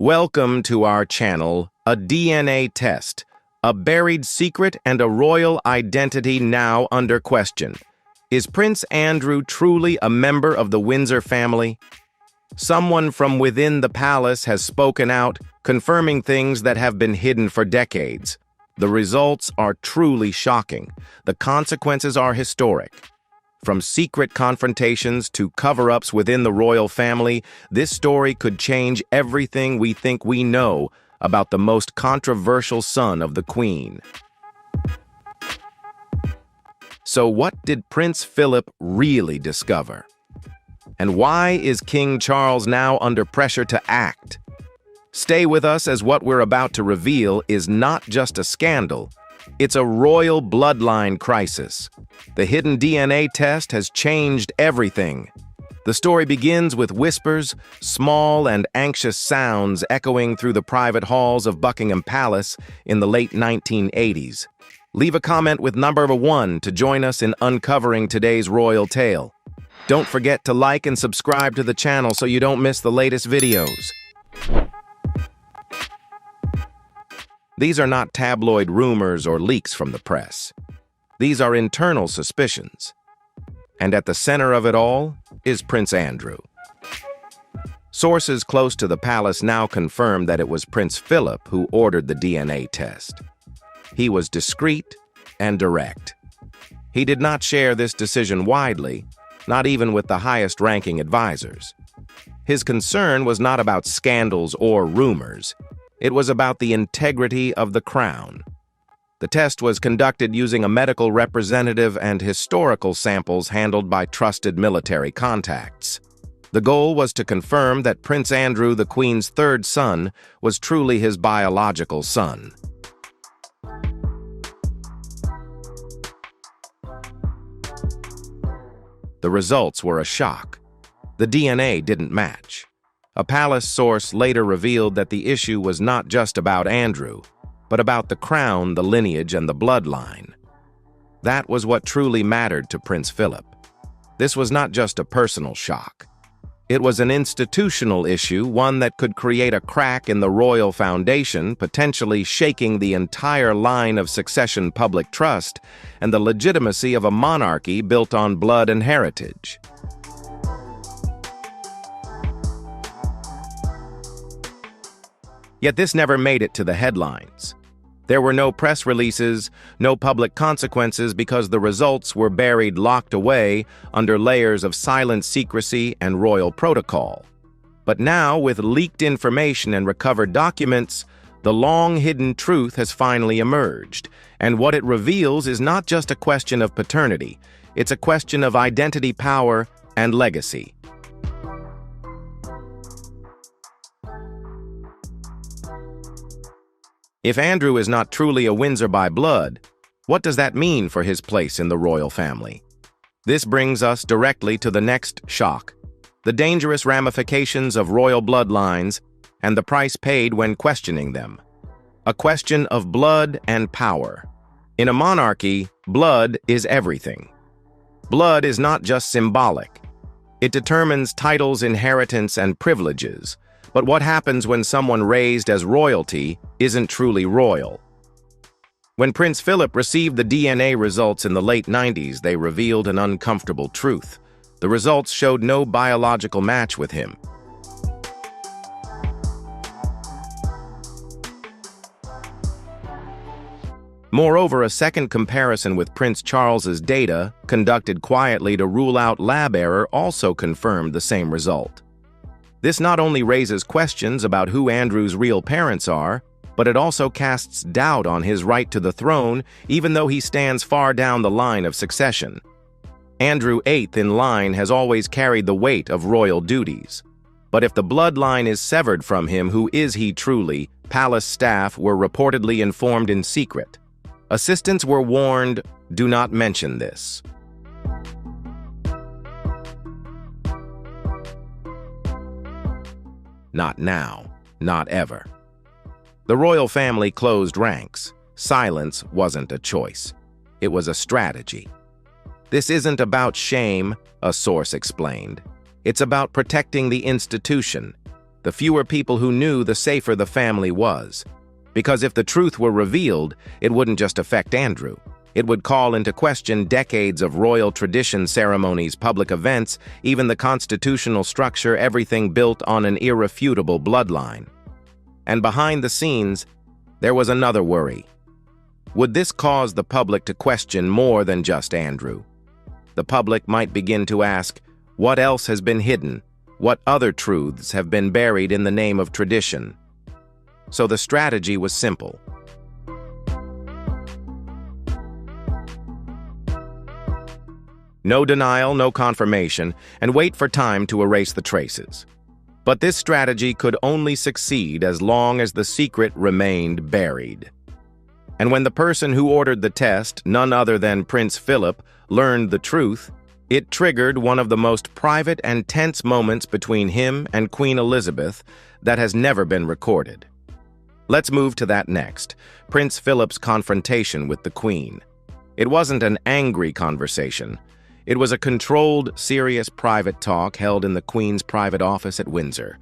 Welcome to our channel, a DNA test, a buried secret and a royal identity now under question. Is Prince Andrew truly a member of the Windsor family? Someone from within the palace has spoken out, confirming things that have been hidden for decades. The results are truly shocking. The consequences are historic. From secret confrontations to cover-ups within the royal family, this story could change everything we think we know about the most controversial son of the Queen. So what did Prince Philip really discover? And why is King Charles now under pressure to act? Stay with us, as what we're about to reveal is not just a scandal. It's a royal bloodline crisis. The hidden DNA test has changed everything. The story begins with whispers, small and anxious sounds echoing through the private halls of Buckingham Palace in the late 1980s. Leave a comment with number 1 to join us in uncovering today's royal tale. Don't forget to like and subscribe to the channel so you don't miss the latest videos. These are not tabloid rumors or leaks from the press. These are internal suspicions. And at the center of it all is Prince Andrew. Sources close to the palace now confirm that it was Prince Philip who ordered the DNA test. He was discreet and direct. He did not share this decision widely, not even with the highest-ranking advisors. His concern was not about scandals or rumors. It was about the integrity of the crown. The test was conducted using a medical representative and historical samples handled by trusted military contacts. The goal was to confirm that Prince Andrew, the Queen's third son, was truly his biological son. The results were a shock. The DNA didn't match. A palace source later revealed that the issue was not just about Andrew, but about the crown, the lineage, and the bloodline. That was what truly mattered to Prince Philip. This was not just a personal shock. It was an institutional issue, one that could create a crack in the royal foundation, potentially shaking the entire line of succession public trust and the legitimacy of a monarchy built on blood and heritage. Yet this never made it to the headlines. There were no press releases, no public consequences, because the results were buried, locked away under layers of silent secrecy and royal protocol. But now, with leaked information and recovered documents, the long-hidden truth has finally emerged. And what it reveals is not just a question of paternity. It's a question of identity, power, and legacy. If Andrew is not truly a Windsor by blood, what does that mean for his place in the royal family? This brings us directly to the next shock: the dangerous ramifications of royal bloodlines and the price paid when questioning them. A question of blood and power. In a monarchy, blood is everything. Blood is not just symbolic. It determines titles, inheritance, and privileges. But what happens when someone raised as royalty isn't truly royal? When Prince Philip received the DNA results in the late 90s, they revealed an uncomfortable truth. The results showed no biological match with him. Moreover, a second comparison with Prince Charles's data, conducted quietly to rule out lab error, also confirmed the same result. This not only raises questions about who Andrew's real parents are, but it also casts doubt on his right to the throne, even though he stands far down the line of succession. Andrew, eighth in line, has always carried the weight of royal duties. But if the bloodline is severed from him, who is he truly? Palace staff were reportedly informed in secret. Assistants were warned, do not mention this. Not now, not ever. The royal family closed ranks. Silence wasn't a choice. It was a strategy. This isn't about shame, a source explained. It's about protecting the institution. The fewer people who knew, the safer the family was. Because if the truth were revealed, it wouldn't just affect Andrew. It would call into question decades of royal tradition, ceremonies, public events, even the constitutional structure, everything built on an irrefutable bloodline. And behind the scenes, there was another worry. Would this cause the public to question more than just Andrew? The public might begin to ask, what else has been hidden? What other truths have been buried in the name of tradition? So the strategy was simple. No denial, no confirmation, and wait for time to erase the traces. But this strategy could only succeed as long as the secret remained buried. And when the person who ordered the test, none other than Prince Philip, learned the truth, it triggered one of the most private and tense moments between him and Queen Elizabeth that has never been recorded. Let's move to that next, Prince Philip's confrontation with the Queen. It wasn't an angry conversation. It was a controlled, serious private talk held in the Queen's private office at Windsor.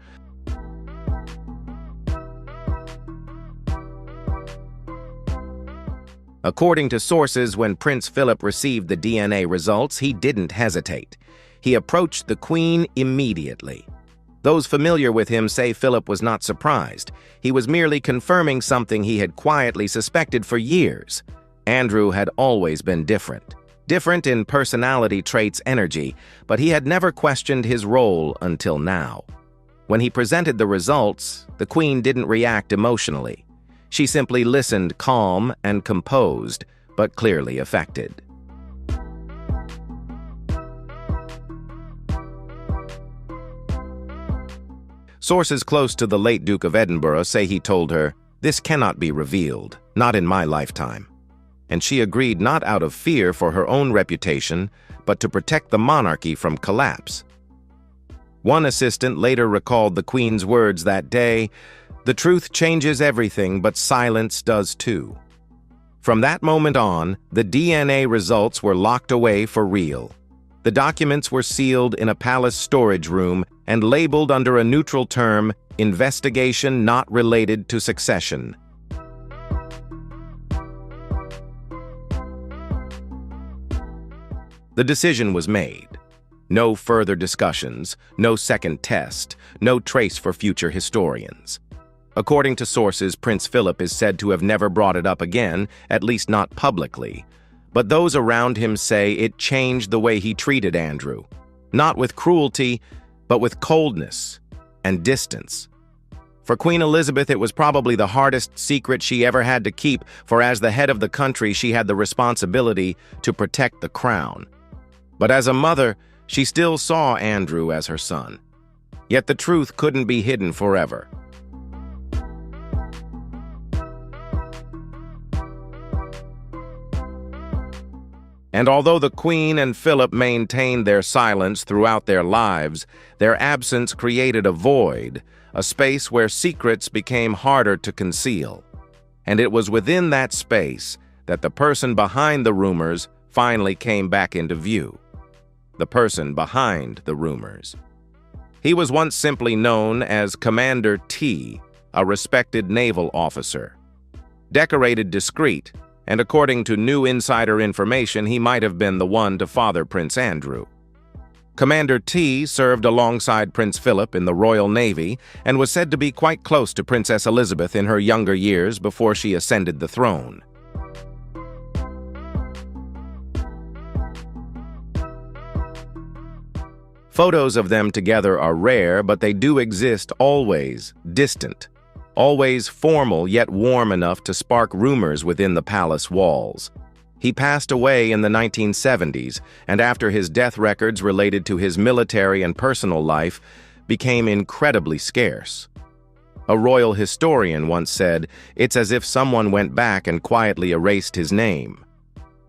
According to sources, when Prince Philip received the DNA results, he didn't hesitate. He approached the Queen immediately. Those familiar with him say Philip was not surprised. He was merely confirming something he had quietly suspected for years. Andrew had always been different. Different in personality traits, energy, but he had never questioned his role until now. When he presented the results, the Queen didn't react emotionally. She simply listened, calm and composed, but clearly affected. Sources close to the late Duke of Edinburgh say he told her, "This cannot be revealed, not in my lifetime." And she agreed, not out of fear for her own reputation, but to protect the monarchy from collapse. One assistant later recalled the Queen's words that day, "The truth changes everything, but silence does too." From that moment on, the DNA results were locked away for real. The documents were sealed in a palace storage room and labeled under a neutral term, "Investigation not related to succession." The decision was made. No further discussions, no second test, no trace for future historians. According to sources, Prince Philip is said to have never brought it up again, at least not publicly. But those around him say it changed the way he treated Andrew. Not with cruelty, but with coldness and distance. For Queen Elizabeth, it was probably the hardest secret she ever had to keep, for as the head of the country, she had the responsibility to protect the crown. But as a mother, she still saw Andrew as her son. Yet the truth couldn't be hidden forever. And although the Queen and Philip maintained their silence throughout their lives, their absence created a void, a space where secrets became harder to conceal. And it was within that space that the person behind the rumors finally came back into view. The person behind the rumors. He was once simply known as Commander T, a respected naval officer. Decorated discreet, and according to new insider information, he might have been the one to father Prince Andrew. Commander T served alongside Prince Philip in the Royal Navy and was said to be quite close to Princess Elizabeth in her younger years before she ascended the throne. Photos of them together are rare, but they do exist, always distant. Always formal yet warm enough to spark rumors within the palace walls. He passed away in the 1970s, and after his death records related to his military and personal life became incredibly scarce. A royal historian once said, "It's as if someone went back and quietly erased his name."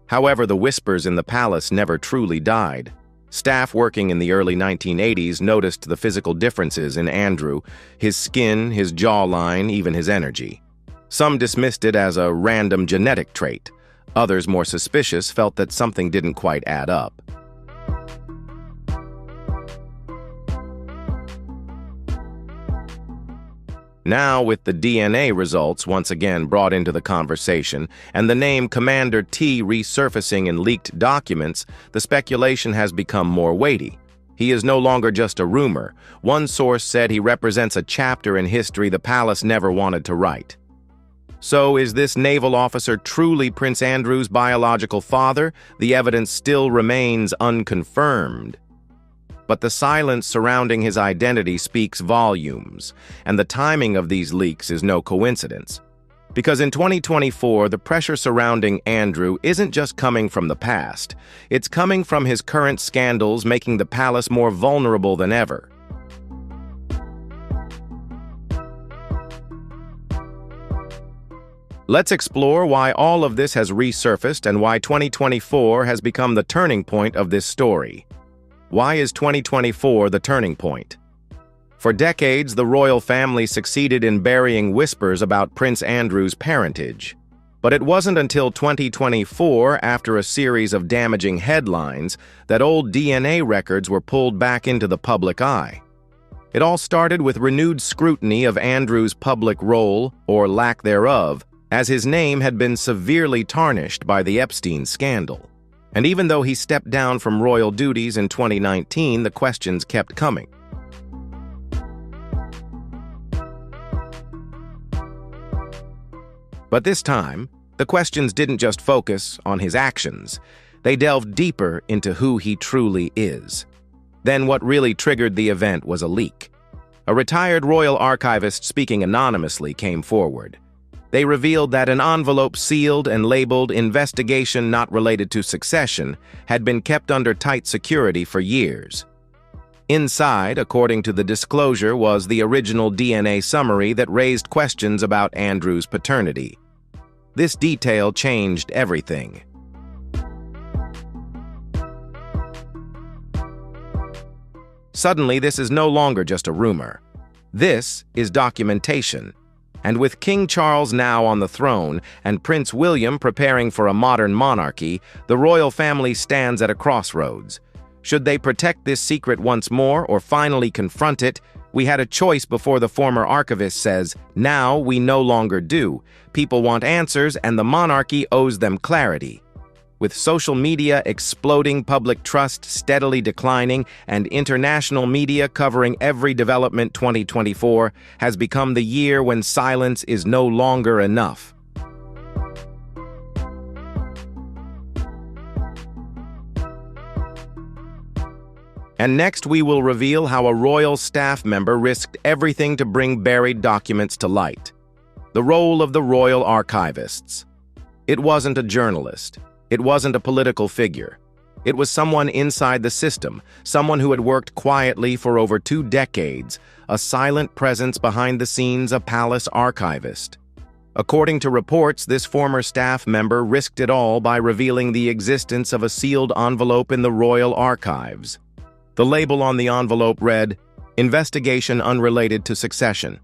However, the whispers in the palace never truly died. Staff working in the early 1980s noticed the physical differences in Andrew, his skin, his jawline, even his energy. Some dismissed it as a random genetic trait. Others, more suspicious, felt that something didn't quite add up. Now, with the DNA results once again brought into the conversation and the name Commander T resurfacing in leaked documents, the speculation has become more weighty. He is no longer just a rumor. One source said he represents a chapter in history the palace never wanted to write. So, is this naval officer truly Prince Andrew's biological father? The evidence still remains unconfirmed. But the silence surrounding his identity speaks volumes, and the timing of these leaks is no coincidence. Because in 2024, the pressure surrounding Andrew isn't just coming from the past, it's coming from his current scandals, making the palace more vulnerable than ever. Let's explore why all of this has resurfaced and why 2024 has become the turning point of this story. Why is 2024 the turning point? For decades, the royal family succeeded in burying whispers about Prince Andrew's parentage. But it wasn't until 2024, after a series of damaging headlines, that old DNA records were pulled back into the public eye. It all started with renewed scrutiny of Andrew's public role, or lack thereof, as his name had been severely tarnished by the Epstein scandal. And even though he stepped down from royal duties in 2019, the questions kept coming. But this time, the questions didn't just focus on his actions. They delved deeper into who he truly is. Then what really triggered the event was a leak. A retired royal archivist speaking anonymously came forward. They revealed that an envelope sealed and labeled "Investigation Not Related to Succession" had been kept under tight security for years. Inside, according to the disclosure, was the original DNA summary that raised questions about Andrew's paternity. This detail changed everything. Suddenly, this is no longer just a rumor. This is documentation. And with King Charles now on the throne and Prince William preparing for a modern monarchy, the royal family stands at a crossroads. Should they protect this secret once more or finally confront it? We had a choice before, the former archivist says. Now we no longer do. People want answers, and the monarchy owes them clarity. With social media exploding, public trust steadily declining, and international media covering every development, 2024 has become the year when silence is no longer enough. And next, we will reveal how a royal staff member risked everything to bring buried documents to light. The role of the royal archivists. It wasn't a journalist. It wasn't a political figure. It was someone inside the system, someone who had worked quietly for over 2 decades, a silent presence behind the scenes, a palace archivist. According to reports, this former staff member risked it all by revealing the existence of a sealed envelope in the royal archives. The label on the envelope read, "Investigation Unrelated to Succession."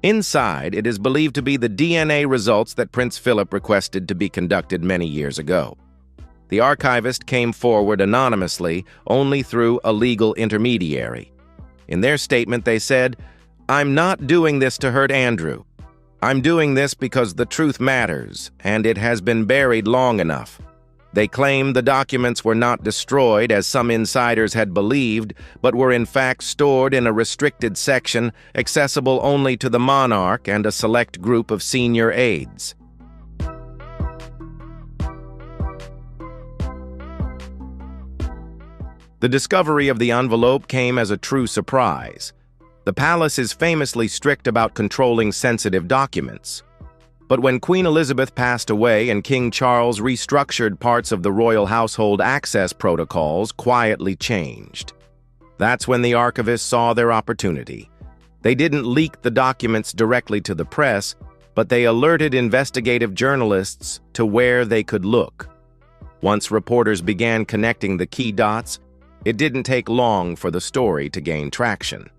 Inside, it is believed to be the DNA results that Prince Philip requested to be conducted many years ago. The archivist came forward anonymously, only through a legal intermediary. In their statement, they said, "I'm not doing this to hurt Andrew. I'm doing this because the truth matters, and it has been buried long enough." They claimed the documents were not destroyed, as some insiders had believed, but were in fact stored in a restricted section accessible only to the monarch and a select group of senior aides. The discovery of the envelope came as a true surprise. The palace is famously strict about controlling sensitive documents. But when Queen Elizabeth passed away and King Charles restructured parts of the royal household access protocols, quietly changed. That's when the archivists saw their opportunity. They didn't leak the documents directly to the press, but they alerted investigative journalists to where they could look. Once reporters began connecting the key dots, it didn't take long for the story to gain traction.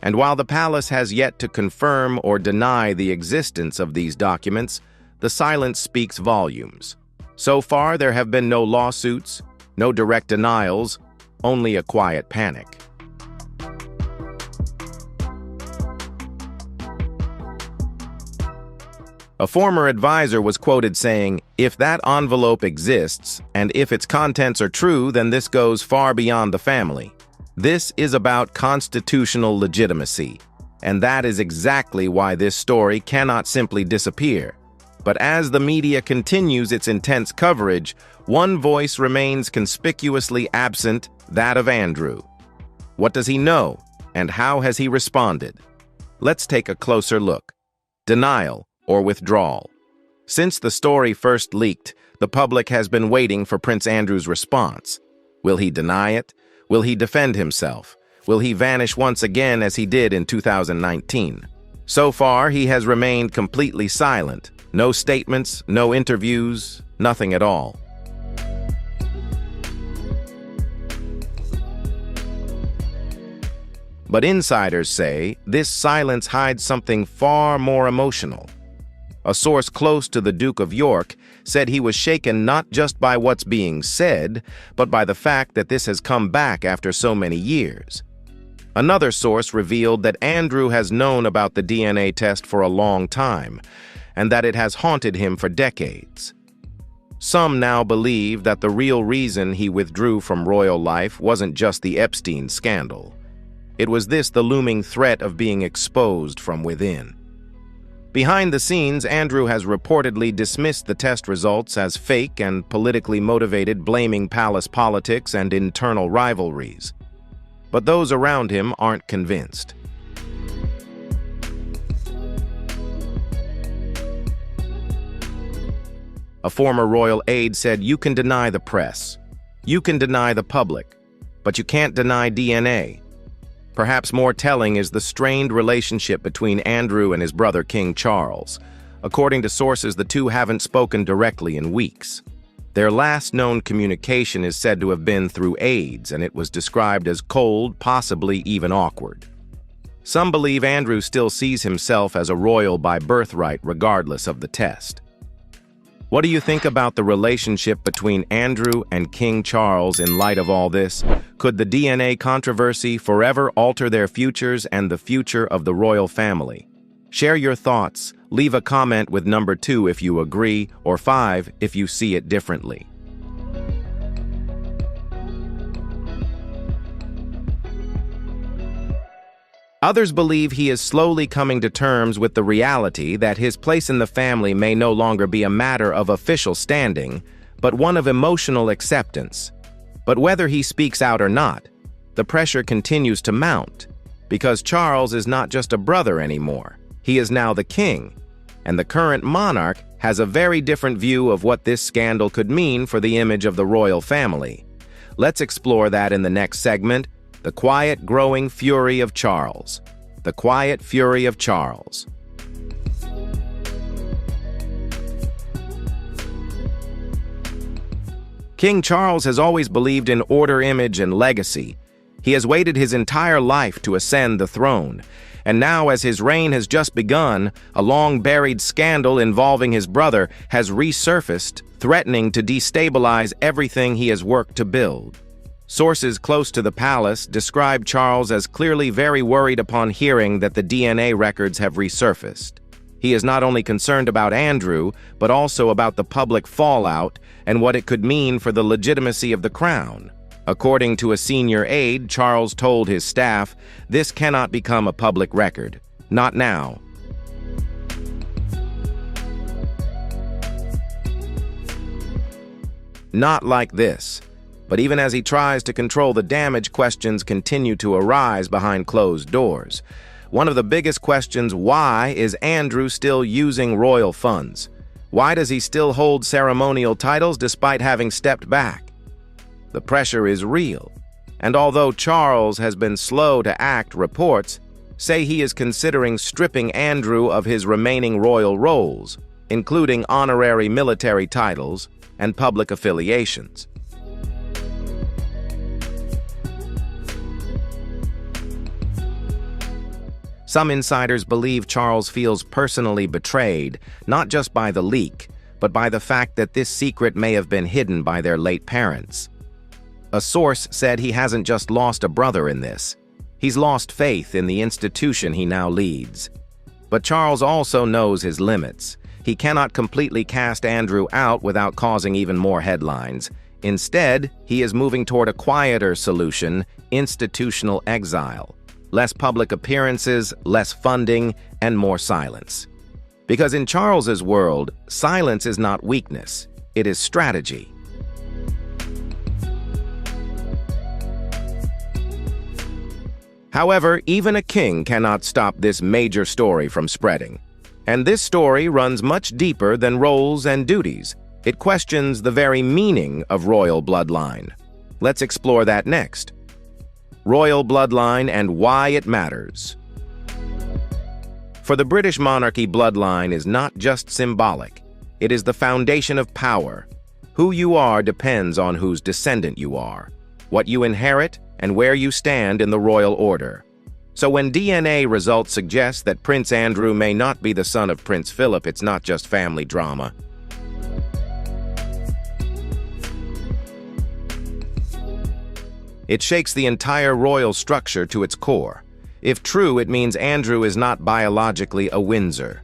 And while the palace has yet to confirm or deny the existence of these documents, the silence speaks volumes. So far, there have been no lawsuits, no direct denials, only a quiet panic. A former advisor was quoted saying, "If that envelope exists, and if its contents are true, then this goes far beyond the family. This is about constitutional legitimacy, and that is exactly why this story cannot simply disappear." But as the media continues its intense coverage, one voice remains conspicuously absent, that of Andrew. What does he know, and how has he responded? Let's take a closer look. Denial or withdrawal. Since the story first leaked, the public has been waiting for Prince Andrew's response. Will he deny it? Will he defend himself? Will he vanish once again as he did in 2019? So far, he has remained completely silent. No statements, no interviews, nothing at all. But insiders say this silence hides something far more emotional. A source close to the Duke of York said he was shaken not just by what's being said, but by the fact that this has come back after so many years. Another source revealed that Andrew has known about the DNA test for a long time, and that it has haunted him for decades. Some now believe that the real reason he withdrew from royal life wasn't just the Epstein scandal. It was the looming threat of being exposed from within. Behind the scenes, Andrew has reportedly dismissed the test results as fake and politically motivated, blaming palace politics and internal rivalries. But those around him aren't convinced. A former royal aide said, "You can deny the press. You can deny the public, but you can't deny DNA." Perhaps more telling is the strained relationship between Andrew and his brother King Charles. According to sources, the two haven't spoken directly in weeks. Their last known communication is said to have been through aides, and it was described as cold, possibly even awkward. Some believe Andrew still sees himself as a royal by birthright, regardless of the test. What do you think about the relationship between Andrew and King Charles in light of all this? Could the DNA controversy forever alter their futures and the future of the royal family? Share your thoughts. Leave a comment with number 2 if you agree, or 5 if you see it differently. Others believe he is slowly coming to terms with the reality that his place in the family may no longer be a matter of official standing, but one of emotional acceptance. But whether he speaks out or not, the pressure continues to mount, because Charles is not just a brother anymore. He is now the king, and the current monarch has a very different view of what this scandal could mean for the image of the royal family. Let's explore that in the next segment. The quiet, growing fury of Charles. The quiet fury of Charles. King Charles has always believed in order, image, and legacy. He has waited his entire life to ascend the throne. And now, as his reign has just begun, a long-buried scandal involving his brother has resurfaced, threatening to destabilize everything he has worked to build. Sources close to the palace describe Charles as clearly very worried upon hearing that the DNA records have resurfaced. He is not only concerned about Andrew, but also about the public fallout and what it could mean for the legitimacy of the crown. According to a senior aide, Charles told his staff, "This cannot become a public record. Not now." Not like this. But even as he tries to control the damage, questions continue to arise behind closed doors. One of the biggest questions: why is Andrew still using royal funds? Why does he still hold ceremonial titles despite having stepped back? The pressure is real, and although Charles has been slow to act, reports say he is considering stripping Andrew of his remaining royal roles, including honorary military titles and public affiliations. Some insiders believe Charles feels personally betrayed, not just by the leak, but by the fact that this secret may have been hidden by their late parents. A source said he hasn't just lost a brother in this. He's lost faith in the institution he now leads. But Charles also knows his limits. He cannot completely cast Andrew out without causing even more headlines. Instead, he is moving toward a quieter solution: institutional exile. Less public appearances, less funding, and more silence. Because in Charles's world, silence is not weakness, it is strategy. However, even a king cannot stop this major story from spreading. And this story runs much deeper than roles and duties. It questions the very meaning of royal bloodline. Let's explore that next. Royal bloodline and why it matters. For the British monarchy, bloodline is not just symbolic. It is the foundation of power. Who you are depends on whose descendant you are, what you inherit, and where you stand in the royal order. So when DNA results suggest that Prince Andrew may not be the son of Prince Philip, it's not just family drama. It shakes the entire royal structure to its core. If true, it means Andrew is not biologically a Windsor.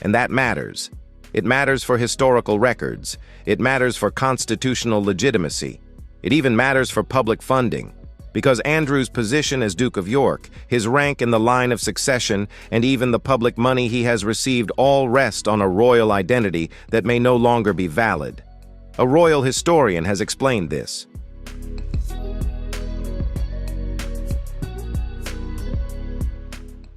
And that matters. It matters for historical records. It matters for constitutional legitimacy. It even matters for public funding. Because Andrew's position as Duke of York, his rank in the line of succession, and even the public money he has received all rest on a royal identity that may no longer be valid. A royal historian has explained this.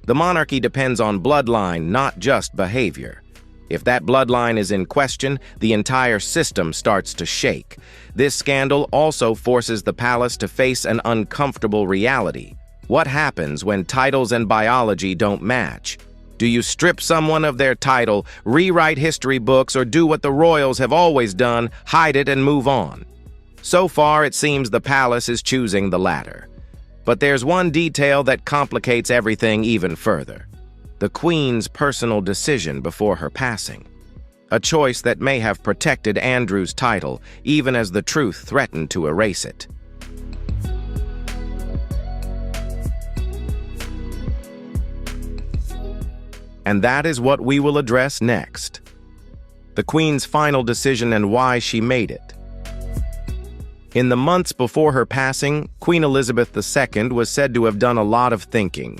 The monarchy depends on bloodline, not just behavior. If that bloodline is in question, the entire system starts to shake. This scandal also forces the palace to face an uncomfortable reality. What happens when titles and biology don't match? Do you strip someone of their title, rewrite history books, or do what the royals have always done, hide it and move on? So far, it seems the palace is choosing the latter. But there's one detail that complicates everything even further. The Queen's personal decision before her passing. A choice that may have protected Andrew's title, even as the truth threatened to erase it. And that is what we will address next. The Queen's final decision and why she made it. In the months before her passing, Queen Elizabeth II was said to have done a lot of thinking.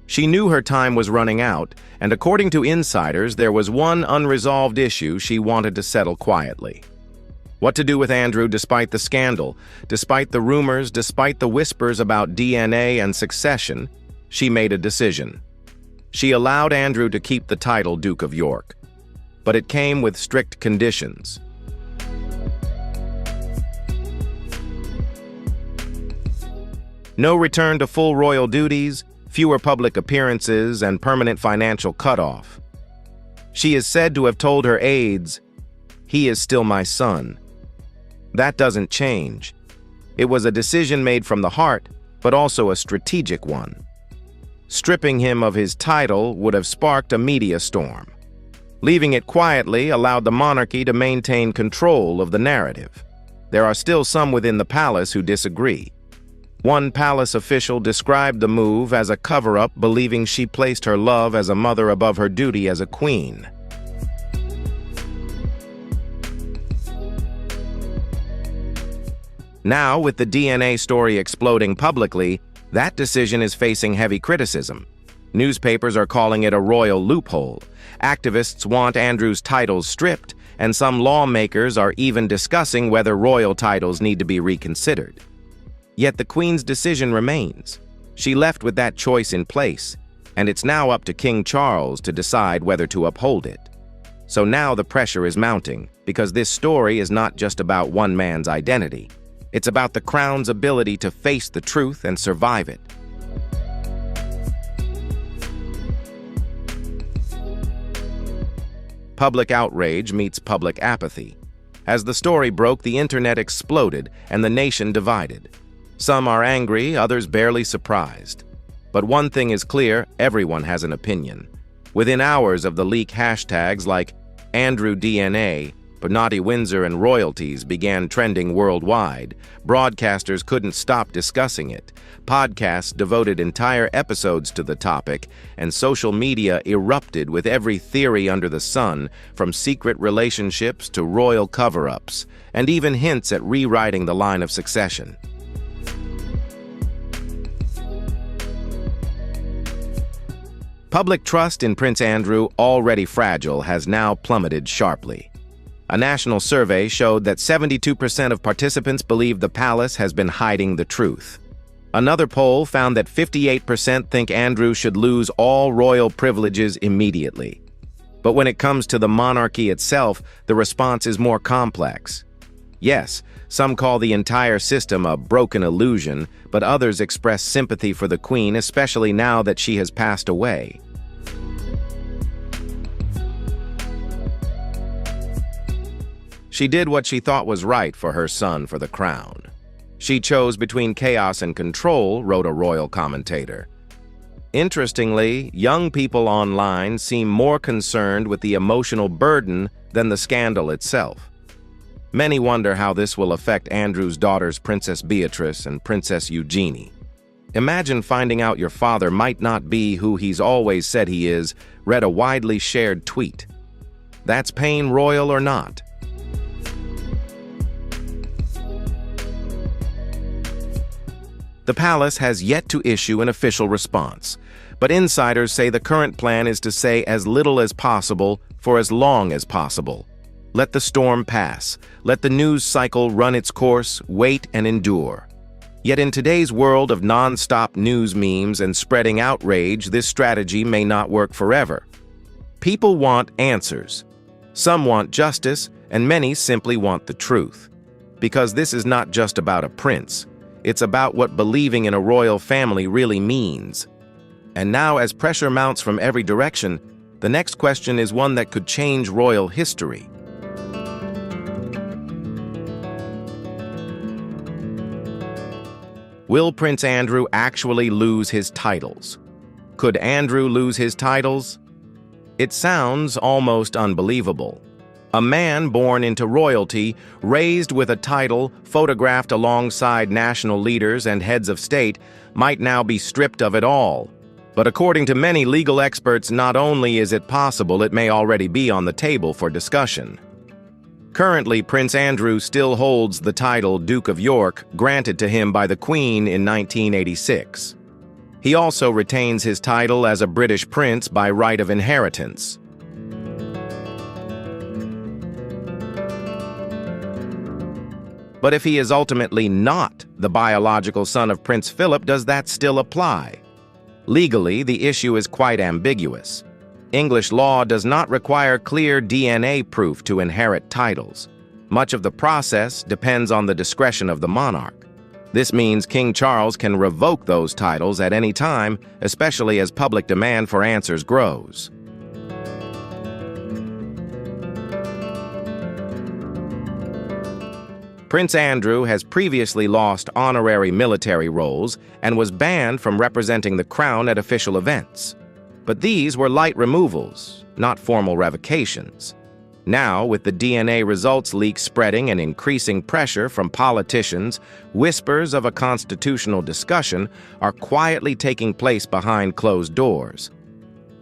She knew her time was running out, and according to insiders, there was one unresolved issue she wanted to settle quietly. What to do with Andrew despite the scandal, despite the rumors, despite the whispers about DNA and succession, she made a decision. She allowed Andrew to keep the title Duke of York, but it came with strict conditions. No return to full royal duties, fewer public appearances, and permanent financial cutoff. She is said to have told her aides, "He is still my son." That doesn't change. It was a decision made from the heart, but also a strategic one. Stripping him of his title would have sparked a media storm. Leaving it quietly allowed the monarchy to maintain control of the narrative. There are still some within the palace who disagree. One palace official described the move as a cover-up, believing she placed her love as a mother above her duty as a queen. Now, with the DNA story exploding publicly, that decision is facing heavy criticism. Newspapers are calling it a royal loophole. Activists want Andrew's titles stripped, and some lawmakers are even discussing whether royal titles need to be reconsidered. Yet the Queen's decision remains. She left with that choice in place, and it's now up to King Charles to decide whether to uphold it. So now the pressure is mounting, because this story is not just about one man's identity. It's about the Crown's ability to face the truth and survive it. Public outrage meets public apathy. As the story broke, the internet exploded and the nation divided. Some are angry, others barely surprised. But one thing is clear, everyone has an opinion. Within hours of the leak, hashtags like Andrew DNA, but naughty Windsor and royalties began trending worldwide. Broadcasters couldn't stop discussing it. Podcasts devoted entire episodes to the topic, and social media erupted with every theory under the sun, from secret relationships to royal cover-ups, and even hints at rewriting the line of succession. Public trust in Prince Andrew, already fragile, has now plummeted sharply. A national survey showed that 72% of participants believe the palace has been hiding the truth. Another poll found that 58% think Andrew should lose all royal privileges immediately. But when it comes to the monarchy itself, the response is more complex. Yes, some call the entire system a broken illusion, but others express sympathy for the Queen, especially now that she has passed away. She did what she thought was right for her son for the crown. She chose between chaos and control, wrote a royal commentator. Interestingly, young people online seem more concerned with the emotional burden than the scandal itself. Many wonder how this will affect Andrew's daughters, Princess Beatrice and Princess Eugenie. Imagine finding out your father might not be who he's always said he is, read a widely shared tweet. That's pain, royal or not. The palace has yet to issue an official response, but insiders say the current plan is to say as little as possible for as long as possible. Let the storm pass. Let the news cycle run its course, wait and endure. Yet in today's world of non-stop news memes and spreading outrage, this strategy may not work forever. People want answers. Some want justice, and many simply want the truth. Because this is not just about a prince. It's about what believing in a royal family really means. And now, as pressure mounts from every direction, the next question is one that could change royal history. Will Prince Andrew actually lose his titles? Could Andrew lose his titles? It sounds almost unbelievable. A man born into royalty, raised with a title, photographed alongside national leaders and heads of state, might now be stripped of it all. But according to many legal experts, not only is it possible, it may already be on the table for discussion. Currently, Prince Andrew still holds the title Duke of York, granted to him by the Queen in 1986. He also retains his title as a British prince by right of inheritance. But if he is ultimately not the biological son of Prince Philip, does that still apply? Legally, the issue is quite ambiguous. English law does not require clear DNA proof to inherit titles. Much of the process depends on the discretion of the monarch. This means King Charles can revoke those titles at any time, especially as public demand for answers grows. Prince Andrew has previously lost honorary military roles and was banned from representing the crown at official events. But these were light removals, not formal revocations. Now, with the DNA results leak spreading and increasing pressure from politicians, whispers of a constitutional discussion are quietly taking place behind closed doors.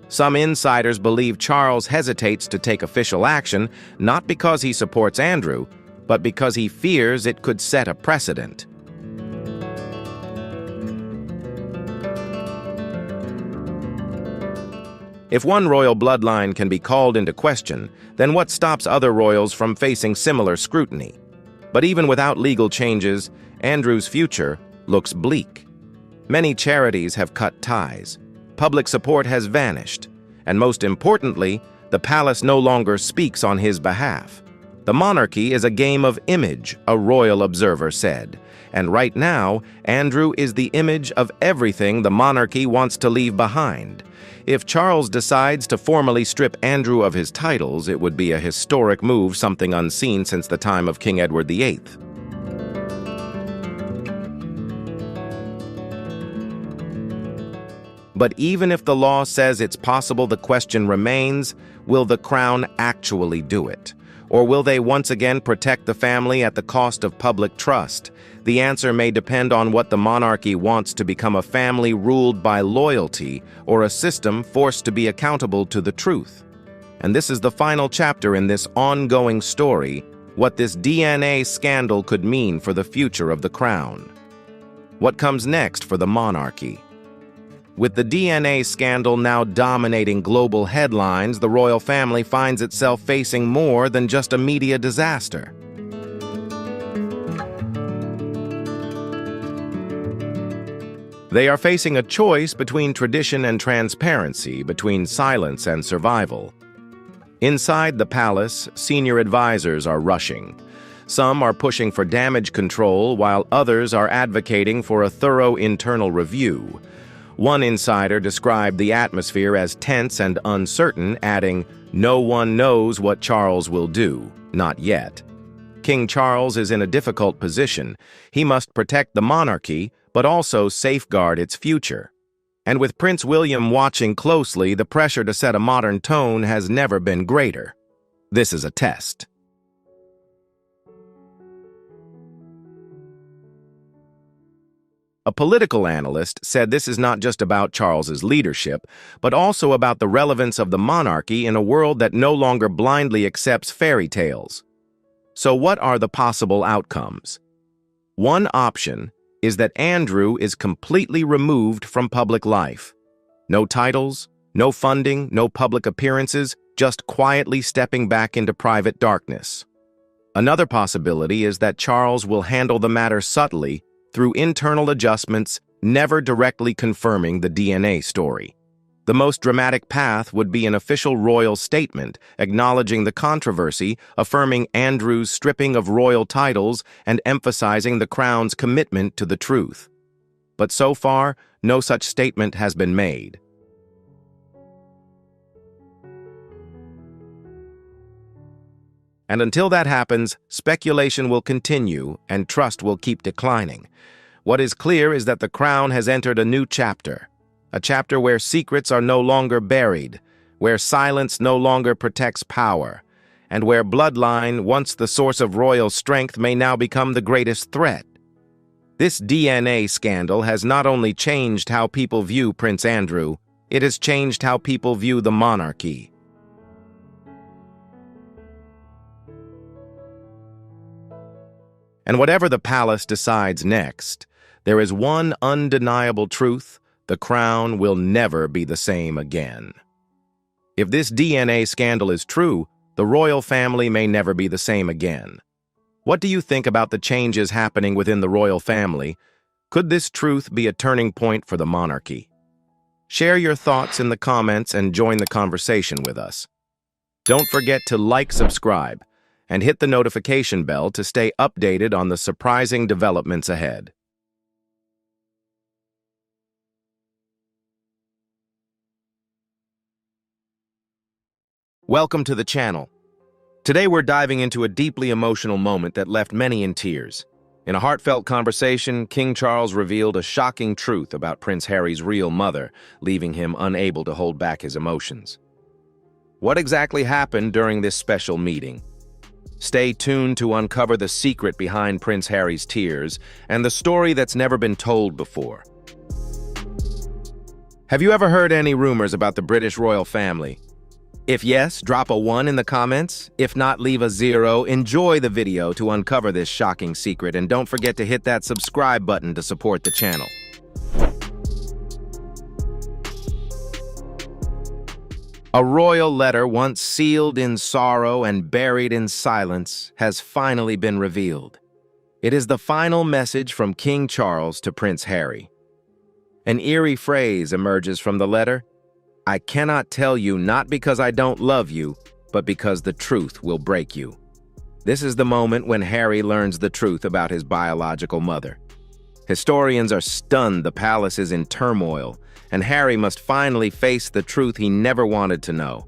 Some insiders believe Charles hesitates to take official action, not because he supports Andrew, but because he fears it could set a precedent. If one royal bloodline can be called into question, then what stops other royals from facing similar scrutiny? But even without legal changes, Andrew's future looks bleak. Many charities have cut ties. Public support has vanished. And most importantly, the palace no longer speaks on his behalf. The monarchy is a game of image, a royal observer said. And right now, Andrew is the image of everything the monarchy wants to leave behind. If Charles decides to formally strip Andrew of his titles, it would be a historic move, something unseen since the time of King Edward VIII. But even if the law says it's possible, the question remains, will the crown actually do it? Or will they once again protect the family at the cost of public trust? The answer may depend on what the monarchy wants to become: a family ruled by loyalty or a system forced to be accountable to the truth. And this is the final chapter in this ongoing story: what this DNA scandal could mean for the future of the crown. What comes next for the monarchy? With the DNA scandal now dominating global headlines, the royal family finds itself facing more than just a media disaster. They are facing a choice between tradition and transparency, between silence and survival. Inside the palace, senior advisors are rushing. Some are pushing for damage control, while others are advocating for a thorough internal review. One insider described the atmosphere as tense and uncertain, adding, "No one knows what Charles will do, not yet." King Charles is in a difficult position. He must protect the monarchy, but also safeguard its future. And with Prince William watching closely, the pressure to set a modern tone has never been greater. This is a test. A political analyst said this is not just about Charles's leadership, but also about the relevance of the monarchy in a world that no longer blindly accepts fairy tales. So what are the possible outcomes? One option is that Andrew is completely removed from public life. No titles, no funding, no public appearances, just quietly stepping back into private darkness. Another possibility is that Charles will handle the matter subtly, through internal adjustments, never directly confirming the DNA story. The most dramatic path would be an official royal statement acknowledging the controversy, affirming Andrew's stripping of royal titles, and emphasizing the crown's commitment to the truth. But so far, no such statement has been made. And until that happens, speculation will continue and trust will keep declining. What is clear is that the crown has entered a new chapter, a chapter where secrets are no longer buried, where silence no longer protects power, and where bloodline, once the source of royal strength, may now become the greatest threat. This DNA scandal has not only changed how people view Prince Andrew, it has changed how people view the monarchy. And whatever the palace decides next, there is one undeniable truth: the crown will never be the same again. If this DNA scandal is true, the royal family may never be the same again. What do you think about the changes happening within the royal family? Could this truth be a turning point for the monarchy? Share your thoughts in the comments and join the conversation with us. Don't forget to like, subscribe, and hit the notification bell to stay updated on the surprising developments ahead. Welcome to the channel. Today we're diving into a deeply emotional moment that left many in tears. In a heartfelt conversation, King Charles revealed a shocking truth about Prince Harry's real mother, leaving him unable to hold back his emotions. What exactly happened during this special meeting? Stay tuned to uncover the secret behind Prince Harry's tears and the story that's never been told before. Have you ever heard any rumors about the British royal family? If yes, drop a 1 in the comments. If not, leave a 0. Enjoy the video to uncover this shocking secret, and don't forget to hit that subscribe button to support the channel. A royal letter once sealed in sorrow and buried in silence has finally been revealed. It is the final message from King Charles to Prince Harry. An eerie phrase emerges from the letter: "I cannot tell you, not because I don't love you, but because the truth will break you." This is the moment when Harry learns the truth about his biological mother. Historians are stunned, the palace is in turmoil, and Harry must finally face the truth he never wanted to know.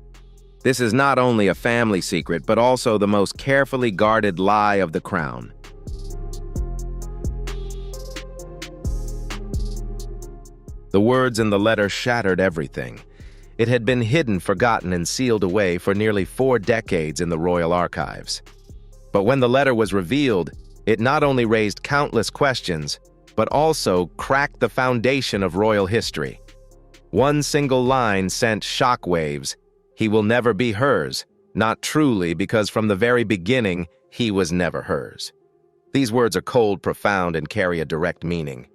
This is not only a family secret, but also the most carefully guarded lie of the crown. The words in the letter shattered everything. It had been hidden, forgotten, and sealed away for nearly 4 decades in the royal archives. But when the letter was revealed, it not only raised countless questions, but also cracked the foundation of royal history. One single line sent shockwaves. He will never be hers, not truly, because from the very beginning, he was never hers. These words are cold, profound, and carry a direct meaning.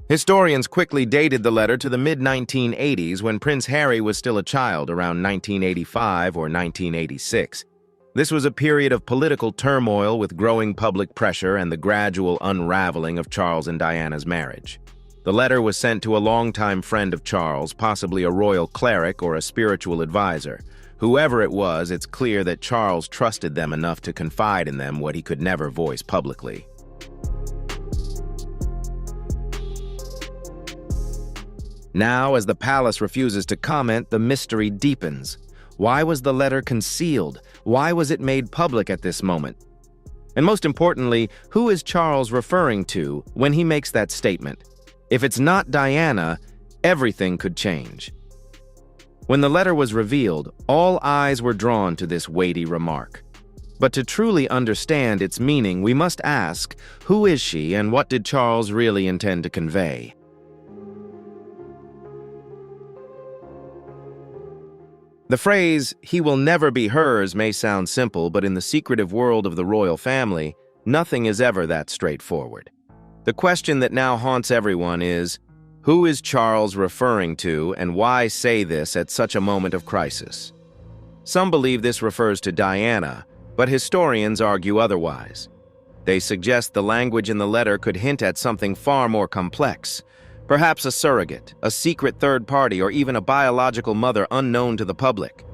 Historians quickly dated the letter to the mid-1980s when Prince Harry was still a child, around 1985 or 1986. This was a period of political turmoil with growing public pressure and the gradual unraveling of Charles and Diana's marriage. The letter was sent to a longtime friend of Charles, possibly a royal cleric or a spiritual advisor. Whoever it was, it's clear that Charles trusted them enough to confide in them what he could never voice publicly. Now, as the palace refuses to comment, the mystery deepens. Why was the letter concealed? Why was it made public at this moment? And most importantly, who is Charles referring to when he makes that statement? If it's not Diana, everything could change. When the letter was revealed, all eyes were drawn to this weighty remark. But to truly understand its meaning, we must ask, who is she and what did Charles really intend to convey? The phrase, "he will never be hers," may sound simple, but in the secretive world of the royal family, nothing is ever that straightforward. The question that now haunts everyone is, who is Charles referring to and why say this at such a moment of crisis? Some believe this refers to Diana, but historians argue otherwise. They suggest the language in the letter could hint at something far more complex. Perhaps a surrogate, a secret third party, or even a biological mother unknown to the public.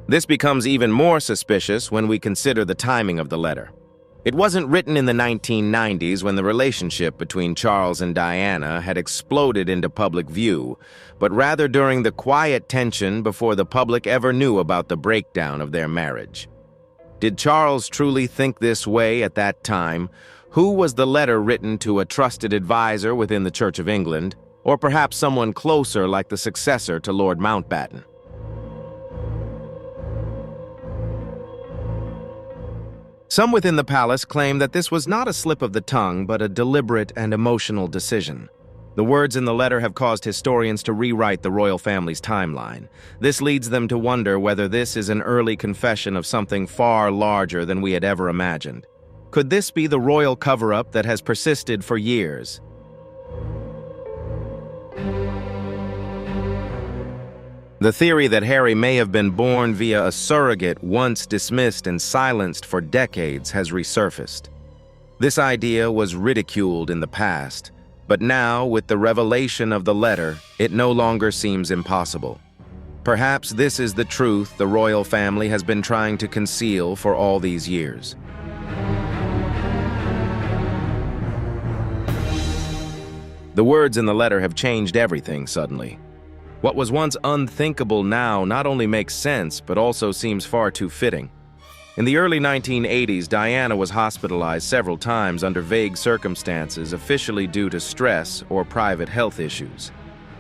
This becomes even more suspicious when we consider the timing of the letter. It wasn't written in the 1990s when the relationship between Charles and Diana had exploded into public view, but rather during the quiet tension before the public ever knew about the breakdown of their marriage. Did Charles truly think this way at that time? Who was the letter written to, a trusted advisor within the Church of England, or perhaps someone closer like the successor to Lord Mountbatten? Some within the palace claim that this was not a slip of the tongue, but a deliberate and emotional decision. The words in the letter have caused historians to rewrite the royal family's timeline. This leads them to wonder whether this is an early confession of something far larger than we had ever imagined. Could this be the royal cover-up that has persisted for years? The theory that Harry may have been born via a surrogate, once dismissed and silenced for decades, has resurfaced. This idea was ridiculed in the past, but now, with the revelation of the letter, it no longer seems impossible. Perhaps this is the truth the royal family has been trying to conceal for all these years. The words in the letter have changed everything suddenly. What was once unthinkable now not only makes sense, but also seems far too fitting. In the early 1980s, Diana was hospitalized several times under vague circumstances, officially due to stress or private health issues.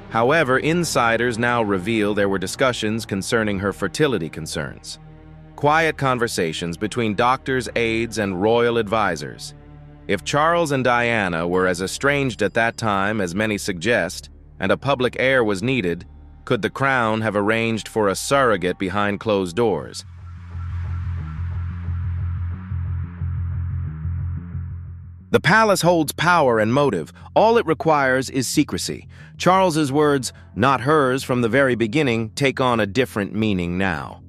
However, insiders now reveal there were discussions concerning her fertility concerns. Quiet conversations between doctors, aides, and royal advisors. If Charles and Diana were as estranged at that time as many suggest, and a public heir was needed, could the crown have arranged for a surrogate behind closed doors? The palace holds power and motive. All it requires is secrecy. Charles's words, "not hers from the very beginning," take on a different meaning now.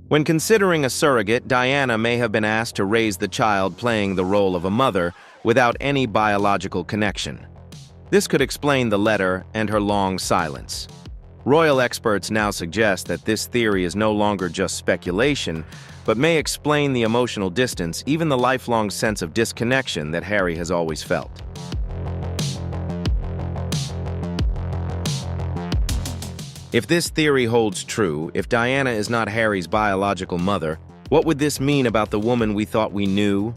When considering a surrogate, Diana may have been asked to raise the child playing the role of a mother without any biological connection. This could explain the letter and her long silence. Royal experts now suggest that this theory is no longer just speculation, but may explain the emotional distance, even the lifelong sense of disconnection that Harry has always felt. If this theory holds true, if Diana is not Harry's biological mother, what would this mean about the woman we thought we knew?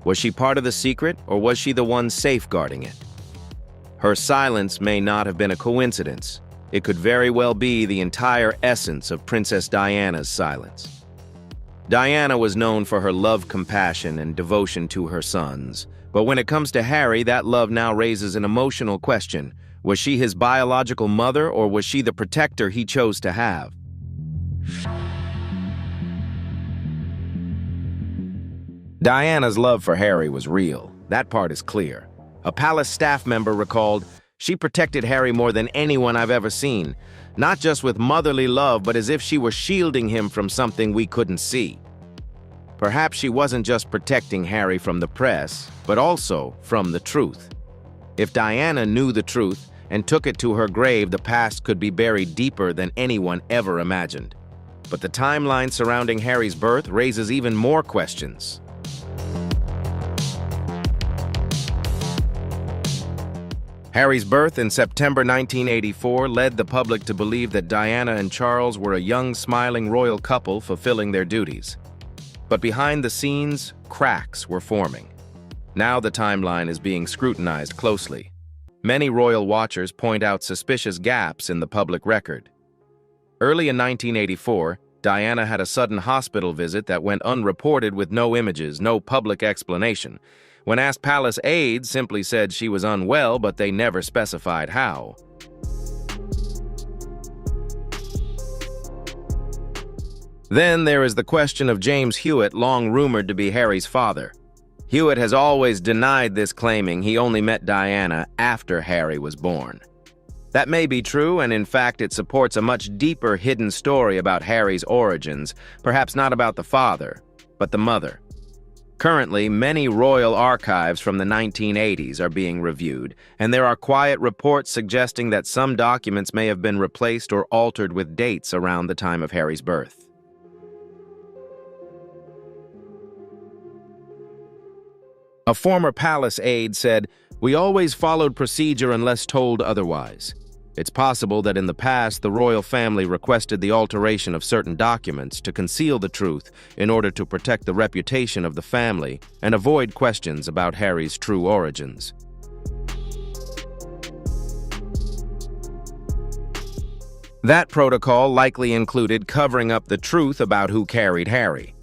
Was she part of the secret, or was she the one safeguarding it? Her silence may not have been a coincidence. It could very well be the entire essence of Princess Diana's silence. Diana was known for her love, compassion, and devotion to her sons. But when it comes to Harry, that love now raises an emotional question. Was she his biological mother, or was she the protector he chose to have? Diana's love for Harry was real. That part is clear. A palace staff member recalled, "She protected Harry more than anyone I've ever seen, not just with motherly love, but as if she were shielding him from something we couldn't see." Perhaps she wasn't just protecting Harry from the press, but also from the truth. If Diana knew the truth and took it to her grave, the past could be buried deeper than anyone ever imagined. But the timeline surrounding Harry's birth raises even more questions. Harry's birth in September 1984 led the public to believe that Diana and Charles were a young, smiling royal couple fulfilling their duties. But behind the scenes, cracks were forming. Now the timeline is being scrutinized closely. Many royal watchers point out suspicious gaps in the public record. Early in 1984, Diana had a sudden hospital visit that went unreported with no images, no public explanation. When asked, palace aides simply said she was unwell, but they never specified how. Then there is the question of James Hewitt, long rumored to be Harry's father. Hewitt has always denied this, claiming he only met Diana after Harry was born. That may be true, and in fact it supports a much deeper hidden story about Harry's origins, perhaps not about the father, but the mother. Currently, many royal archives from the 1980s are being reviewed, and there are quiet reports suggesting that some documents may have been replaced or altered with dates around the time of Harry's birth. A former palace aide said, "We always followed procedure unless told otherwise. It's possible that in the past the royal family requested the alteration of certain documents to conceal the truth in order to protect the reputation of the family and avoid questions about Harry's true origins." That protocol likely included covering up the truth about who carried Harry.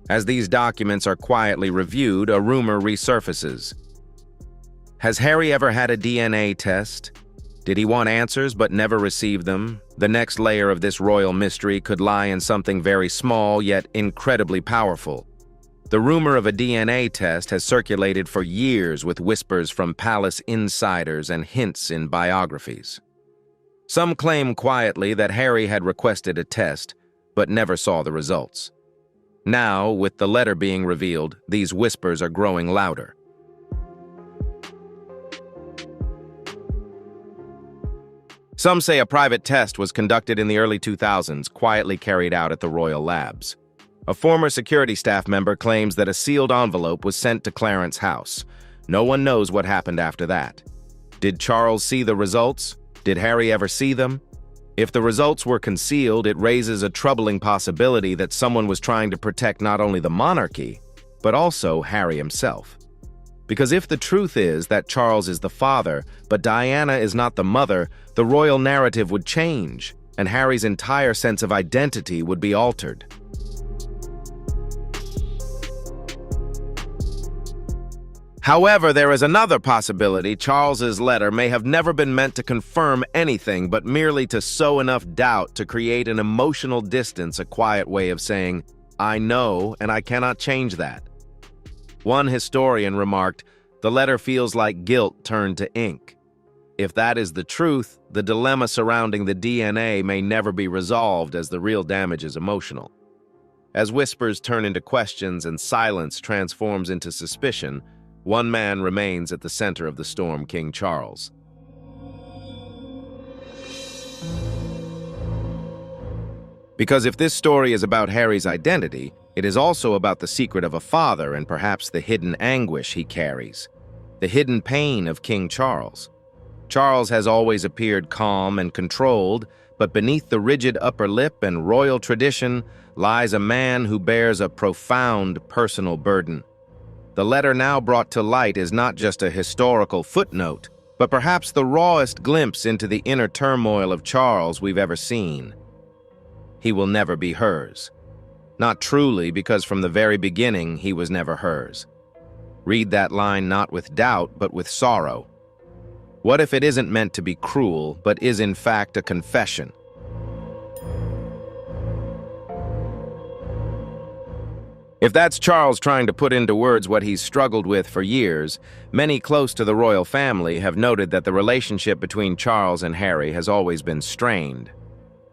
As these documents are quietly reviewed, a rumor resurfaces. Has Harry ever had a DNA test? Did he want answers but never received them? The next layer of this royal mystery could lie in something very small yet incredibly powerful. The rumor of a DNA test has circulated for years, with whispers from palace insiders and hints in biographies. Some claim quietly that Harry had requested a test but never saw the results. Now, with the letter being revealed, these whispers are growing louder. Some say a private test was conducted in the early 2000s, quietly carried out at the royal labs. A former security staff member claims that a sealed envelope was sent to Clarence's house. No one knows what happened after that. Did Charles see the results? Did Harry ever see them? If the results were concealed, it raises a troubling possibility that someone was trying to protect not only the monarchy, but also Harry himself. Because if the truth is that Charles is the father, but Diana is not the mother, the royal narrative would change, and Harry's entire sense of identity would be altered. However, there is another possibility. Charles's letter may have never been meant to confirm anything, but merely to sow enough doubt to create an emotional distance, a quiet way of saying, "I know, and I cannot change that." One historian remarked, "The letter feels like guilt turned to ink." If that is the truth, the dilemma surrounding the DNA may never be resolved, as the real damage is emotional. As whispers turn into questions and silence transforms into suspicion, one man remains at the center of the storm: King Charles. Because if this story is about Harry's identity, it is also about the secret of a father and perhaps the hidden anguish he carries, the hidden pain of King Charles. Charles has always appeared calm and controlled, but beneath the rigid upper lip and royal tradition lies a man who bears a profound personal burden. The letter now brought to light is not just a historical footnote, but perhaps the rawest glimpse into the inner turmoil of Charles we've ever seen. He will never be hers. Not truly, because from the very beginning he was never hers. Read that line not with doubt, but with sorrow. What if it isn't meant to be cruel, but is in fact a confession? If that's Charles trying to put into words what he's struggled with for years, many close to the royal family have noted that the relationship between Charles and Harry has always been strained.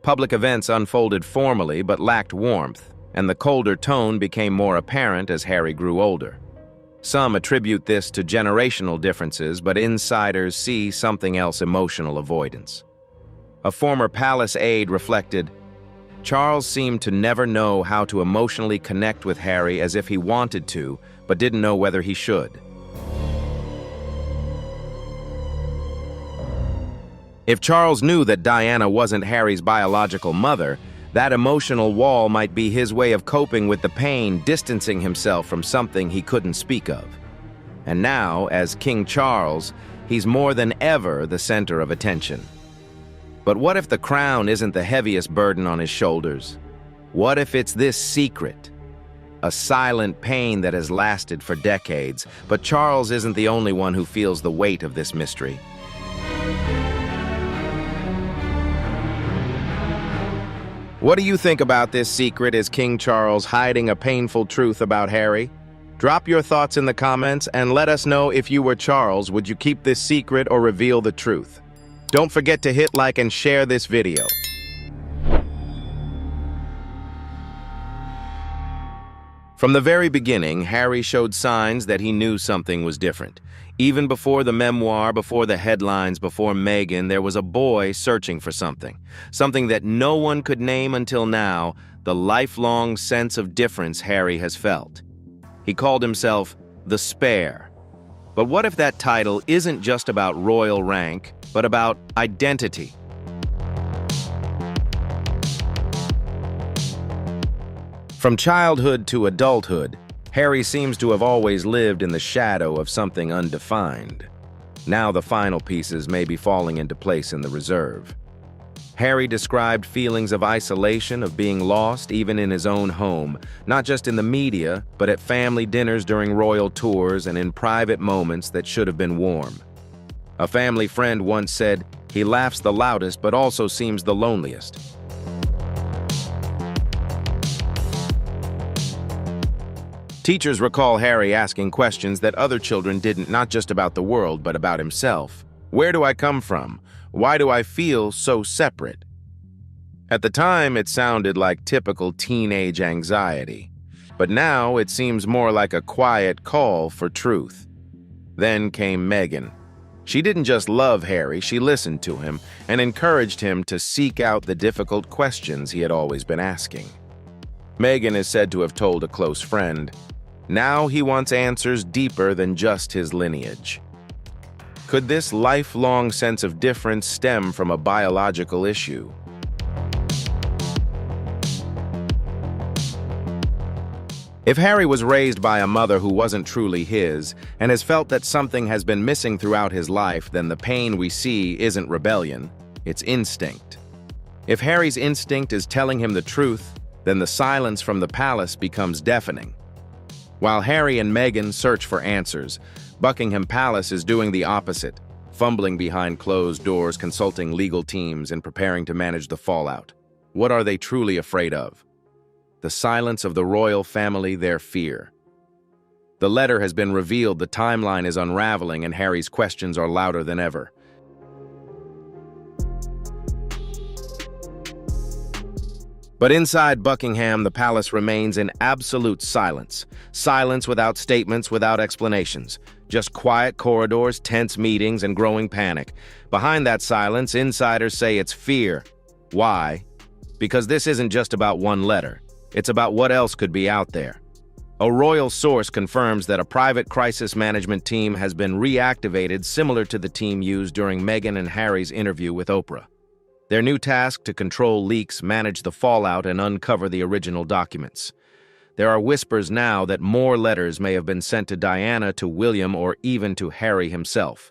Public events unfolded formally but lacked warmth, and the colder tone became more apparent as Harry grew older. Some attribute this to generational differences, but insiders see something else: emotional avoidance. A former palace aide reflected, "Charles seemed to never know how to emotionally connect with Harry as if he wanted to, but didn't know whether he should." If Charles knew that Diana wasn't Harry's biological mother, that emotional wall might be his way of coping with the pain, distancing himself from something he couldn't speak of. And now, as King Charles, he's more than ever the center of attention. But what if the crown isn't the heaviest burden on his shoulders? What if it's this secret? A silent pain that has lasted for decades, but Charles isn't the only one who feels the weight of this mystery. What do you think about this secret? Is King Charles hiding a painful truth about Harry? Drop your thoughts in the comments and let us know if you were Charles, would you keep this secret or reveal the truth? Don't forget to hit like and share this video. From the very beginning, Harry showed signs that he knew something was different. Even before the memoir, before the headlines, before Meghan, there was a boy searching for something. Something that no one could name until now, the lifelong sense of difference Harry has felt. He called himself the Spare. But what if that title isn't just about royal rank, but about identity? From childhood to adulthood, Harry seems to have always lived in the shadow of something undefined. Now the final pieces may be falling into place in the reserve. Harry described feelings of isolation, of being lost even in his own home, not just in the media, but at family dinners during royal tours and in private moments that should have been warm. A family friend once said, "He laughs the loudest but also seems the loneliest." Teachers recall Harry asking questions that other children didn't, not just about the world, but about himself. Where do I come from? Why do I feel so separate? At the time, it sounded like typical teenage anxiety, but now it seems more like a quiet call for truth. Then came Meghan. She didn't just love Harry, she listened to him and encouraged him to seek out the difficult questions he had always been asking. Meghan is said to have told a close friend, "Now he wants answers deeper than just his lineage." Could this lifelong sense of difference stem from a biological issue? If Harry was raised by a mother who wasn't truly his, and has felt that something has been missing throughout his life, then the pain we see isn't rebellion, it's instinct. If Harry's instinct is telling him the truth, then the silence from the palace becomes deafening. While Harry and Meghan search for answers, Buckingham Palace is doing the opposite, fumbling behind closed doors, consulting legal teams, and preparing to manage the fallout. What are they truly afraid of? The silence of the royal family, their fear. The letter has been revealed, the timeline is unraveling, and Harry's questions are louder than ever. But inside Buckingham, the palace remains in absolute silence. Silence without statements, without explanations. Just quiet corridors, tense meetings, and growing panic. Behind that silence, insiders say it's fear. Why? Because this isn't just about one letter. It's about what else could be out there. A royal source confirms that a private crisis management team has been reactivated, similar to the team used during Meghan and Harry's interview with Oprah. Their new task: to control leaks, manage the fallout, and uncover the original documents. There are whispers now that more letters may have been sent to Diana, to William, or even to Harry himself.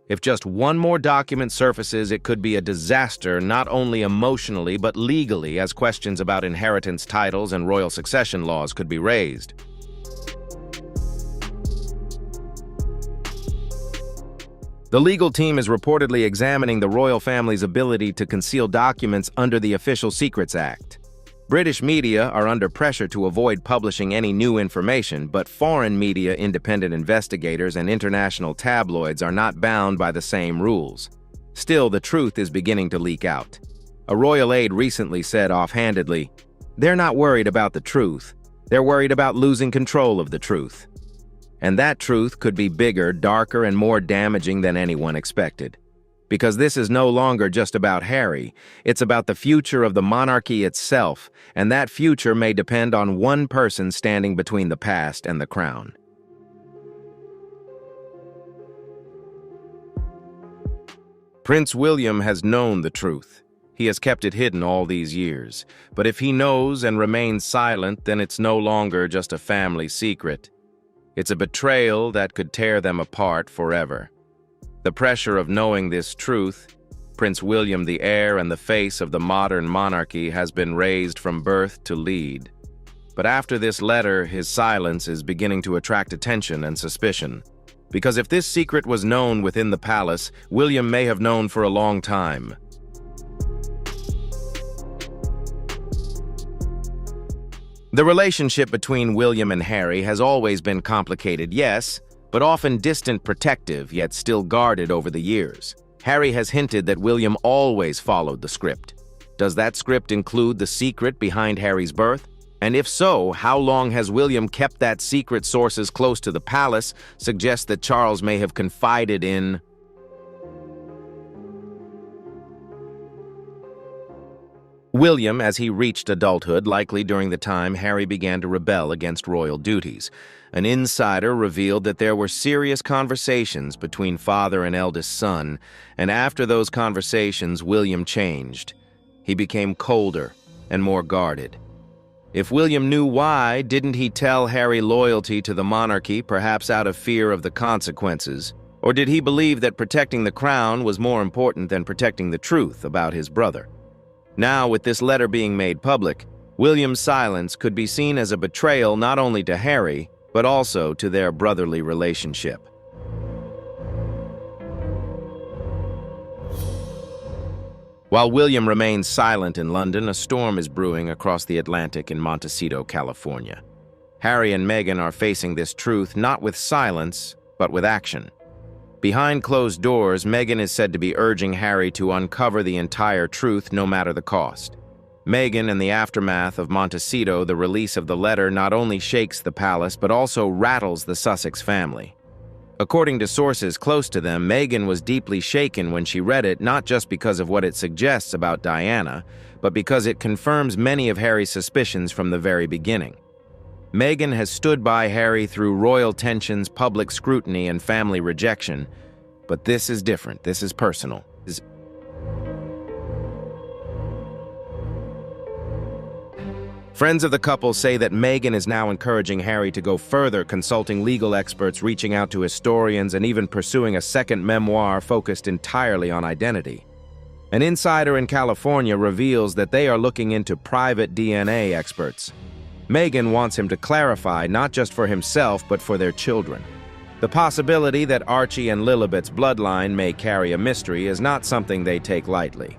If just one more document surfaces, it could be a disaster, not only emotionally but legally, as questions about inheritance titles and royal succession laws could be raised. The legal team is reportedly examining the royal family's ability to conceal documents under the Official Secrets Act. British media are under pressure to avoid publishing any new information, but foreign media, independent investigators, and international tabloids are not bound by the same rules. Still, the truth is beginning to leak out. A royal aide recently said offhandedly, "They're not worried about the truth. They're worried about losing control of the truth." And that truth could be bigger, darker, and more damaging than anyone expected. Because this is no longer just about Harry, it's about the future of the monarchy itself, and that future may depend on one person standing between the past and the crown. Prince William has known the truth. He has kept it hidden all these years. But if he knows and remains silent, then it's no longer just a family secret. It's a betrayal that could tear them apart forever. The pressure of knowing this truth, Prince William, the heir and the face of the modern monarchy, has been raised from birth to lead. But after this letter, his silence is beginning to attract attention and suspicion. Because if this secret was known within the palace, William may have known for a long time. The relationship between William and Harry has always been complicated, yes, but often distant, protective, yet still guarded over the years. Harry has hinted that William always followed the script. Does that script include the secret behind Harry's birth? And if so, how long has William kept that secret? Sources close to the palace suggest that Charles may have confided in William as he reached adulthood, likely during the time Harry began to rebel against royal duties. An insider revealed that there were serious conversations between father and eldest son, and after those conversations, William changed. He became colder and more guarded. If William knew why, didn't he tell Harry loyalty to the monarchy, perhaps out of fear of the consequences? Or did he believe that protecting the crown was more important than protecting the truth about his brother? Now, with this letter being made public, William's silence could be seen as a betrayal not only to Harry, but also to their brotherly relationship. While William remains silent in London, a storm is brewing across the Atlantic in Montecito, California. Harry and Meghan are facing this truth not with silence, but with action. Behind closed doors, Meghan is said to be urging Harry to uncover the entire truth no matter the cost. Meghan, in the aftermath of Montecito, the release of the letter not only shakes the palace but also rattles the Sussex family. According to sources close to them, Meghan was deeply shaken when she read it, not just because of what it suggests about Diana, but because it confirms many of Harry's suspicions from the very beginning. Meghan has stood by Harry through royal tensions, public scrutiny, and family rejection. But this is different. This is personal. Friends of the couple say that Meghan is now encouraging Harry to go further, consulting legal experts, reaching out to historians, and even pursuing a second memoir focused entirely on identity. An insider in California reveals that they are looking into private DNA experts. Meghan wants him to clarify not just for himself but for their children. The possibility that Archie and Lilibet's bloodline may carry a mystery is not something they take lightly.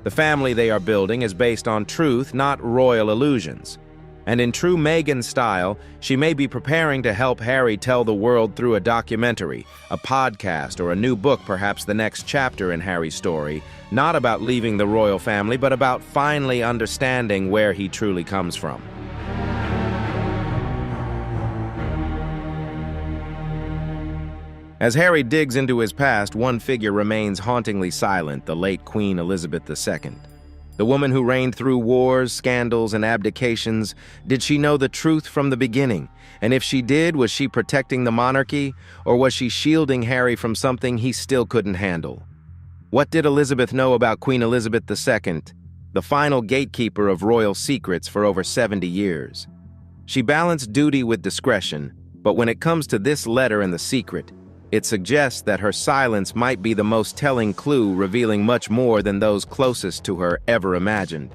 The family they are building is based on truth, not royal illusions. And in true Meghan style, she may be preparing to help Harry tell the world through a documentary, a podcast, or a new book, perhaps the next chapter in Harry's story, not about leaving the royal family, but about finally understanding where he truly comes from. As Harry digs into his past, one figure remains hauntingly silent: the late Queen Elizabeth II. The woman who reigned through wars, scandals, and abdications. Did she know the truth from the beginning? And if she did, was she protecting the monarchy, or was she shielding Harry from something he still couldn't handle? What did Elizabeth know about Queen Elizabeth II, the final gatekeeper of royal secrets for over 70 years? She balanced duty with discretion, but when it comes to this letter and the secret, it suggests that her silence might be the most telling clue, revealing much more than those closest to her ever imagined.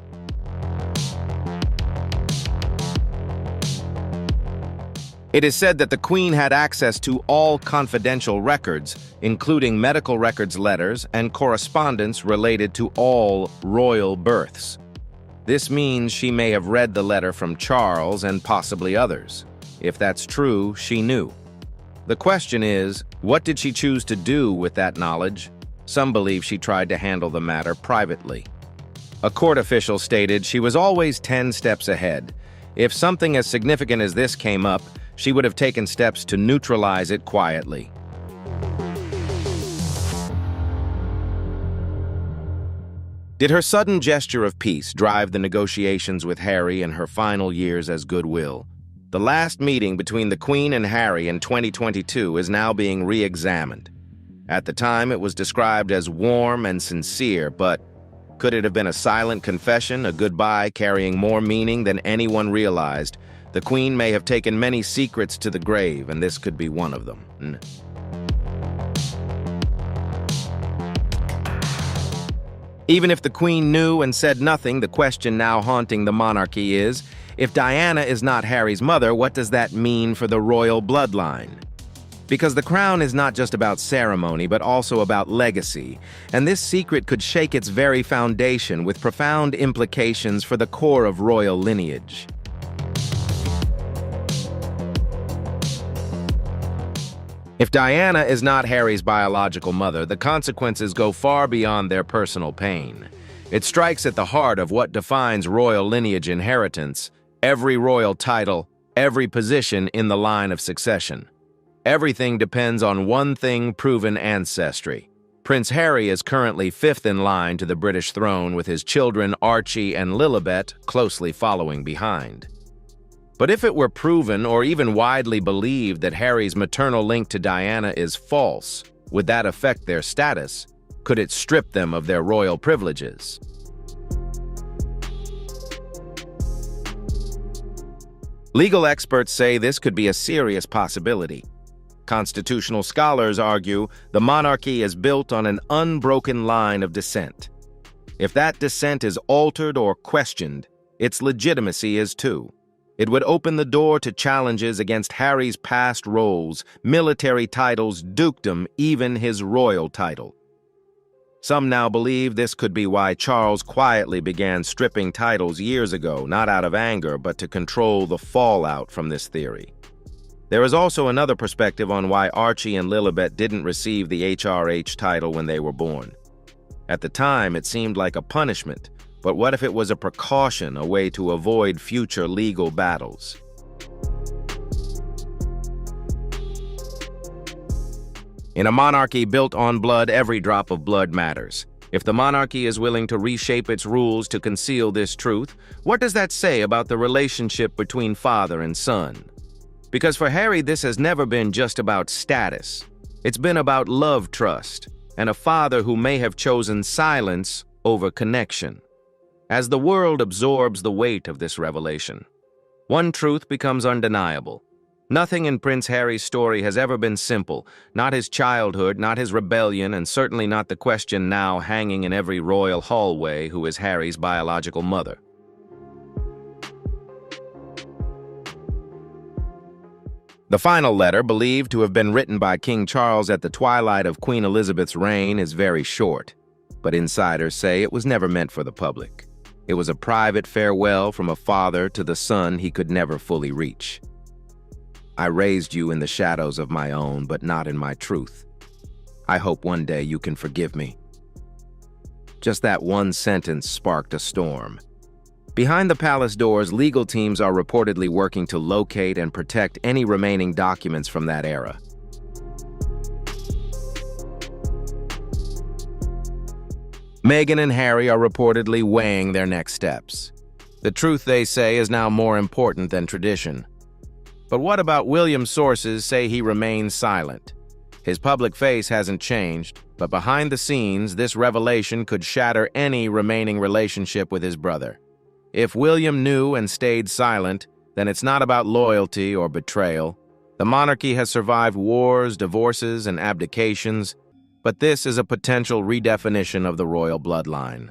It is said that the Queen had access to all confidential records, including medical records, letters, and correspondence related to all royal births. This means she may have read the letter from Charles and possibly others. If that's true, she knew. The question is, what did she choose to do with that knowledge? Some believe she tried to handle the matter privately. A court official stated she was always 10 steps ahead. If something as significant as this came up, she would have taken steps to neutralize it quietly. Did her sudden gesture of peace drive the negotiations with Harry in her final years as goodwill? The last meeting between the Queen and Harry in 2022 is now being re-examined. At the time, it was described as warm and sincere, but could it have been a silent confession, a goodbye carrying more meaning than anyone realized? The Queen may have taken many secrets to the grave, and this could be one of them. Even if the Queen knew and said nothing, the question now haunting the monarchy is, if Diana is not Harry's mother, what does that mean for the royal bloodline? Because the crown is not just about ceremony, but also about legacy, and this secret could shake its very foundation with profound implications for the core of royal lineage. If Diana is not Harry's biological mother, the consequences go far beyond their personal pain. It strikes at the heart of what defines royal lineage inheritance: every royal title, every position in the line of succession. Everything depends on one thing: proven ancestry. Prince Harry is currently 5th in line to the British throne, with his children Archie and Lilibet closely following behind. But if it were proven or even widely believed that Harry's maternal link to Diana is false, would that affect their status? Could it strip them of their royal privileges? Legal experts say this could be a serious possibility. Constitutional scholars argue the monarchy is built on an unbroken line of descent. If that descent is altered or questioned, its legitimacy is too. It would open the door to challenges against Harry's past roles, military titles, dukedom, even his royal title. Some now believe this could be why Charles quietly began stripping titles years ago, not out of anger, but to control the fallout from this theory. There is also another perspective on why Archie and Lilibet didn't receive the HRH title when they were born. At the time, it seemed like a punishment, but what if it was a precaution, a way to avoid future legal battles? In a monarchy built on blood, every drop of blood matters. If the monarchy is willing to reshape its rules to conceal this truth, what does that say about the relationship between father and son? Because for Harry, this has never been just about status. It's been about love, trust, and a father who may have chosen silence over connection. As the world absorbs the weight of this revelation, one truth becomes undeniable. Nothing in Prince Harry's story has ever been simple, not his childhood, not his rebellion, and certainly not the question now hanging in every royal hallway: who is Harry's biological mother? The final letter, believed to have been written by King Charles at the twilight of Queen Elizabeth's reign, is very short, but insiders say it was never meant for the public. It was a private farewell from a father to the son he could never fully reach. I raised you in the shadows of my own, but not in my truth. I hope one day you can forgive me. Just that one sentence sparked a storm. Behind the palace doors, legal teams are reportedly working to locate and protect any remaining documents from that era. Meghan and Harry are reportedly weighing their next steps. The truth, they say, is now more important than tradition. But what about William's sources say he remains silent? His public face hasn't changed, but behind the scenes, this revelation could shatter any remaining relationship with his brother. If William knew and stayed silent, then it's not about loyalty or betrayal. The monarchy has survived wars, divorces, and abdications, but this is a potential redefinition of the royal bloodline.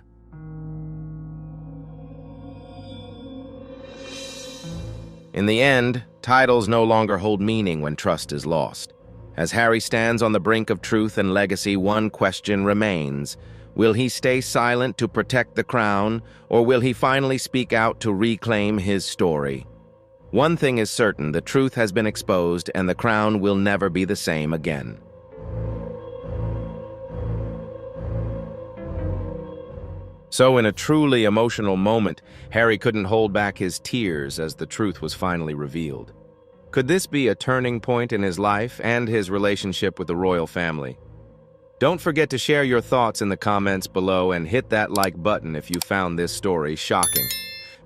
In the end, titles no longer hold meaning when trust is lost. As Harry stands on the brink of truth and legacy, one question remains. Will he stay silent to protect the crown, or will he finally speak out to reclaim his story? One thing is certain, the truth has been exposed and the crown will never be the same again. So in a truly emotional moment, Harry couldn't hold back his tears as the truth was finally revealed. Could this be a turning point in his life and his relationship with the royal family? Don't forget to share your thoughts in the comments below and hit that like button if you found this story shocking.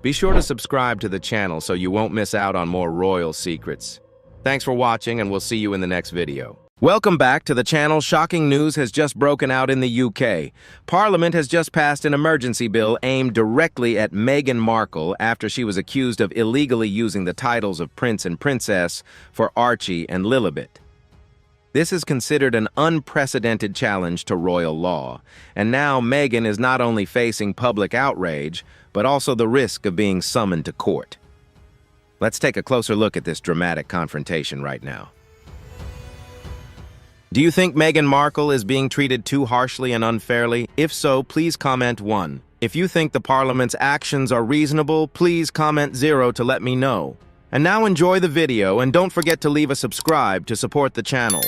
Be sure to subscribe to the channel so you won't miss out on more royal secrets. Thanks for watching, and we'll see you in the next video. Welcome back to the channel. Shocking news has just broken out in the UK. Parliament has just passed an emergency bill aimed directly at Meghan Markle after she was accused of illegally using the titles of Prince and Princess for Archie and Lilibet. This is considered an unprecedented challenge to royal law, and now Meghan is not only facing public outrage, but also the risk of being summoned to court. Let's take a closer look at this dramatic confrontation right now. Do you think Meghan Markle is being treated too harshly and unfairly? If so, please comment 1. If you think the Parliament's actions are reasonable, please comment 0 to let me know. And now enjoy the video, and don't forget to leave a subscribe to support the channel.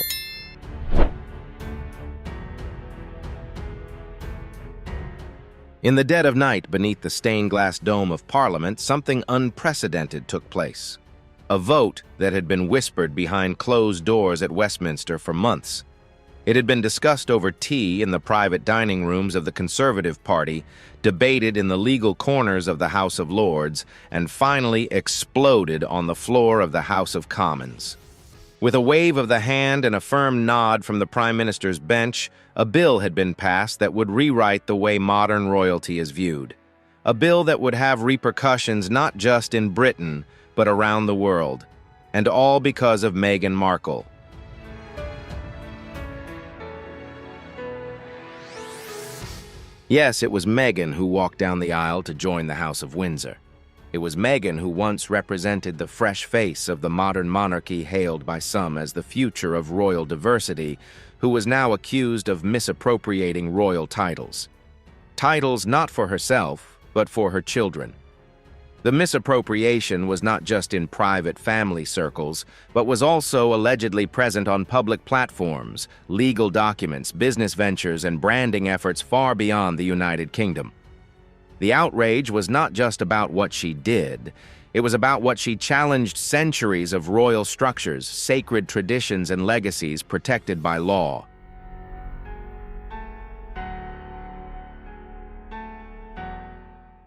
In the dead of night, beneath the stained-glass dome of Parliament, something unprecedented took place. A vote that had been whispered behind closed doors at Westminster for months. It had been discussed over tea in the private dining rooms of the Conservative Party, debated in the legal corners of the House of Lords, and finally exploded on the floor of the House of Commons. With a wave of the hand and a firm nod from the Prime Minister's bench, a bill had been passed that would rewrite the way modern royalty is viewed. A bill that would have repercussions not just in Britain, but around the world, and all because of Meghan Markle. Yes, it was Meghan who walked down the aisle to join the House of Windsor. It was Meghan who once represented the fresh face of the modern monarchy, hailed by some as the future of royal diversity, who was now accused of misappropriating royal titles. Titles not for herself, but for her children. The misappropriation was not just in private family circles, but was also allegedly present on public platforms, legal documents, business ventures, and branding efforts far beyond the United Kingdom. The outrage was not just about what she did. It was about what she challenged: centuries of royal structures, sacred traditions, and legacies protected by law.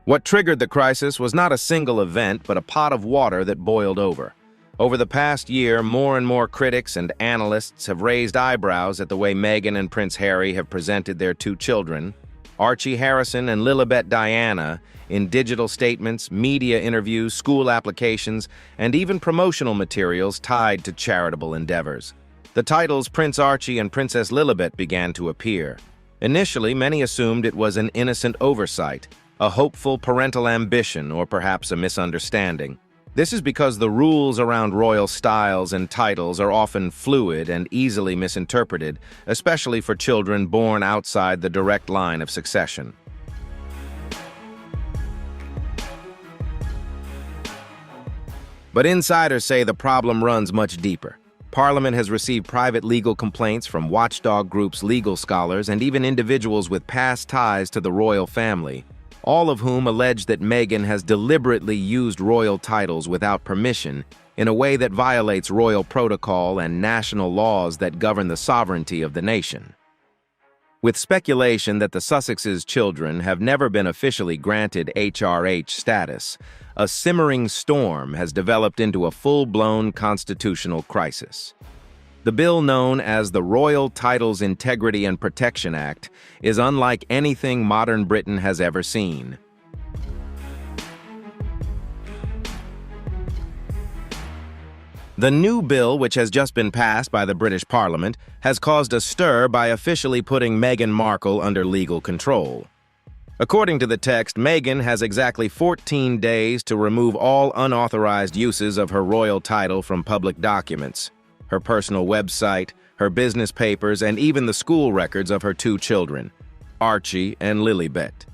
What triggered the crisis was not a single event, but a pot of water that boiled over. Over the past year, more and more critics and analysts have raised eyebrows at the way Meghan and Prince Harry have presented their two children, Archie Harrison and Lilibet Diana, in digital statements, media interviews, school applications, and even promotional materials tied to charitable endeavors. The titles Prince Archie and Princess Lilibet began to appear. Initially, many assumed it was an innocent oversight, a hopeful parental ambition, or perhaps a misunderstanding. This is because the rules around royal styles and titles are often fluid and easily misinterpreted, especially for children born outside the direct line of succession. But insiders say the problem runs much deeper. Parliament has received private legal complaints from watchdog groups, legal scholars, and even individuals with past ties to the royal family, all of whom allege that Meghan has deliberately used royal titles without permission in a way that violates royal protocol and national laws that govern the sovereignty of the nation. With speculation that the Sussex's children have never been officially granted HRH status, a simmering storm has developed into a full-blown constitutional crisis. The bill, known as the Royal Titles Integrity and Protection Act, is unlike anything modern Britain has ever seen. The new bill, which has just been passed by the British Parliament, has caused a stir by officially putting Meghan Markle under legal control. According to the text, Meghan has exactly 14 days to remove all unauthorized uses of her royal title from public documents, her personal website, her business papers, and even the school records of her two children, Archie and Lilibet.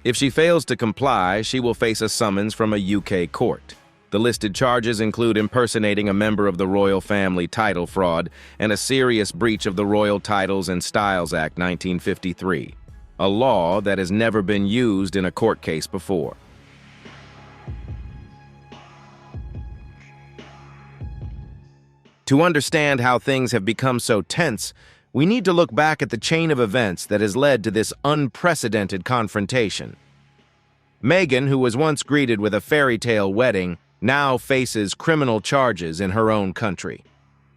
If she fails to comply, she will face a summons from a UK court. The listed charges include impersonating a member of the royal family, title fraud, and a serious breach of the Royal Titles and Styles Act 1953, a law that has never been used in a court case before. To understand how things have become so tense, we need to look back at the chain of events that has led to this unprecedented confrontation. Meghan, who was once greeted with a fairy tale wedding, now faces criminal charges in her own country.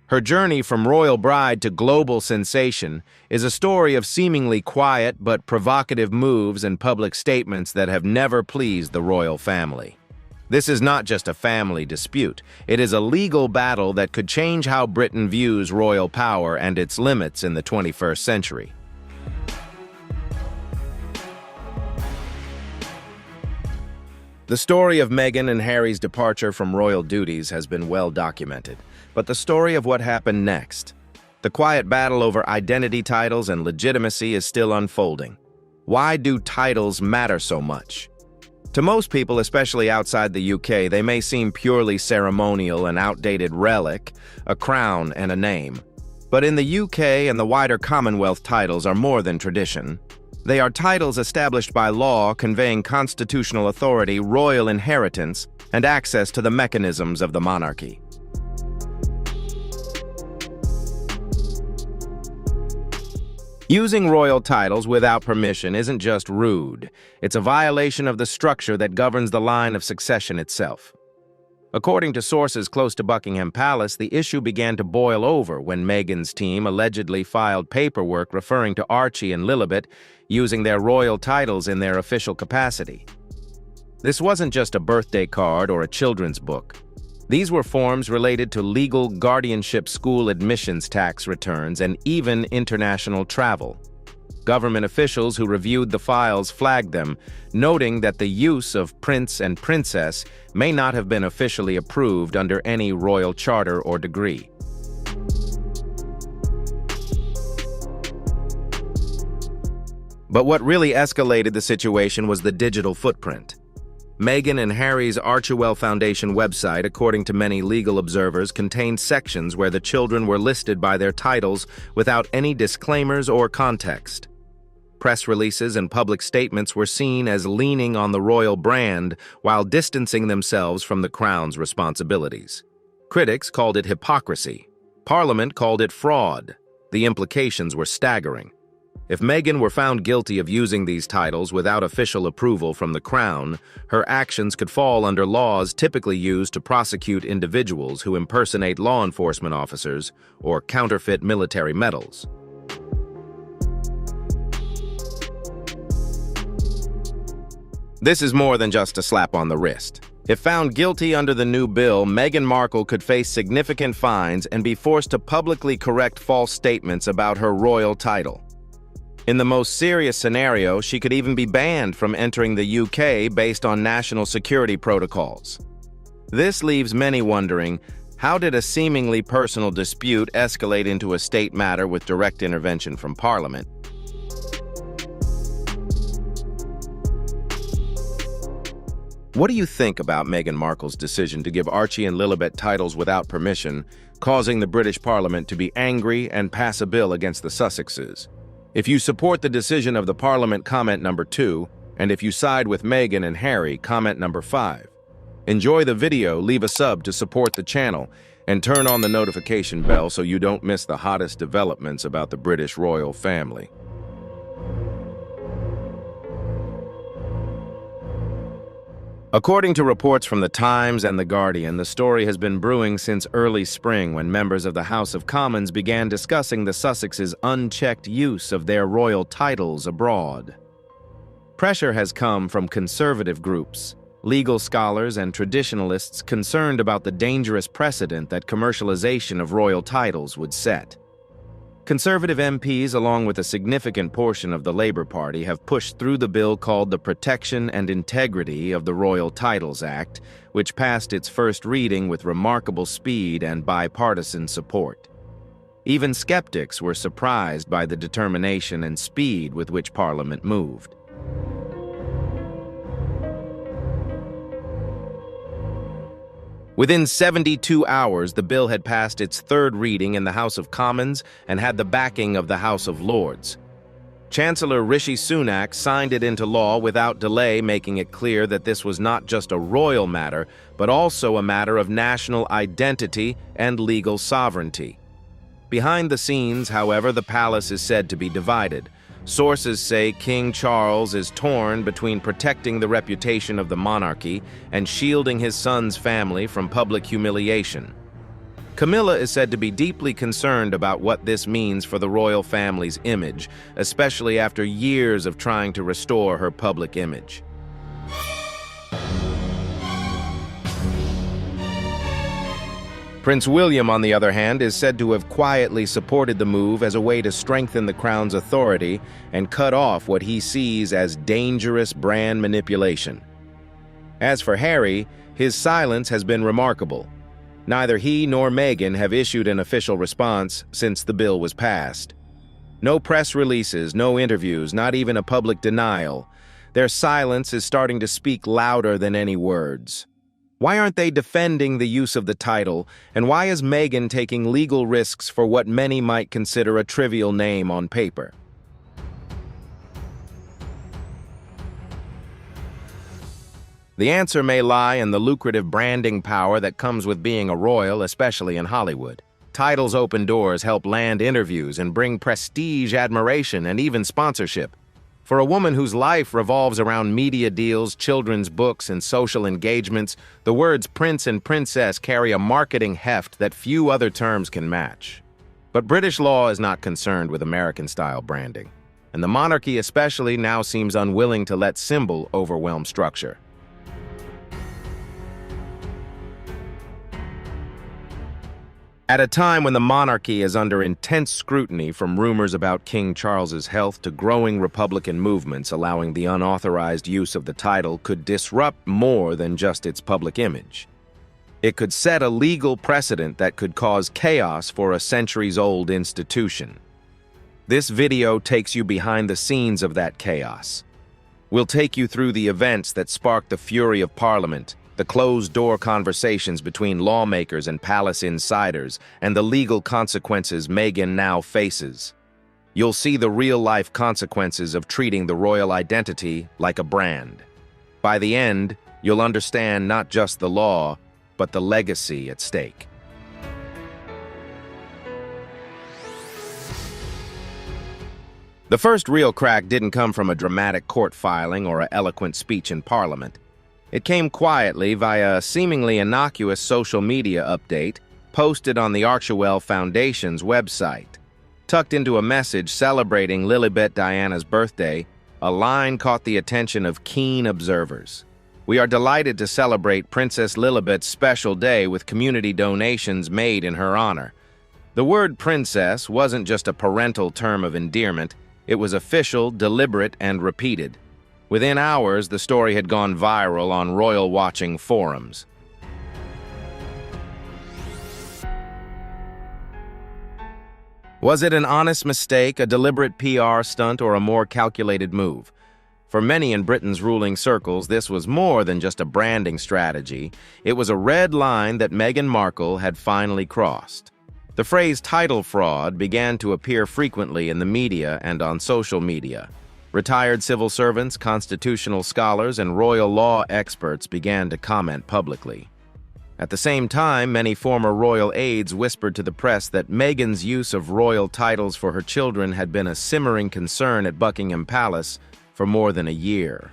Her journey from royal bride to global sensation is a story of seemingly quiet but provocative moves and public statements that have never pleased the royal family. This is not just a family dispute. It is a legal battle that could change how Britain views royal power and its limits in the 21st century. The story of Meghan and Harry's departure from royal duties has been well documented, but the story of what happened next, the quiet battle over identity titles and legitimacy, is still unfolding. Why do titles matter so much? To most people, especially outside the UK, they may seem purely ceremonial, an outdated relic, a crown and a name. But in the UK and the wider Commonwealth, titles are more than tradition. They are titles established by law conveying constitutional authority, royal inheritance, and access to the mechanisms of the monarchy. Using royal titles without permission isn't just rude, it's a violation of the structure that governs the line of succession itself. According to sources close to Buckingham Palace, the issue began to boil over when Meghan's team allegedly filed paperwork referring to Archie and Lilibet using their royal titles in their official capacity. This wasn't just a birthday card or a children's book. These were forms related to legal guardianship, school admissions tax returns, and even international travel. Government officials who reviewed the files flagged them, noting that the use of prince and princess may not have been officially approved under any royal charter or degree. But what really escalated the situation was the digital footprint. Meghan and Harry's Archivist Foundation website, according to many legal observers, contained sections where the children were listed by their titles without any disclaimers or context. Press releases and public statements were seen as leaning on the royal brand while distancing themselves from the crown's responsibilities. Critics called it hypocrisy. Parliament called it fraud. The implications were staggering. If Meghan were found guilty of using these titles without official approval from the Crown, her actions could fall under laws typically used to prosecute individuals who impersonate law enforcement officers or counterfeit military medals. This is more than just a slap on the wrist. If found guilty under the new bill, Meghan Markle could face significant fines and be forced to publicly correct false statements about her royal title. In the most serious scenario, she could even be banned from entering the UK based on national security protocols. This leaves many wondering, how did a seemingly personal dispute escalate into a state matter with direct intervention from Parliament? What do you think about Meghan Markle's decision to give Archie and Lilibet titles without permission, causing the British Parliament to be angry and pass a bill against the Sussexes? If you support the decision of the Parliament, comment number 2, and if you side with Meghan and Harry, comment number 5. Enjoy the video, leave a sub to support the channel, and turn on the notification bell so you don't miss the hottest developments about the British royal family. According to reports from The Times and The Guardian, the story has been brewing since early spring when members of the House of Commons began discussing the Sussexes' unchecked use of their royal titles abroad. Pressure has come from conservative groups, legal scholars and traditionalists concerned about the dangerous precedent that commercialization of royal titles would set. Conservative MPs, along with a significant portion of the Labour Party, have pushed through the bill called the Protection and Integrity of the Royal Titles Act, which passed its first reading with remarkable speed and bipartisan support. Even skeptics were surprised by the determination and speed with which Parliament moved. Within 72 hours, the bill had passed its third reading in the House of Commons and had the backing of the House of Lords. Chancellor Rishi Sunak signed it into law without delay, making it clear that this was not just a royal matter, but also a matter of national identity and legal sovereignty. Behind the scenes, however, the palace is said to be divided. Sources say King Charles is torn between protecting the reputation of the monarchy and shielding his son's family from public humiliation. Camila is said to be deeply concerned about what this means for the royal family's image, especially after years of trying to restore her public image. Prince William, on the other hand, is said to have quietly supported the move as a way to strengthen the crown's authority and cut off what he sees as dangerous brand manipulation. As for Harry, his silence has been remarkable. Neither he nor Meghan have issued an official response since the bill was passed. No press releases, no interviews, not even a public denial. Their silence is starting to speak louder than any words. Why aren't they defending the use of the title, and why is Meghan taking legal risks for what many might consider a trivial name on paper? The answer may lie in the lucrative branding power that comes with being a royal, especially in Hollywood. Titles open doors, help land interviews, and bring prestige, admiration, and even sponsorship. For a woman whose life revolves around media deals, children's books, and social engagements, the words prince and princess carry a marketing heft that few other terms can match. But British law is not concerned with American-style branding, and the monarchy especially now seems unwilling to let symbol overwhelm structure. At a time when the monarchy is under intense scrutiny, from rumors about King Charles's health to growing Republican movements allowing the unauthorized use of the title could disrupt more than just its public image. It could set a legal precedent that could cause chaos for a centuries-old institution. This video takes you behind the scenes of that chaos. We'll take you through the events that sparked the fury of Parliament, the closed-door conversations between lawmakers and palace insiders, and the legal consequences Meghan now faces. You'll see the real-life consequences of treating the royal identity like a brand. By the end, you'll understand not just the law, but the legacy at stake. The first real crack didn't come from a dramatic court filing or an eloquent speech in Parliament. It came quietly via a seemingly innocuous social media update posted on the Archivist Foundation's website. Tucked into a message celebrating Lilibet Diana's birthday, a line caught the attention of keen observers. "We are delighted to celebrate Princess Lilibet's special day with community donations made in her honor." The word princess wasn't just a parental term of endearment, it was official, deliberate, and repeated. Within hours, the story had gone viral on royal-watching forums. Was it an honest mistake, a deliberate PR stunt, or a more calculated move? For many in Britain's ruling circles, this was more than just a branding strategy. It was a red line that Meghan Markle had finally crossed. The phrase title fraud began to appear frequently in the media and on social media. Retired civil servants, constitutional scholars, and royal law experts began to comment publicly. At the same time, many former royal aides whispered to the press that Meghan's use of royal titles for her children had been a simmering concern at Buckingham Palace for more than a year.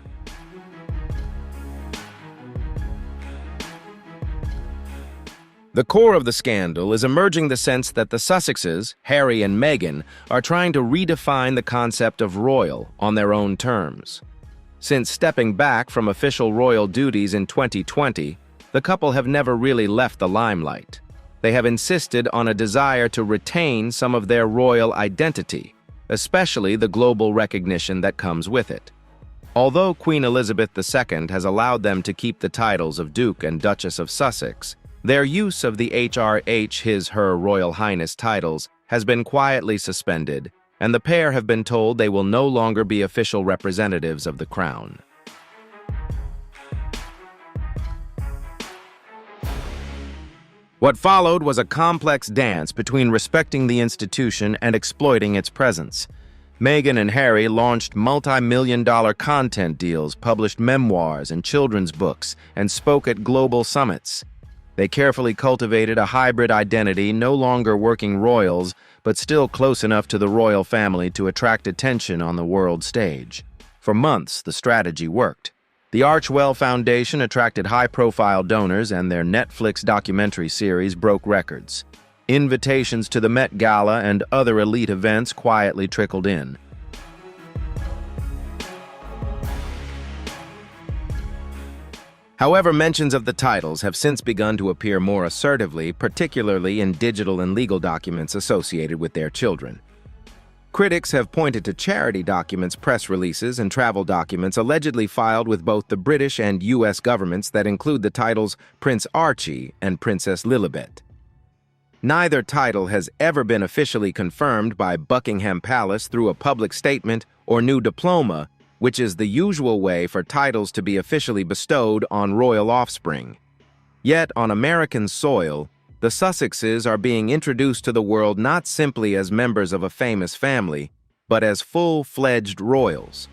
The core of the scandal is emerging the sense that the Sussexes, Harry and Meghan, are trying to redefine the concept of royal on their own terms. Since stepping back from official royal duties in 2020, the couple have never really left the limelight. They have insisted on a desire to retain some of their royal identity, especially the global recognition that comes with it. Although Queen Elizabeth II has allowed them to keep the titles of Duke and Duchess of Sussex, their use of the HRH His/Her Royal Highness titles has been quietly suspended, and the pair have been told they will no longer be official representatives of the crown. What followed was a complex dance between respecting the institution and exploiting its presence. Meghan and Harry launched multi-million-dollar content deals, published memoirs and children's books, and spoke at global summits. They carefully cultivated a hybrid identity, no longer working royals, but still close enough to the royal family to attract attention on the world stage. For months, the strategy worked. The Archwell Foundation attracted high-profile donors, and their Netflix documentary series broke records. Invitations to the Met Gala and other elite events quietly trickled in. However, mentions of the titles have since begun to appear more assertively, particularly in digital and legal documents associated with their children. Critics have pointed to charity documents, press releases, and travel documents allegedly filed with both the British and U.S. governments that include the titles Prince Archie and Princess Lilibet. Neither title has ever been officially confirmed by Buckingham Palace through a public statement or new diploma, which is the usual way for titles to be officially bestowed on royal offspring. Yet, on American soil, the Sussexes are being introduced to the world not simply as members of a famous family, but as full-fledged royals.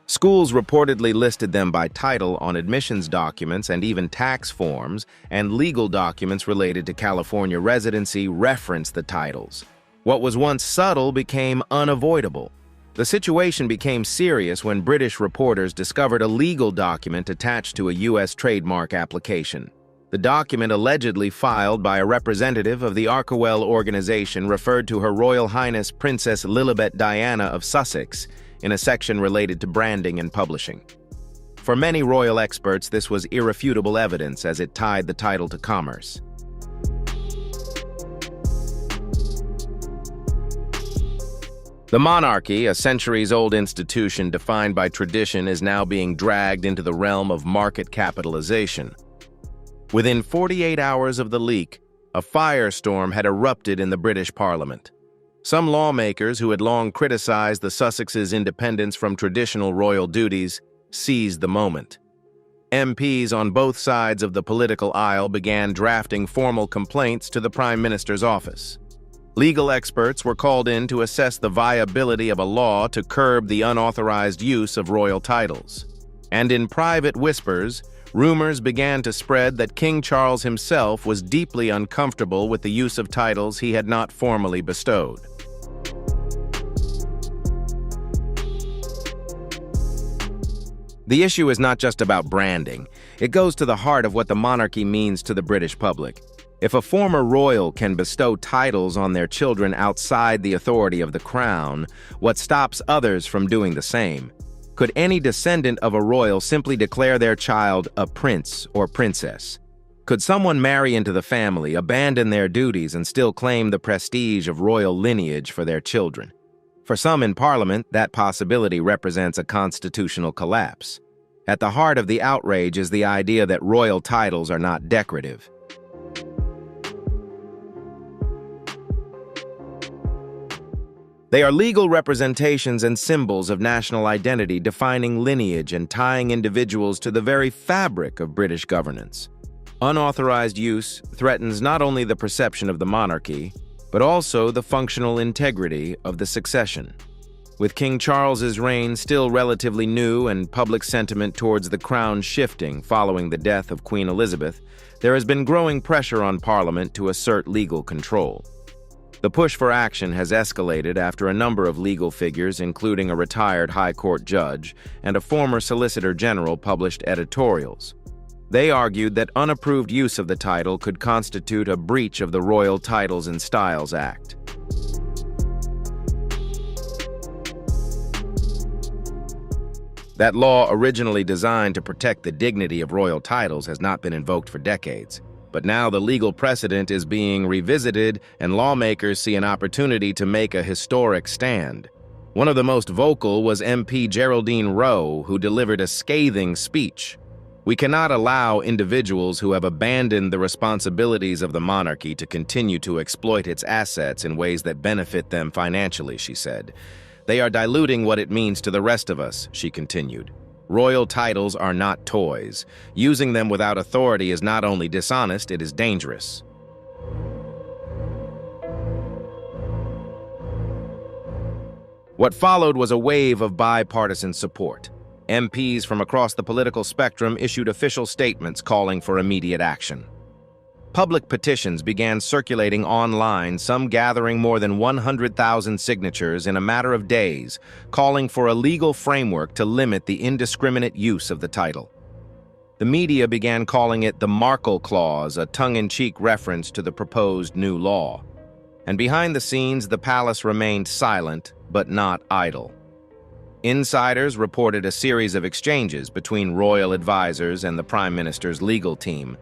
Schools reportedly listed them by title on admissions documents and even tax forms, and legal documents related to California residency reference the titles. What was once subtle became unavoidable. The situation became serious when British reporters discovered a legal document attached to a U.S. trademark application. The document, allegedly filed by a representative of the Archewell organization, referred to Her Royal Highness Princess Lilibet Diana of Sussex in a section related to branding and publishing. For many royal experts, this was irrefutable evidence as it tied the title to commerce. The monarchy, a centuries-old institution defined by tradition, is now being dragged into the realm of market capitalization. Within 48 hours of the leak, a firestorm had erupted in the British Parliament. Some lawmakers who had long criticized the Sussexes' independence from traditional royal duties seized the moment. MPs on both sides of the political aisle began drafting formal complaints to the Prime Minister's office. Legal experts were called in to assess the viability of a law to curb the unauthorized use of royal titles. And in private whispers, rumors began to spread that King Charles himself was deeply uncomfortable with the use of titles he had not formally bestowed. The issue is not just about branding. It goes to the heart of what the monarchy means to the British public. If a former royal can bestow titles on their children outside the authority of the crown, what stops others from doing the same? Could any descendant of a royal simply declare their child a prince or princess? Could someone marry into the family, abandon their duties, and still claim the prestige of royal lineage for their children? For some in Parliament, that possibility represents a constitutional collapse. At the heart of the outrage is the idea that royal titles are not decorative. They are legal representations and symbols of national identity, defining lineage and tying individuals to the very fabric of British governance. Unauthorized use threatens not only the perception of the monarchy, but also the functional integrity of the succession. With King Charles's reign still relatively new and public sentiment towards the crown shifting following the death of Queen Elizabeth, there has been growing pressure on Parliament to assert legal control. The push for action has escalated after a number of legal figures, including a retired High Court judge and a former Solicitor General, published editorials. They argued that unapproved use of the title could constitute a breach of the Royal Titles and Styles Act. That law, originally designed to protect the dignity of royal titles, has not been invoked for decades. But now the legal precedent is being revisited, and lawmakers see an opportunity to make a historic stand. One of the most vocal was MP Geraldine Rowe, who delivered a scathing speech. "We cannot allow individuals who have abandoned the responsibilities of the monarchy to continue to exploit its assets in ways that benefit them financially," she said. "They are diluting what it means to the rest of us," she continued. "Royal titles are not toys. Using them without authority is not only dishonest, it is dangerous." What followed was a wave of bipartisan support. MPs from across the political spectrum issued official statements calling for immediate action. Public petitions began circulating online, some gathering more than 100,000 signatures in a matter of days, calling for a legal framework to limit the indiscriminate use of the title. The media began calling it the Markle Clause, a tongue-in-cheek reference to the proposed new law. And behind the scenes, the palace remained silent, but not idle. Insiders reported a series of exchanges between royal advisors and the Prime Minister's legal team.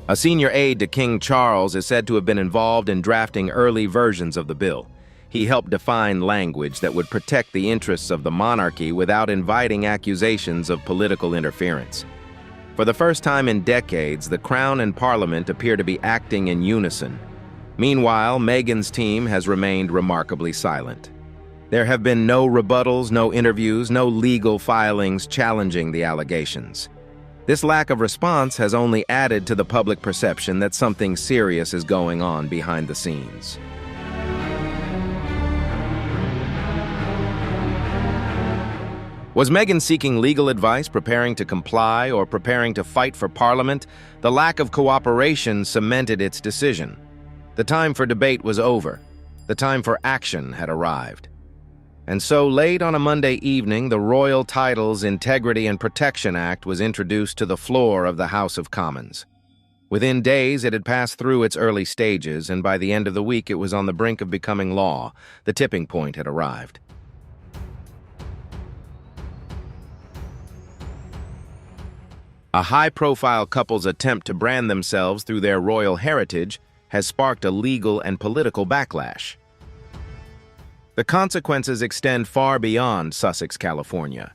A senior aide to King Charles is said to have been involved in drafting early versions of the bill. He helped define language that would protect the interests of the monarchy without inviting accusations of political interference. For the first time in decades, the Crown and Parliament appear to be acting in unison. Meanwhile, Meghan's team has remained remarkably silent. There have been no rebuttals, no interviews, no legal filings challenging the allegations. This lack of response has only added to the public perception that something serious is going on behind the scenes. Was Meghan seeking legal advice, preparing to comply, or preparing to fight for Parliament? The lack of cooperation cemented its decision. The time for debate was over. The time for action had arrived. And so, late on a Monday evening, the Royal Titles Integrity and Protection Act was introduced to the floor of the House of Commons. Within days, it had passed through its early stages, and by the end of the week, it was on the brink of becoming law. The tipping point had arrived. A high-profile couple's attempt to brand themselves through their royal heritage has sparked a legal and political backlash. The consequences extend far beyond Sussex, California.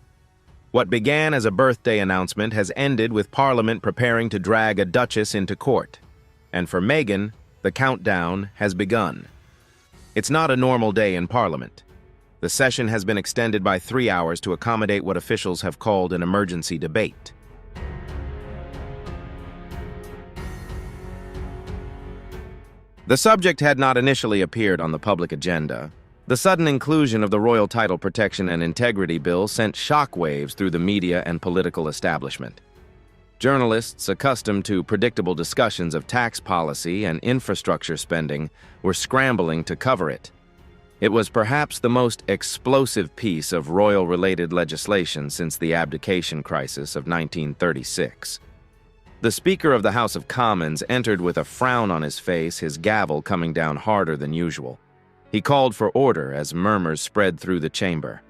What began as a birthday announcement has ended with Parliament preparing to drag a duchess into court. And for Meghan, the countdown has begun. It's not a normal day in Parliament. The session has been extended by 3 hours to accommodate what officials have called an emergency debate. The subject had not initially appeared on the public agenda. The sudden inclusion of the Royal Title Protection and Integrity Bill sent shockwaves through the media and political establishment. Journalists, accustomed to predictable discussions of tax policy and infrastructure spending, were scrambling to cover it. It was perhaps the most explosive piece of royal-related legislation since the abdication crisis of 1936. The Speaker of the House of Commons entered with a frown on his face, his gavel coming down harder than usual. He called for order as murmurs spread through the chamber.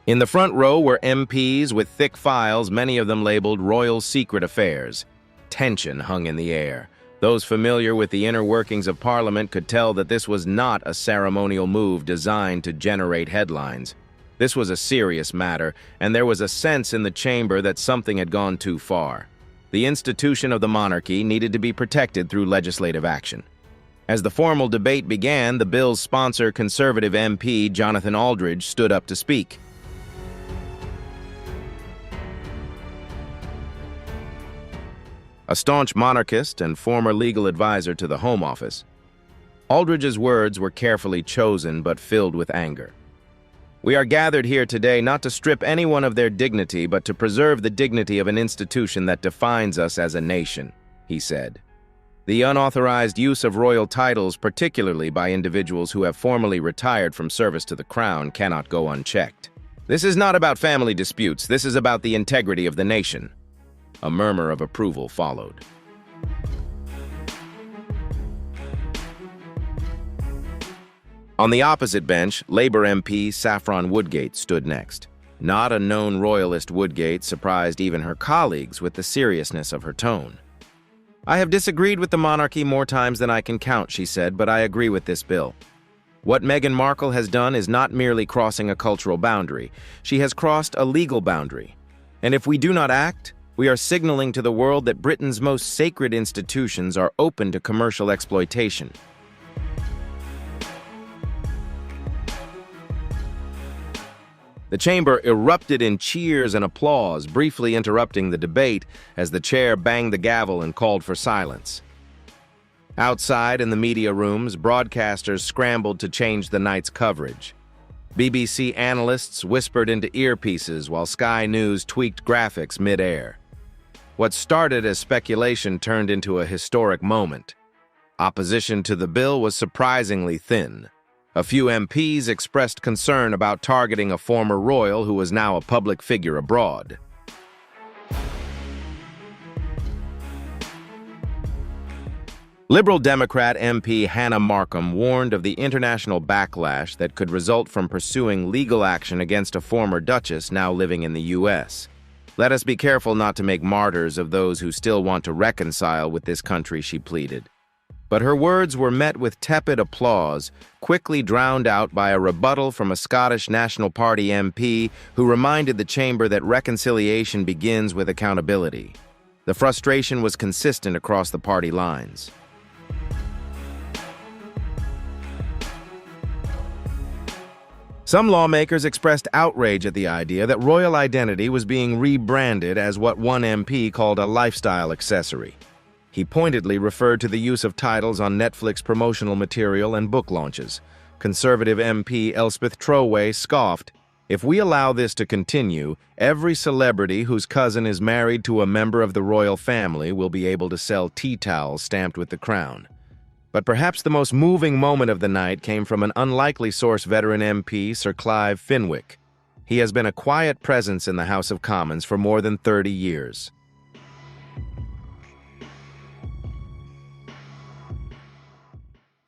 In the front row were MPs with thick files, many of them labeled Royal Secret Affairs. Tension hung in the air. Those familiar with the inner workings of Parliament could tell that this was not a ceremonial move designed to generate headlines. This was a serious matter, and there was a sense in the chamber that something had gone too far. The institution of the monarchy needed to be protected through legislative action. As the formal debate began, the bill's sponsor, Conservative MP Jonathan Aldridge, stood up to speak. A staunch monarchist and former legal advisor to the Home Office, Aldridge's words were carefully chosen but filled with anger. "We are gathered here today not to strip anyone of their dignity, but to preserve the dignity of an institution that defines us as a nation," he said. "The unauthorized use of royal titles, particularly by individuals who have formally retired from service to the Crown, cannot go unchecked. This is not about family disputes. This is about the integrity of the nation." A murmur of approval followed. On the opposite bench, Labour MP Saffron Woodgate stood next. Not a known royalist, Woodgate surprised even her colleagues with the seriousness of her tone. "I have disagreed with the monarchy more times than I can count," she said, "but I agree with this bill. What Meghan Markle has done is not merely crossing a cultural boundary. She has crossed a legal boundary. And if we do not act, we are signaling to the world that Britain's most sacred institutions are open to commercial exploitation." The chamber erupted in cheers and applause, briefly interrupting the debate as the chair banged the gavel and called for silence. Outside in the media rooms, broadcasters scrambled to change the night's coverage. BBC analysts whispered into earpieces while Sky News tweaked graphics mid-air. What started as speculation turned into a historic moment. Opposition to the bill was surprisingly thin. A few MPs expressed concern about targeting a former royal who was now a public figure abroad. Liberal Democrat MP Hannah Markham warned of the international backlash that could result from pursuing legal action against a former duchess now living in the U.S. "Let us be careful not to make martyrs of those who still want to reconcile with this country," she pleaded. But her words were met with tepid applause, quickly drowned out by a rebuttal from a Scottish National Party MP who reminded the chamber that reconciliation begins with accountability. The frustration was consistent across the party lines. Some lawmakers expressed outrage at the idea that royal identity was being rebranded as what one MP called a lifestyle accessory. He pointedly referred to the use of titles on Netflix promotional material and book launches. Conservative MP Elspeth Troway scoffed, "If we allow this to continue, every celebrity whose cousin is married to a member of the royal family will be able to sell tea towels stamped with the crown." But perhaps the most moving moment of the night came from an unlikely source, veteran MP Sir Clive Fenwick. He has been a quiet presence in the House of Commons for more than 30 years.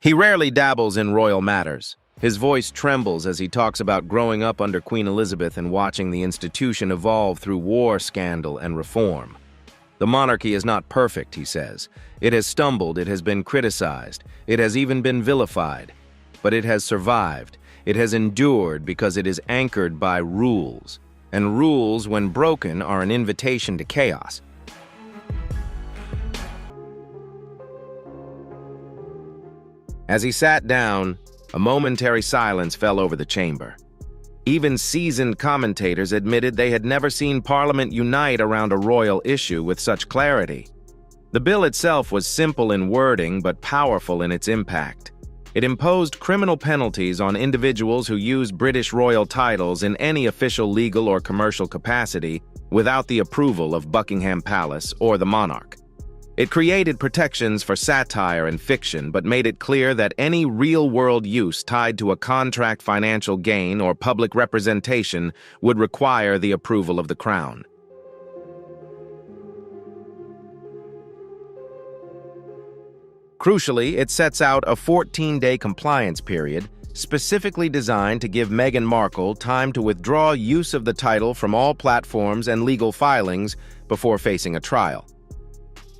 He rarely dabbles in royal matters. His voice trembles as he talks about growing up under Queen Elizabeth and watching the institution evolve through war, scandal, and reform. "The monarchy is not perfect," he says. "It has stumbled, it has been criticized, it has even been vilified. But it has survived. It has endured because it is anchored by rules. And rules, when broken, are an invitation to chaos." As he sat down, a momentary silence fell over the chamber. Even seasoned commentators admitted they had never seen Parliament unite around a royal issue with such clarity. The bill itself was simple in wording but powerful in its impact. It imposed criminal penalties on individuals who used British royal titles in any official legal or commercial capacity without the approval of Buckingham Palace or the monarch. It created protections for satire and fiction, but made it clear that any real-world use tied to a contract financial gain or public representation would require the approval of the Crown. Crucially, it sets out a 14-day compliance period specifically designed to give Meghan Markle time to withdraw use of the title from all platforms and legal filings before facing a trial.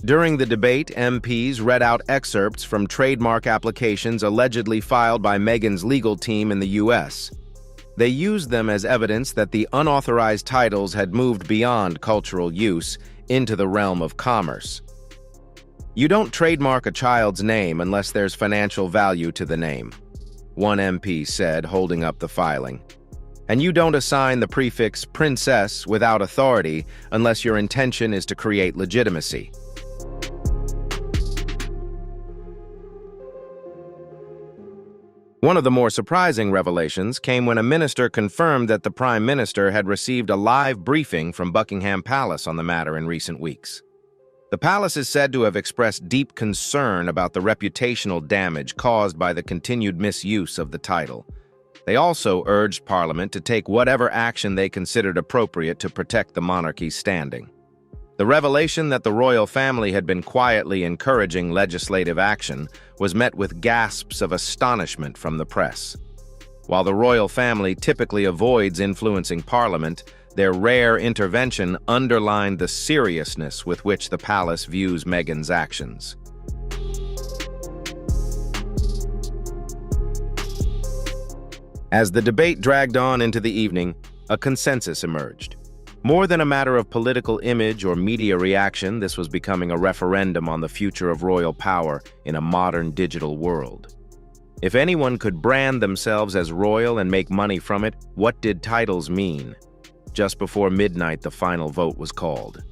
During the debate, MPs read out excerpts from trademark applications allegedly filed by Meghan's legal team in the U.S. They used them as evidence that the unauthorized titles had moved beyond cultural use into the realm of commerce. "You don't trademark a child's name unless there's financial value to the name," one MP said, holding up the filing. "And you don't assign the prefix princess without authority unless your intention is to create legitimacy." One of the more surprising revelations came when a minister confirmed that the Prime Minister had received a live briefing from Buckingham Palace on the matter in recent weeks. The palace is said to have expressed deep concern about the reputational damage caused by the continued misuse of the title. They also urged Parliament to take whatever action they considered appropriate to protect the monarchy's standing. The revelation that the royal family had been quietly encouraging legislative action was met with gasps of astonishment from the press. While the royal family typically avoids influencing Parliament, their rare intervention underlined the seriousness with which the palace views Meghan's actions. As the debate dragged on into the evening, a consensus emerged. More than a matter of political image or media reaction, this was becoming a referendum on the future of royal power in a modern digital world. If anyone could brand themselves as royal and make money from it, what did titles mean? Just before midnight, the final vote was called.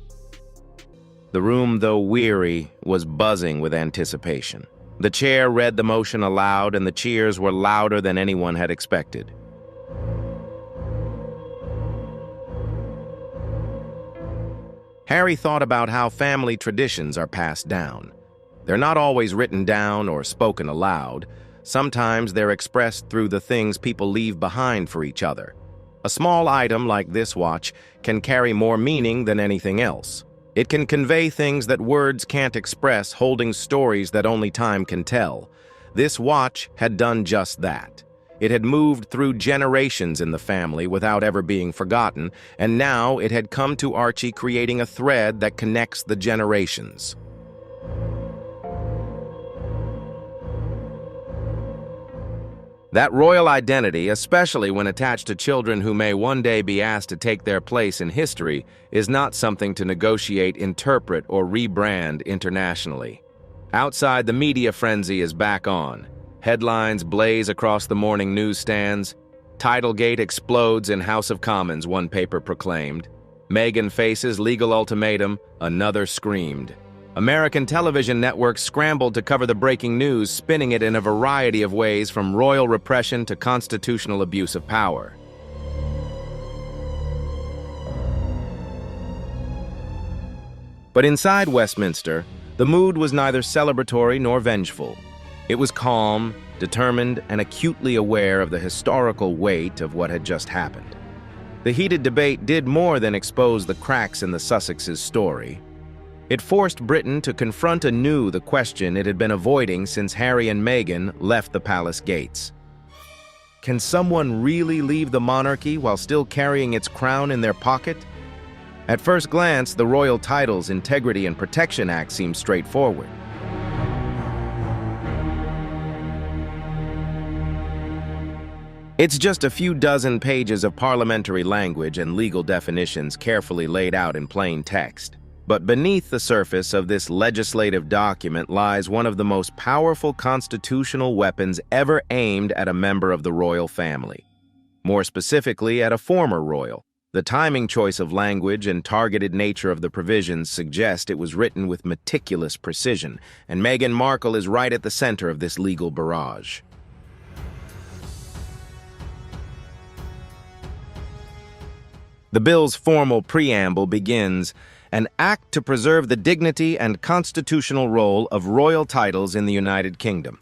The room, though weary, was buzzing with anticipation. The chair read the motion aloud, and the cheers were louder than anyone had expected. Harry thought about how family traditions are passed down. They're not always written down or spoken aloud. Sometimes they're expressed through the things people leave behind for each other. A small item like this watch can carry more meaning than anything else. It can convey things that words can't express, holding stories that only time can tell. This watch had done just that. It had moved through generations in the family without ever being forgotten, and now it had come to Archie, creating a thread that connects the generations. That royal identity, especially when attached to children who may one day be asked to take their place in history, is not something to negotiate, interpret, or rebrand internationally. Outside, the media frenzy is back on. Headlines blaze across the morning newsstands. Titlegate explodes in House of Commons, one paper proclaimed. Meghan faces legal ultimatum, another screamed. American television networks scrambled to cover the breaking news, spinning it in a variety of ways, from royal repression to constitutional abuse of power. But inside Westminster, the mood was neither celebratory nor vengeful. It was calm, determined, and acutely aware of the historical weight of what had just happened. The heated debate did more than expose the cracks in the Sussex's story. It forced Britain to confront anew the question it had been avoiding since Harry and Meghan left the palace gates. Can someone really leave the monarchy while still carrying its crown in their pocket? At first glance, the Royal Titles, Integrity and Protection Act seemed straightforward. It's just a few dozen pages of parliamentary language and legal definitions carefully laid out in plain text. But beneath the surface of this legislative document lies one of the most powerful constitutional weapons ever aimed at a member of the royal family. More specifically, at a former royal. The timing choice of language and targeted nature of the provisions suggest it was written with meticulous precision, and Meghan Markle is right at the center of this legal barrage. The bill's formal preamble begins, "An act to preserve the dignity and constitutional role of royal titles in the United Kingdom."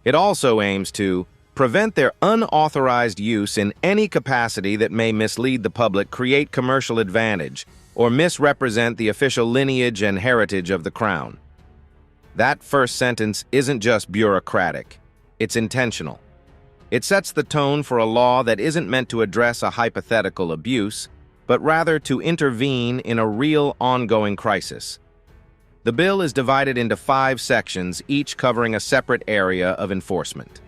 It also aims to prevent their unauthorized use in any capacity that may mislead the public, create commercial advantage, or misrepresent the official lineage and heritage of the crown. That first sentence isn't just bureaucratic, it's intentional. It sets the tone for a law that isn't meant to address a hypothetical abuse, but rather to intervene in a real ongoing crisis. The bill is divided into 5 sections, each covering a separate area of enforcement.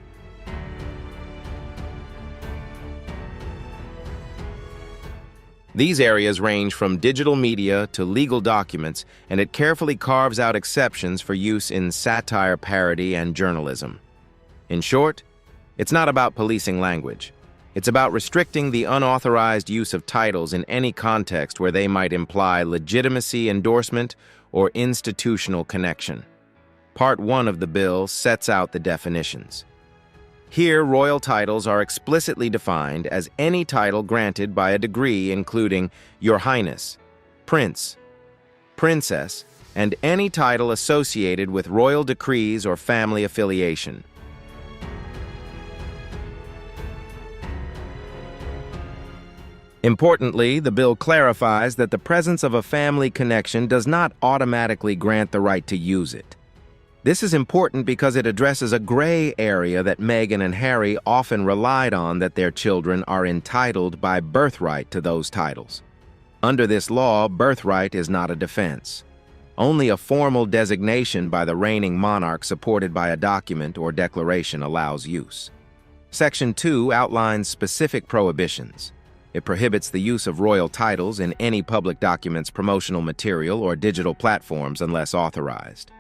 These areas range from digital media to legal documents, and it carefully carves out exceptions for use in satire, parody, and journalism. In short, it's not about policing language. It's about restricting the unauthorized use of titles in any context where they might imply legitimacy, endorsement, or institutional connection. Part 1 of the bill sets out the definitions. Here, royal titles are explicitly defined as any title granted by a degree including Your Highness, Prince, Princess, and any title associated with royal decrees or family affiliation. Importantly, the bill clarifies that the presence of a family connection does not automatically grant the right to use it. This is important because it addresses a gray area that Meghan and Harry often relied on, that their children are entitled by birthright to those titles. Under this law, birthright is not a defense. Only a formal designation by the reigning monarch supported by a document or declaration allows use. Section 2 outlines specific prohibitions. It prohibits the use of royal titles in any public documents, promotional material, or digital platforms unless authorized.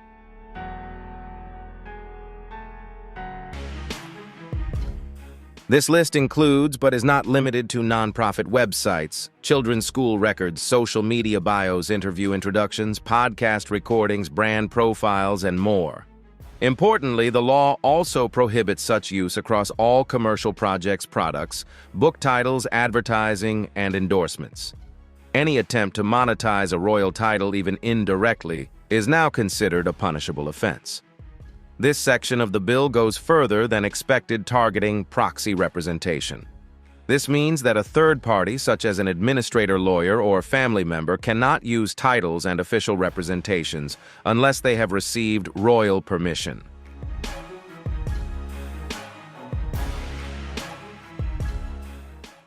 This list includes, but is not limited to, nonprofit websites, children's school records, social media bios, interview introductions, podcast recordings, brand profiles, and more. Importantly, the law also prohibits such use across all commercial projects, products, book titles, advertising, and endorsements. Any attempt to monetize a royal title, even indirectly, is now considered a punishable offense. This section of the bill goes further than expected, targeting proxy representation. This means that a third party, such as an administrator, lawyer, or family member, cannot use titles and official representations unless they have received royal permission.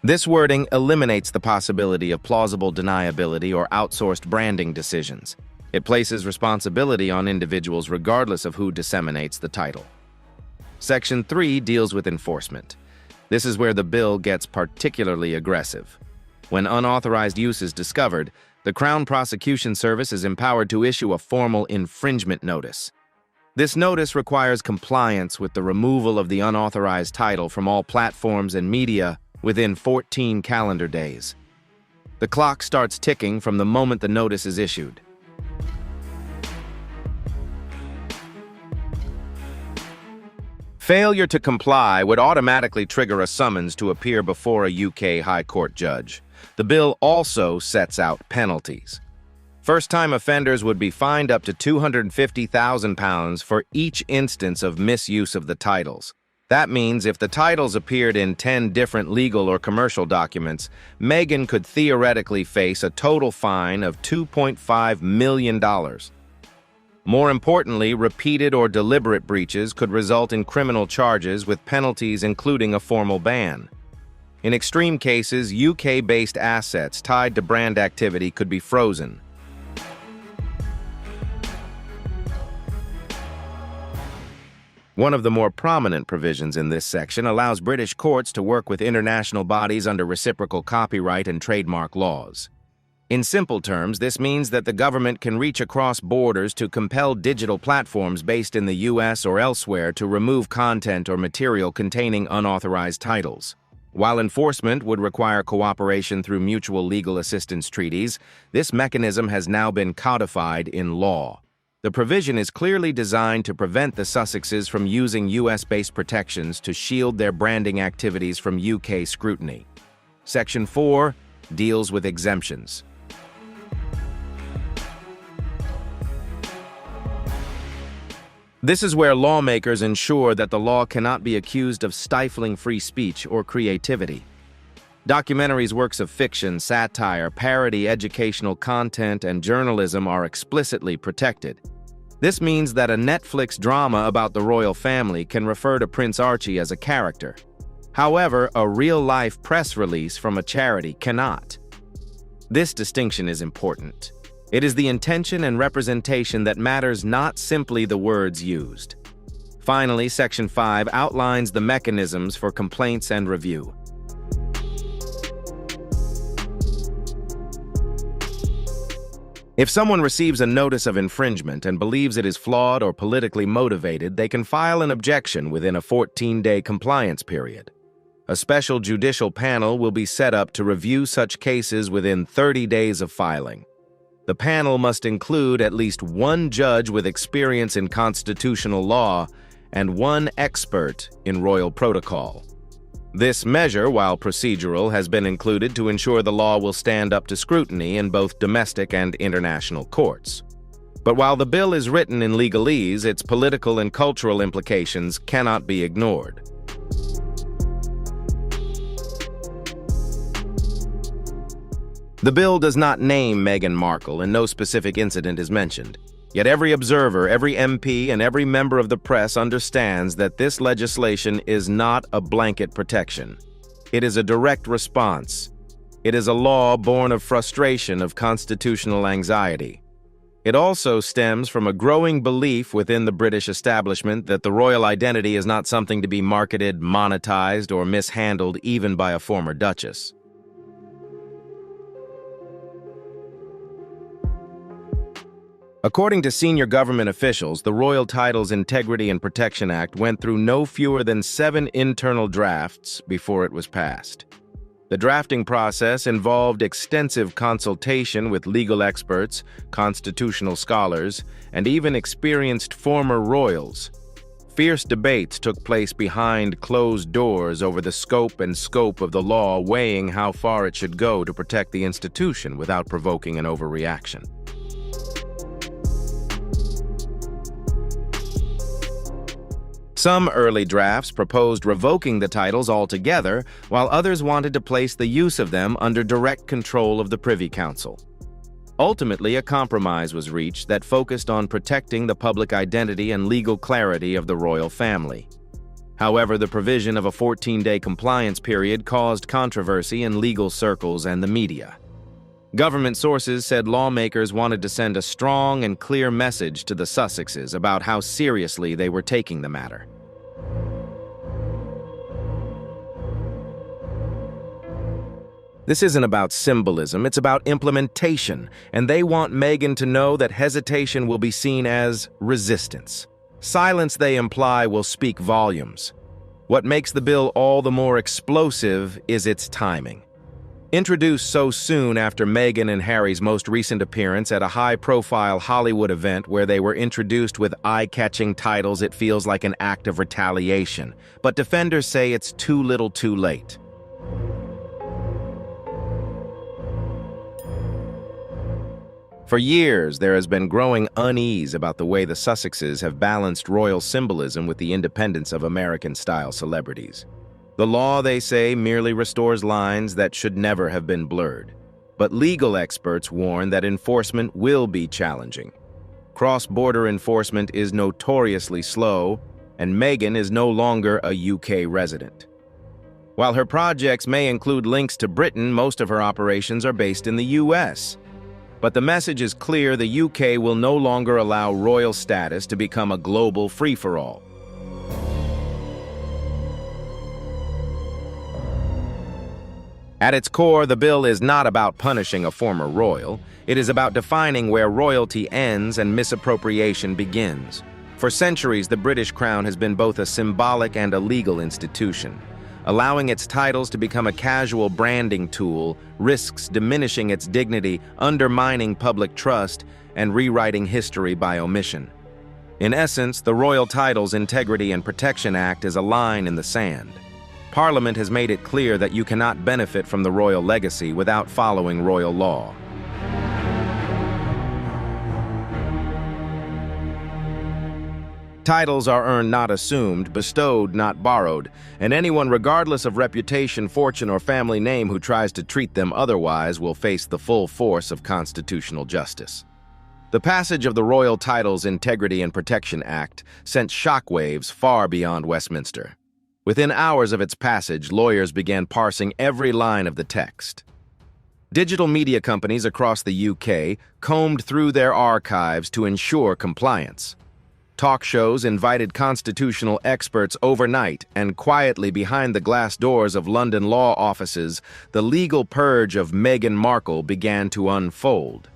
This wording eliminates the possibility of plausible deniability or outsourced branding decisions. It places responsibility on individuals regardless of who disseminates the title. Section 3 deals with enforcement. This is where the bill gets particularly aggressive. When unauthorized use is discovered, the Crown Prosecution Service is empowered to issue a formal infringement notice. This notice requires compliance with the removal of the unauthorized title from all platforms and media within 14 calendar days. The clock starts ticking from the moment the notice is issued. Failure to comply would automatically trigger a summons to appear before a UK High Court judge. The bill also sets out penalties. First-time offenders would be fined up to £250,000 for each instance of misuse of the titles. That means if the titles appeared in 10 different legal or commercial documents, Meghan could theoretically face a total fine of $2.5 million. More importantly, repeated or deliberate breaches could result in criminal charges with penalties including a formal ban. In extreme cases, UK-based assets tied to brand activity could be frozen. One of the more prominent provisions in this section allows British courts to work with international bodies under reciprocal copyright and trademark laws. In simple terms, this means that the government can reach across borders to compel digital platforms based in the US or elsewhere to remove content or material containing unauthorized titles. While enforcement would require cooperation through mutual legal assistance treaties, this mechanism has now been codified in law. The provision is clearly designed to prevent the Sussexes from using US-based protections to shield their branding activities from UK scrutiny. Section 4 deals with exemptions. This is where lawmakers ensure that the law cannot be accused of stifling free speech or creativity. Documentaries, works of fiction, satire, parody, educational content, and journalism are explicitly protected. This means that a Netflix drama about the royal family can refer to Prince Archie as a character. However, a real-life press release from a charity cannot. This distinction is important. It is the intention and representation that matters, not simply the words used. Finally, Section 5 outlines the mechanisms for complaints and review. If someone receives a notice of infringement and believes it is flawed or politically motivated, they can file an objection within a 14-day compliance period. A special judicial panel will be set up to review such cases within 30 days of filing. The panel must include at least one judge with experience in constitutional law and one expert in royal protocol. This measure, while procedural, has been included to ensure the law will stand up to scrutiny in both domestic and international courts. But while the bill is written in legalese, its political and cultural implications cannot be ignored. The bill does not name Meghan Markle, and no specific incident is mentioned. Yet every observer, every MP, and every member of the press understands that this legislation is not a blanket protection. It is a direct response. It is a law born of frustration, of constitutional anxiety. It also stems from a growing belief within the British establishment that the royal identity is not something to be marketed, monetized, or mishandled even by a former duchess. According to senior government officials, the Royal Titles Integrity and Protection Act went through no fewer than 7 internal drafts before it was passed. The drafting process involved extensive consultation with legal experts, constitutional scholars, and even experienced former royals. Fierce debates took place behind closed doors over the scope of the law, weighing how far it should go to protect the institution without provoking an overreaction. Some early drafts proposed revoking the titles altogether, while others wanted to place the use of them under direct control of the Privy Council. Ultimately, a compromise was reached that focused on protecting the public identity and legal clarity of the royal family. However, the provision of a 14-day compliance period caused controversy in legal circles and the media. Government sources said lawmakers wanted to send a strong and clear message to the Sussexes about how seriously they were taking the matter. This isn't about symbolism, it's about implementation, and they want Meghan to know that hesitation will be seen as resistance. Silence, they imply, will speak volumes. What makes the bill all the more explosive is its timing. Introduced so soon after Meghan and Harry's most recent appearance at a high-profile Hollywood event where they were introduced with eye-catching titles, it feels like an act of retaliation. But defenders say it's too little too late. For years, there has been growing unease about the way the Sussexes have balanced royal symbolism with the independence of American-style celebrities. The law, they say, merely restores lines that should never have been blurred. But legal experts warn that enforcement will be challenging. Cross-border enforcement is notoriously slow, and Meghan is no longer a UK resident. While her projects may include links to Britain, most of her operations are based in the US. But the message is clear: the UK will no longer allow royal status to become a global free-for-all. At its core, the bill is not about punishing a former royal. It is about defining where royalty ends and misappropriation begins. For centuries, the British crown has been both a symbolic and a legal institution. Allowing its titles to become a casual branding tool risks diminishing its dignity, undermining public trust, and rewriting history by omission. In essence, the Royal Titles Integrity and Protection Act is a line in the sand. Parliament has made it clear that you cannot benefit from the royal legacy without following royal law. Titles are earned, not assumed, bestowed, not borrowed, and anyone, regardless of reputation, fortune, or family name, who tries to treat them otherwise will face the full force of constitutional justice. The passage of the Royal Titles Integrity and Protection Act sent shockwaves far beyond Westminster. Within hours of its passage, lawyers began parsing every line of the text. Digital media companies across the UK combed through their archives to ensure compliance. Talk shows invited constitutional experts overnight, and quietly behind the glass doors of London law offices, the legal purge of Meghan Markle began to unfold.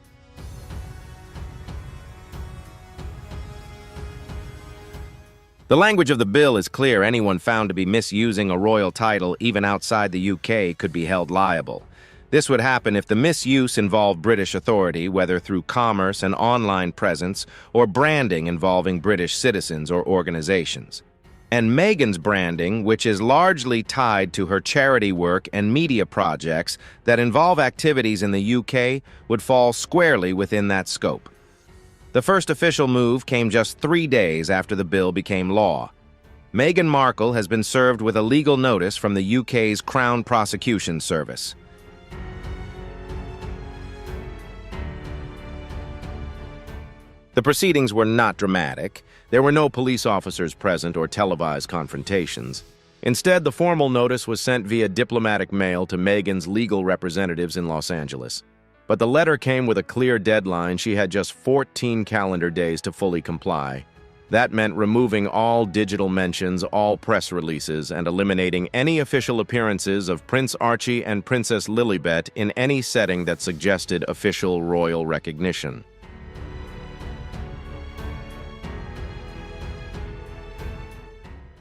The language of the bill is clear. Anyone found to be misusing a royal title, even outside the UK, could be held liable. This would happen if the misuse involved British authority, whether through commerce and online presence, or branding involving British citizens or organizations. And Meghan's branding, which is largely tied to her charity work and media projects that involve activities in the UK, would fall squarely within that scope. The first official move came just 3 days after the bill became law. Meghan Markle has been served with a legal notice from the UK's Crown Prosecution Service. The proceedings were not dramatic. There were no police officers present or televised confrontations. Instead, the formal notice was sent via diplomatic mail to Meghan's legal representatives in Los Angeles. But the letter came with a clear deadline. She had just 14 calendar days to fully comply. That meant removing all digital mentions, all press releases, and eliminating any official appearances of Prince Archie and Princess Lilibet in any setting that suggested official royal recognition.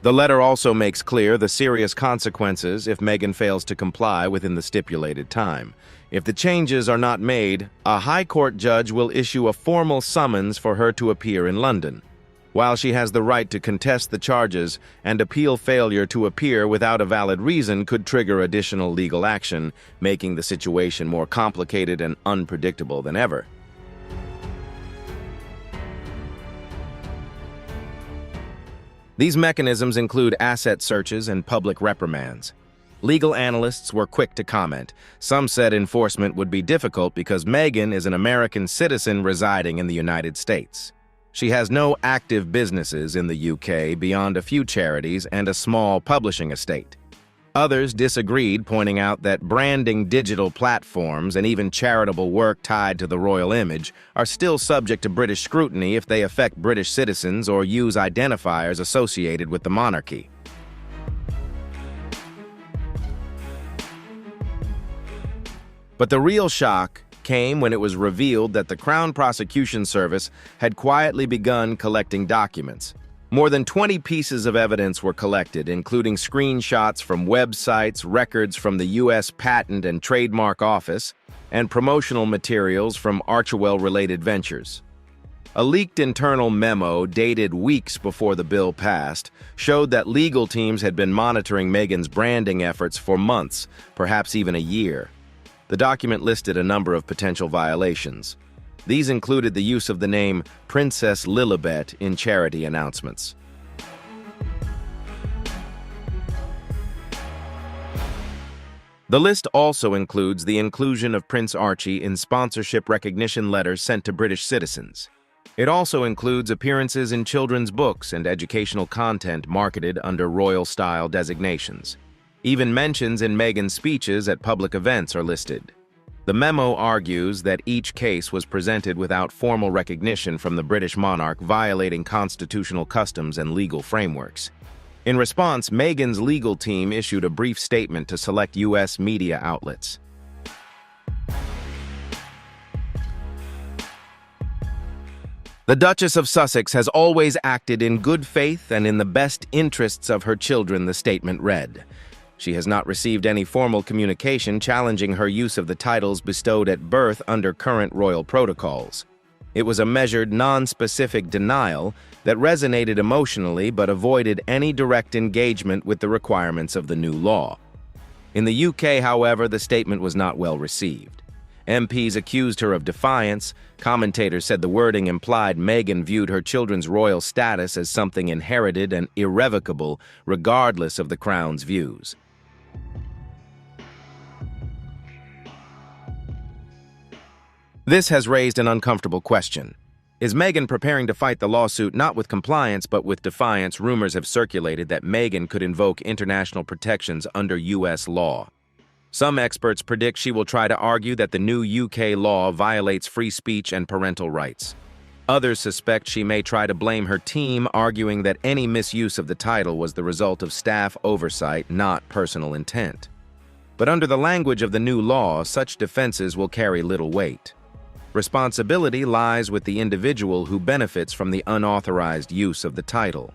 The letter also makes clear the serious consequences if Meghan fails to comply within the stipulated time. If the changes are not made, a High Court judge will issue a formal summons for her to appear in London. While she has the right to contest the charges, and appeal failure to appear without a valid reason could trigger additional legal action, making the situation more complicated and unpredictable than ever. These mechanisms include asset searches and public reprimands. Legal analysts were quick to comment. Some said enforcement would be difficult because Meghan is an American citizen residing in the United States. She has no active businesses in the UK beyond a few charities and a small publishing estate. Others disagreed, pointing out that branding digital platforms and even charitable work tied to the royal image are still subject to British scrutiny if they affect British citizens or use identifiers associated with the monarchy. But the real shock came when it was revealed that the Crown Prosecution Service had quietly begun collecting documents. More than 20 pieces of evidence were collected, including screenshots from websites, records from the U.S. Patent and Trademark Office, and promotional materials from Archewell-related ventures. A leaked internal memo dated weeks before the bill passed showed that legal teams had been monitoring Meghan's branding efforts for months, perhaps even a year. The document listed a number of potential violations. These included the use of the name Princess Lilibet in charity announcements. The list also includes the inclusion of Prince Archie in sponsorship recognition letters sent to British citizens. It also includes appearances in children's books and educational content marketed under royal-style designations. Even mentions in Meghan's speeches at public events are listed. The memo argues that each case was presented without formal recognition from the British monarch, violating constitutional customs and legal frameworks. In response, Meghan's legal team issued a brief statement to select U.S. media outlets. The Duchess of Sussex has always acted in good faith and in the best interests of her children, the statement read. She has not received any formal communication challenging her use of the titles bestowed at birth under current royal protocols. It was a measured, non-specific denial that resonated emotionally but avoided any direct engagement with the requirements of the new law. In the UK, however, the statement was not well received. MPs accused her of defiance. Commentators said the wording implied Meghan viewed her children's royal status as something inherited and irrevocable, regardless of the Crown's views. This has raised an uncomfortable question. Is Meghan preparing to fight the lawsuit not with compliance but with defiance? Rumors have circulated that Meghan could invoke international protections under U.S. law. Some experts predict she will try to argue that the new UK law violates free speech and parental rights. Others suspect she may try to blame her team, arguing that any misuse of the title was the result of staff oversight, not personal intent. But under the language of the new law, such defenses will carry little weight. Responsibility lies with the individual who benefits from the unauthorized use of the title.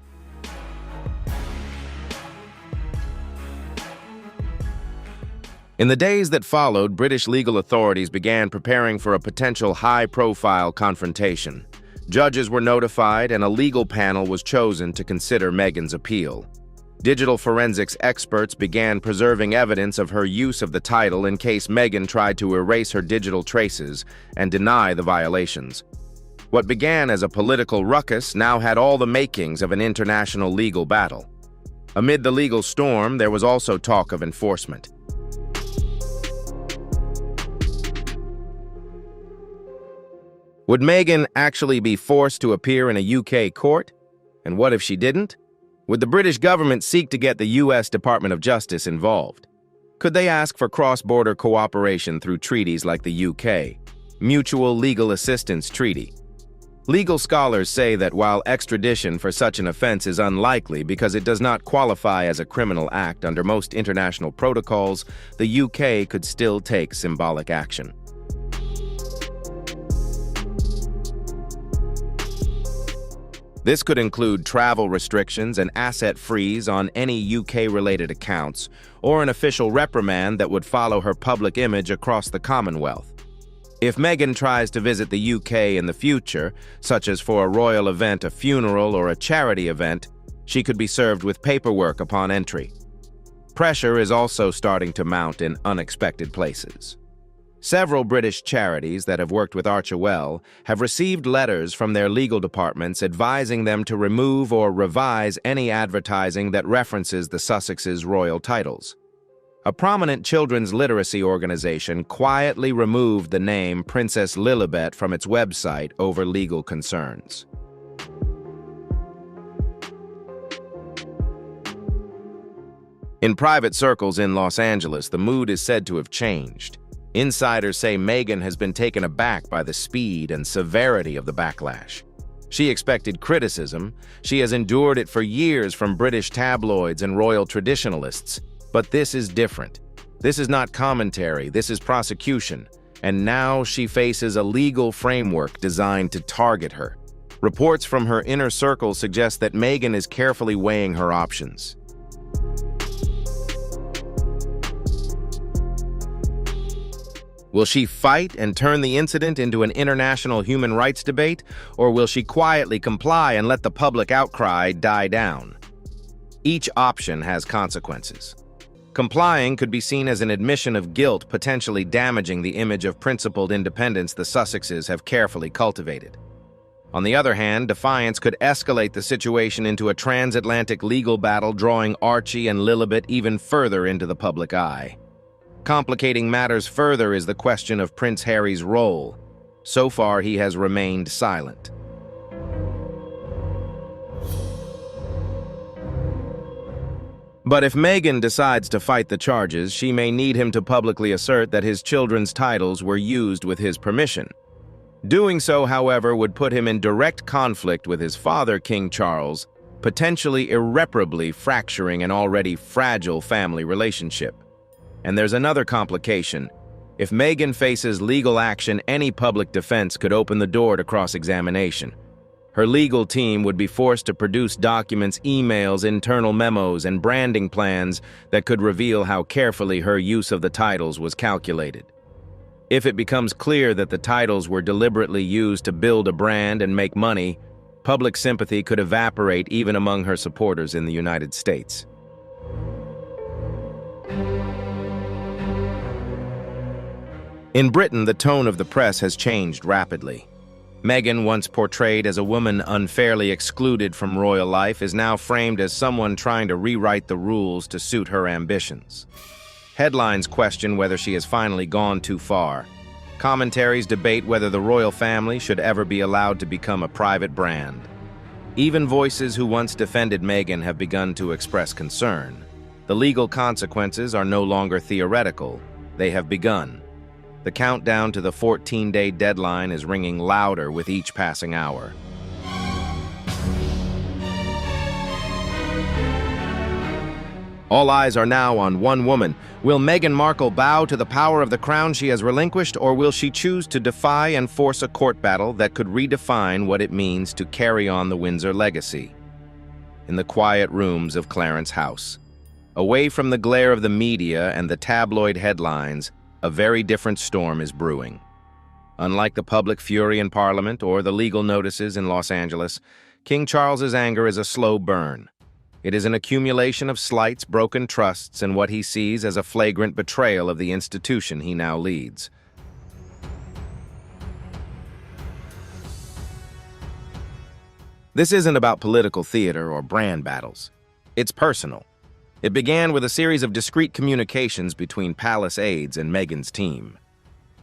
In the days that followed, British legal authorities began preparing for a potential high-profile confrontation. Judges were notified and a legal panel was chosen to consider Meghan's appeal. Digital forensics experts began preserving evidence of her use of the title in case Meghan tried to erase her digital traces and deny the violations. What began as a political ruckus now had all the makings of an international legal battle. Amid the legal storm, there was also talk of enforcement. Would Meghan actually be forced to appear in a UK court? And what if she didn't? Would the British government seek to get the US Department of Justice involved? Could they ask for cross-border cooperation through treaties like the UK Mutual Legal Assistance Treaty? Legal scholars say that while extradition for such an offense is unlikely because it does not qualify as a criminal act under most international protocols, the UK could still take symbolic action. This could include travel restrictions and asset freeze on any UK-related accounts, or an official reprimand that would follow her public image across the Commonwealth. If Meghan tries to visit the UK in the future, such as for a royal event, a funeral, or a charity event, she could be served with paperwork upon entry. Pressure is also starting to mount in unexpected places. Several British charities that have worked with Archivist have received letters from their legal departments advising them to remove or revise any advertising that references the Sussex's royal titles. A prominent children's literacy organization quietly removed the name Princess Lilibet from its website over legal concerns. In private circles in Los Angeles, the mood is said to have changed. Insiders say Meghan has been taken aback by the speed and severity of the backlash. She expected criticism. She has endured it for years from British tabloids and royal traditionalists. But this is different. This is not commentary, this is prosecution. And now she faces a legal framework designed to target her. Reports from her inner circle suggest that Meghan is carefully weighing her options. Will she fight and turn the incident into an international human rights debate, or will she quietly comply and let the public outcry die down? Each option has consequences. Complying could be seen as an admission of guilt, potentially damaging the image of principled independence the Sussexes have carefully cultivated. On the other hand, defiance could escalate the situation into a transatlantic legal battle, drawing Archie and Lilibet even further into the public eye. Complicating matters further is the question of Prince Harry's role. So far, he has remained silent. But if Meghan decides to fight the charges, she may need him to publicly assert that his children's titles were used with his permission. Doing so, however, would put him in direct conflict with his father, King Charles, potentially irreparably fracturing an already fragile family relationship. And there's another complication. If Meghan faces legal action, any public defense could open the door to cross-examination. Her legal team would be forced to produce documents, emails, internal memos, and branding plans that could reveal how carefully her use of the titles was calculated. If it becomes clear that the titles were deliberately used to build a brand and make money, public sympathy could evaporate even among her supporters in the United States. In Britain, the tone of the press has changed rapidly. Meghan, once portrayed as a woman unfairly excluded from royal life, is now framed as someone trying to rewrite the rules to suit her ambitions. Headlines question whether she has finally gone too far. Commentaries debate whether the royal family should ever be allowed to become a private brand. Even voices who once defended Meghan have begun to express concern. The legal consequences are no longer theoretical. They have begun. The countdown to the 14-day deadline is ringing louder with each passing hour. All eyes are now on one woman. Will Meghan Markle bow to the power of the crown she has relinquished, or will she choose to defy and force a court battle that could redefine what it means to carry on the Windsor legacy? In the quiet rooms of Clarence House, away from the glare of the media and the tabloid headlines, a very different storm is brewing. Unlike the public fury in Parliament or the legal notices in Los Angeles, King Charles's anger is a slow burn. It is an accumulation of slights, broken trusts, and what he sees as a flagrant betrayal of the institution he now leads. This isn't about political theater or brand battles. It's personal. It began with a series of discreet communications between palace aides and Meghan's team.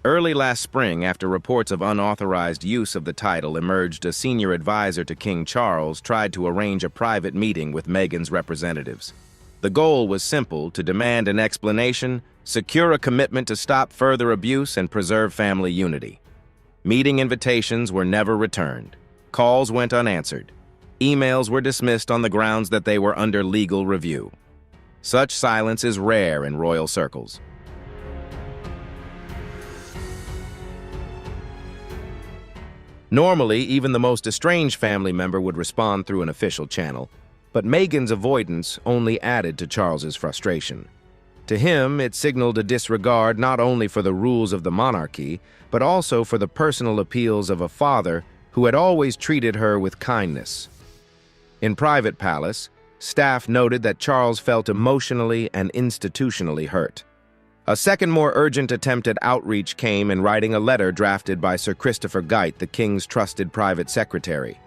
Early last spring, after reports of unauthorized use of the title emerged, a senior advisor to King Charles tried to arrange a private meeting with Meghan's representatives. The goal was simple: to demand an explanation, secure a commitment to stop further abuse, and preserve family unity. Meeting invitations were never returned. Calls went unanswered. Emails were dismissed on the grounds that they were under legal review. Such silence is rare in royal circles. Normally, even the most estranged family member would respond through an official channel, but Meghan's avoidance only added to Charles's frustration. To him, it signaled a disregard not only for the rules of the monarchy, but also for the personal appeals of a father who had always treated her with kindness. In private palace, staff noted that Charles felt emotionally and institutionally hurt. A second, more urgent attempt at outreach came in writing a letter drafted by Sir Christopher Geidt, the king's trusted private secretary.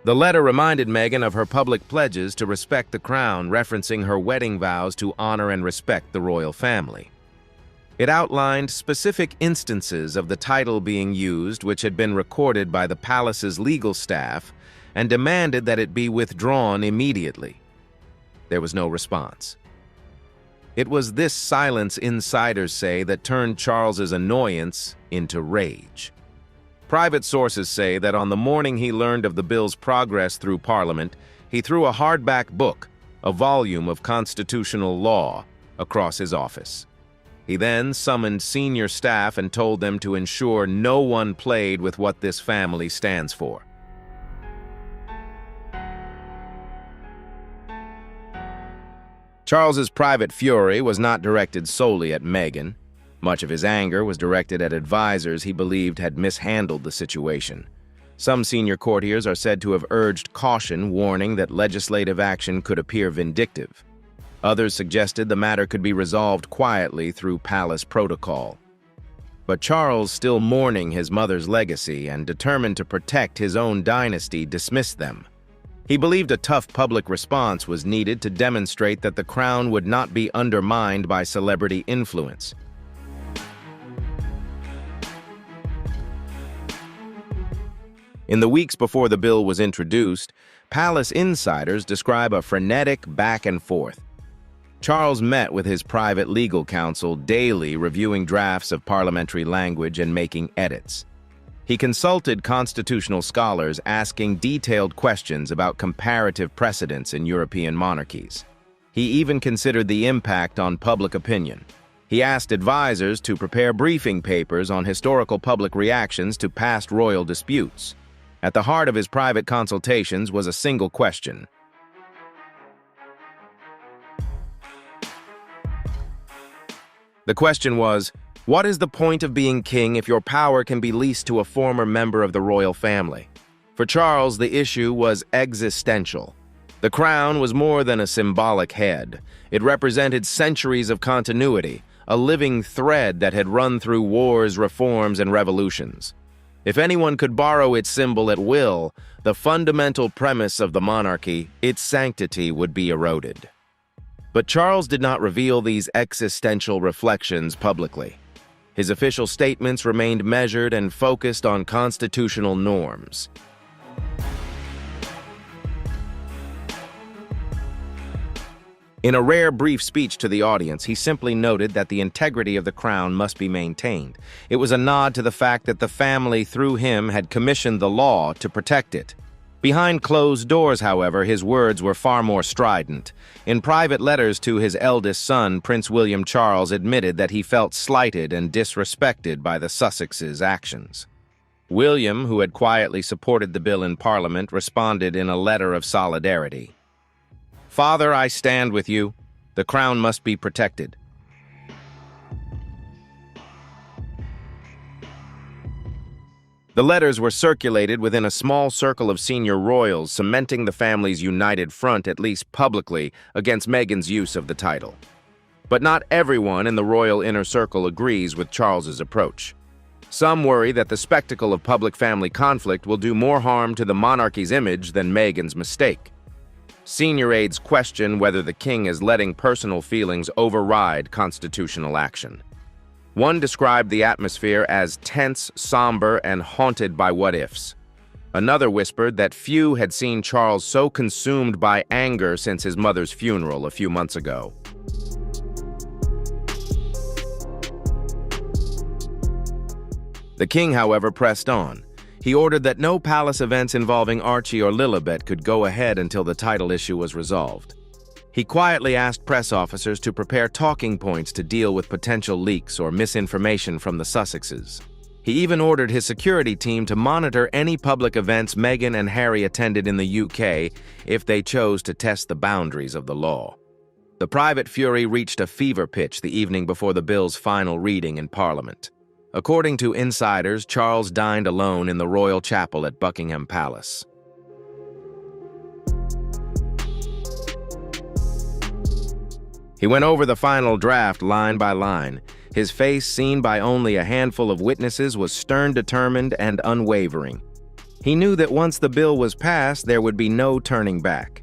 The letter reminded Meghan of her public pledges to respect the crown, referencing her wedding vows to honor and respect the royal family. It outlined specific instances of the title being used, which had been recorded by the palace's legal staff, and demanded that it be withdrawn immediately. There was no response. It was this silence, insiders say, that turned Charles's annoyance into rage. Private sources say that on the morning he learned of the bill's progress through Parliament, he threw a hardback book, a volume of constitutional law, across his office. He then summoned senior staff and told them to ensure no one played with what this family stands for. Charles's private fury was not directed solely at Meghan. Much of his anger was directed at advisors he believed had mishandled the situation. Some senior courtiers are said to have urged caution, warning that legislative action could appear vindictive. Others suggested the matter could be resolved quietly through palace protocol. But Charles, still mourning his mother's legacy and determined to protect his own dynasty, dismissed them. He believed a tough public response was needed to demonstrate that the crown would not be undermined by celebrity influence. In the weeks before the bill was introduced, palace insiders describe a frenetic back and forth. Charles met with his private legal counsel daily, reviewing drafts of parliamentary language and making edits. He consulted constitutional scholars, asking detailed questions about comparative precedents in European monarchies. He even considered the impact on public opinion. He asked advisors to prepare briefing papers on historical public reactions to past royal disputes. At the heart of his private consultations was a single question: the question was, what is the point of being king if your power can be leased to a former member of the royal family? For Charles, the issue was existential. The crown was more than a symbolic head. It represented centuries of continuity, a living thread that had run through wars, reforms, and revolutions. If anyone could borrow its symbol at will, the fundamental premise of the monarchy, its sanctity, would be eroded. But Charles did not reveal these existential reflections publicly. His official statements remained measured and focused on constitutional norms. In a rare brief speech to the audience, he simply noted that the integrity of the crown must be maintained. It was a nod to the fact that the family, through him, had commissioned the law to protect it. Behind closed doors, however, his words were far more strident. In private letters to his eldest son, Prince William Charles admitted that he felt slighted and disrespected by the Sussexes' actions. William, who had quietly supported the bill in Parliament, responded in a letter of solidarity. "Father, I stand with you. The crown must be protected." The letters were circulated within a small circle of senior royals, cementing the family's united front, at least publicly, against Meghan's use of the title. But not everyone in the royal inner circle agrees with Charles's approach. Some worry that the spectacle of public family conflict will do more harm to the monarchy's image than Meghan's mistake. Senior aides question whether the king is letting personal feelings override constitutional action. One described the atmosphere as tense, somber, and haunted by what-ifs. Another whispered that few had seen Charles so consumed by anger since his mother's funeral a few months ago. The king, however, pressed on. He ordered that no palace events involving Archie or Lilibet could go ahead until the title issue was resolved. He quietly asked press officers to prepare talking points to deal with potential leaks or misinformation from the Sussexes. He even ordered his security team to monitor any public events Meghan and Harry attended in the UK if they chose to test the boundaries of the law. The private fury reached a fever pitch the evening before the bill's final reading in Parliament. According to insiders, Charles dined alone in the royal chapel at Buckingham Palace. He went over the final draft line by line. His face, seen by only a handful of witnesses, was stern, determined, and unwavering. He knew that once the bill was passed, there would be no turning back.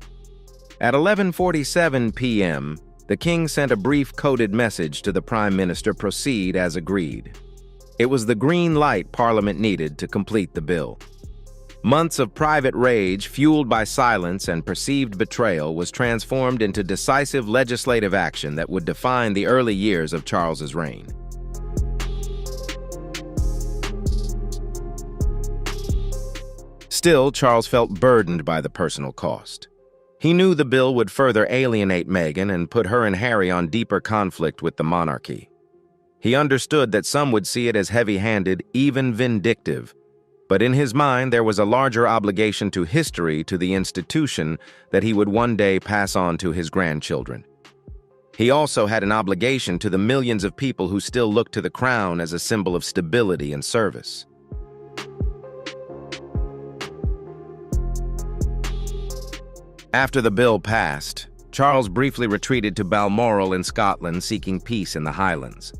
At 11:47 p.m., the king sent a brief coded message to the Prime Minister: proceed as agreed. It was the green light Parliament needed to complete the bill. Months of private rage, fueled by silence and perceived betrayal, was transformed into decisive legislative action that would define the early years of Charles's reign. Still, Charles felt burdened by the personal cost. He knew the bill would further alienate Meghan and put her and Harry on deeper conflict with the monarchy. He understood that some would see it as heavy-handed, even vindictive. But in his mind, there was a larger obligation to history, to the institution, that he would one day pass on to his grandchildren. He also had an obligation to the millions of people who still looked to the crown as a symbol of stability and service. After the bill passed, Charles briefly retreated to Balmoral in Scotland, seeking peace in the Highlands.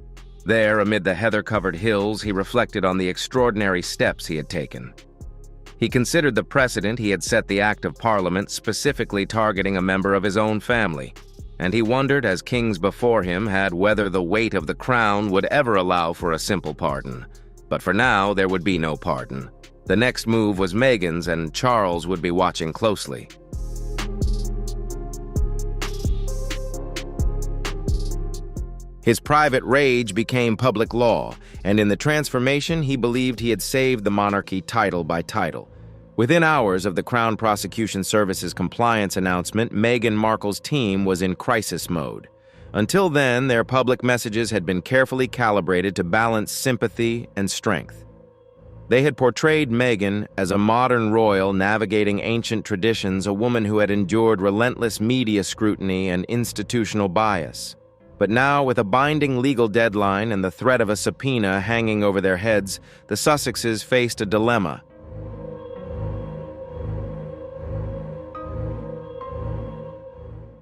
There, amid the heather-covered hills, he reflected on the extraordinary steps he had taken. He considered the precedent he had set the Act of Parliament, specifically targeting a member of his own family, and he wondered, as kings before him had, whether the weight of the crown would ever allow for a simple pardon. But for now, there would be no pardon. The next move was Meghan's, and Charles would be watching closely. His private rage became public law, and in the transformation, he believed he had saved the monarchy title by title. Within hours of the Crown Prosecution Service's compliance announcement, Meghan Markle's team was in crisis mode. Until then, their public messages had been carefully calibrated to balance sympathy and strength. They had portrayed Meghan as a modern royal navigating ancient traditions, a woman who had endured relentless media scrutiny and institutional bias. But now, with a binding legal deadline and the threat of a subpoena hanging over their heads, the Sussexes faced a dilemma.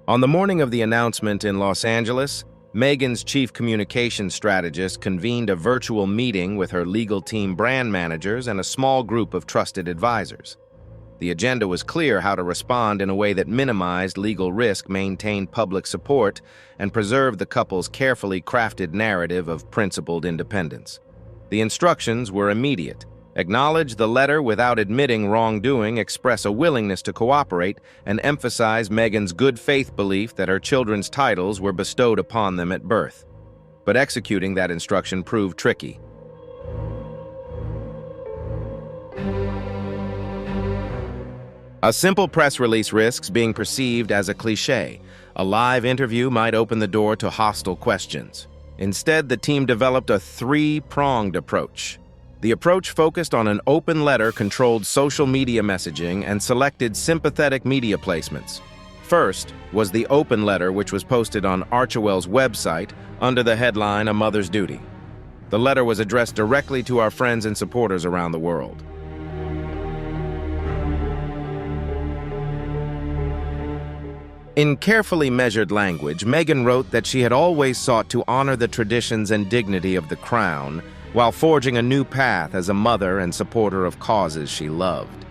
On the morning of the announcement in Los Angeles, Meghan's chief communications strategist convened a virtual meeting with her legal team brand managers and a small group of trusted advisors. The agenda was clear: how to respond in a way that minimized legal risk, maintained public support, and preserved the couple's carefully crafted narrative of principled independence. The instructions were immediate: acknowledge the letter without admitting wrongdoing, express a willingness to cooperate, and emphasize Meghan's good faith belief that her children's titles were bestowed upon them at birth. But executing that instruction proved tricky. A simple press release risks being perceived as a cliché. A live interview might open the door to hostile questions. Instead, the team developed a three-pronged approach. The approach focused on an open letter-controlled social media messaging and selected sympathetic media placements. First was the open letter, which was posted on Archewell's website under the headline "A Mother's Duty." The letter was addressed directly to our friends and supporters around the world. In carefully measured language, Meghan wrote that she had always sought to honor the traditions and dignity of the crown while forging a new path as a mother and supporter of causes she loved.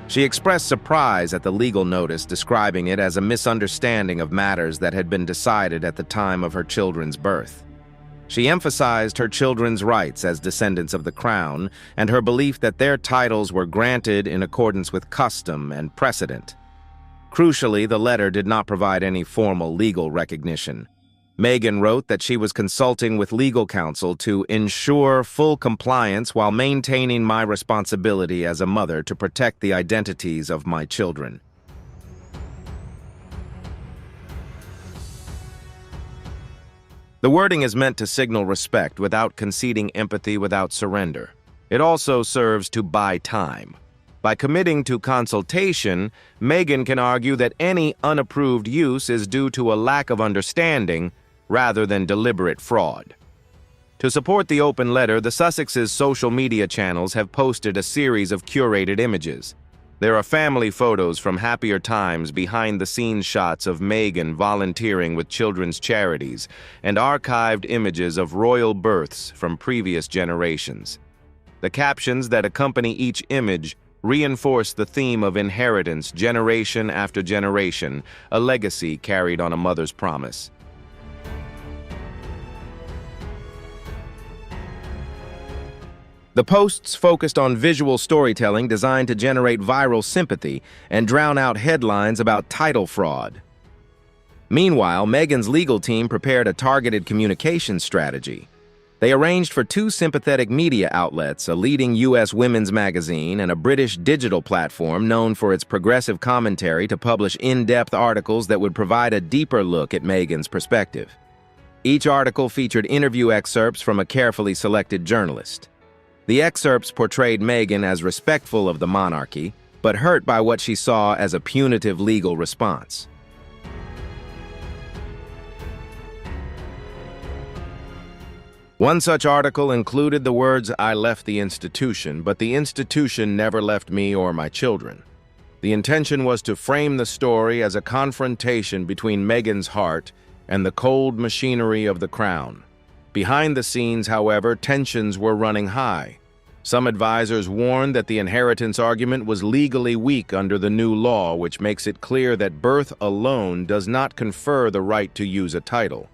She expressed surprise at the legal notice, describing it as a misunderstanding of matters that had been decided at the time of her children's birth. She emphasized her children's rights as descendants of the crown and her belief that their titles were granted in accordance with custom and precedent. Crucially, the letter did not provide any formal legal recognition. Meghan wrote that she was consulting with legal counsel to ensure full compliance while maintaining my responsibility as a mother to protect the identities of my children. The wording is meant to signal respect without conceding empathy without surrender. It also serves to buy time. By committing to consultation, Meghan can argue that any unapproved use is due to a lack of understanding rather than deliberate fraud. To support the open letter, the Sussex's social media channels have posted a series of curated images. There are family photos from happier times, behind-the-scenes shots of Meghan volunteering with children's charities, and archived images of royal births from previous generations. The captions that accompany each image reinforce the theme of inheritance generation after generation, a legacy carried on a mother's promise. The posts focused on visual storytelling designed to generate viral sympathy and drown out headlines about title fraud. Meanwhile, Meghan's legal team prepared a targeted communications strategy. They arranged for two sympathetic media outlets, a leading U.S. women's magazine and a British digital platform known for its progressive commentary, to publish in-depth articles that would provide a deeper look at Meghan's perspective. Each article featured interview excerpts from a carefully selected journalist. The excerpts portrayed Meghan as respectful of the monarchy, but hurt by what she saw as a punitive legal response. One such article included the words, "I left the institution, but the institution never left me or my children." The intention was to frame the story as a confrontation between Meghan's heart and the cold machinery of the crown. Behind the scenes, however, tensions were running high. Some advisors warned that the inheritance argument was legally weak under the new law, which makes it clear that birth alone does not confer the right to use a title.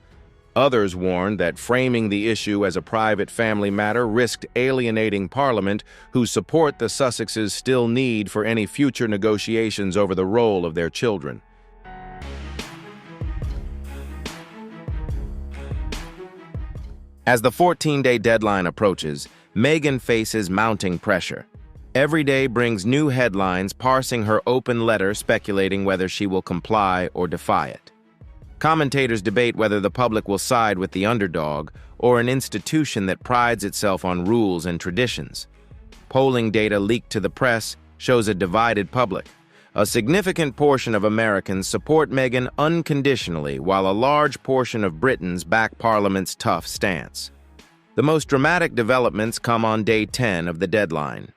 Others warned that framing the issue as a private family matter risked alienating Parliament, whose support the Sussexes still need for any future negotiations over the role of their children. As the 14-day deadline approaches, Meghan faces mounting pressure. Every day brings new headlines parsing her open letter, speculating whether she will comply or defy it. Commentators debate whether the public will side with the underdog or an institution that prides itself on rules and traditions. Polling data leaked to the press shows a divided public. A significant portion of Americans support Meghan unconditionally, while a large portion of Britons back Parliament's tough stance. The most dramatic developments come on day 10 of the deadline.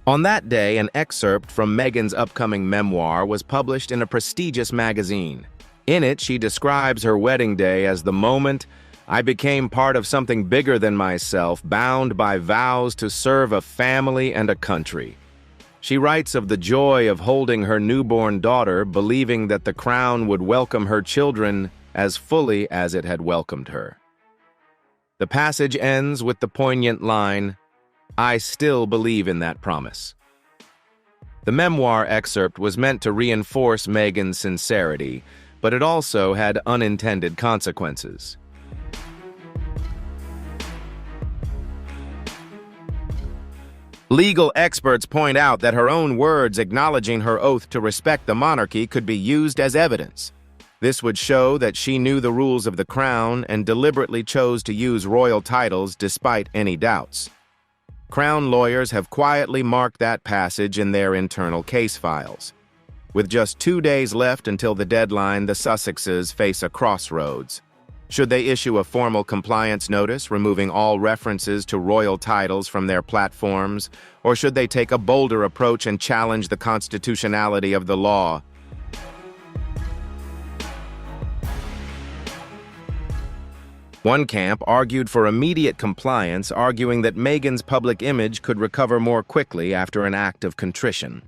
On that day, an excerpt from Meghan's upcoming memoir was published in a prestigious magazine. In it, she describes her wedding day as the moment I became part of something bigger than myself, bound by vows to serve a family and a country. She writes of the joy of holding her newborn daughter, believing that the crown would welcome her children as fully as it had welcomed her. The passage ends with the poignant line, "I still believe in that promise." The memoir excerpt was meant to reinforce Meghan's sincerity, but it also had unintended consequences. Legal experts point out that her own words acknowledging her oath to respect the monarchy could be used as evidence. This would show that she knew the rules of the crown and deliberately chose to use royal titles despite any doubts. Crown lawyers have quietly marked that passage in their internal case files. With just 2 days left until the deadline, the Sussexes face a crossroads. Should they issue a formal compliance notice, removing all references to royal titles from their platforms, or should they take a bolder approach and challenge the constitutionality of the law? One camp argued for immediate compliance, arguing that Meghan's public image could recover more quickly after an act of contrition.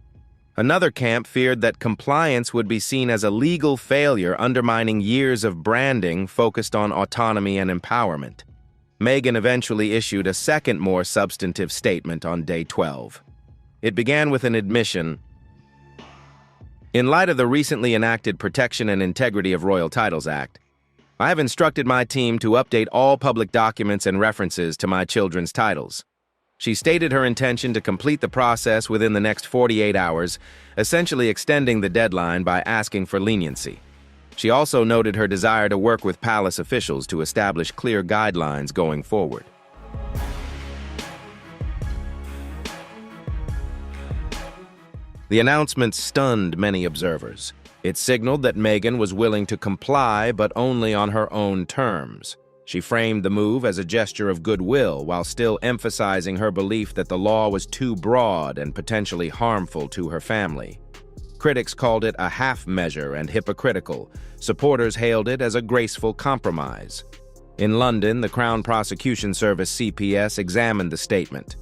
Another camp feared that compliance would be seen as a legal failure, undermining years of branding focused on autonomy and empowerment. Meghan eventually issued a second, more substantive statement on day 12. It began with an admission. In light of the recently enacted Protection and Integrity of Royal Titles Act, I have instructed my team to update all public documents and references to my children's titles. She stated her intention to complete the process within the next 48 hours, essentially extending the deadline by asking for leniency. She also noted her desire to work with palace officials to establish clear guidelines going forward. The announcement stunned many observers. It signaled that Meghan was willing to comply, but only on her own terms. She framed the move as a gesture of goodwill, while still emphasizing her belief that the law was too broad and potentially harmful to her family. Critics called it a half measure and hypocritical. Supporters hailed it as a graceful compromise. In London, the Crown Prosecution Service (CPS) examined the statement.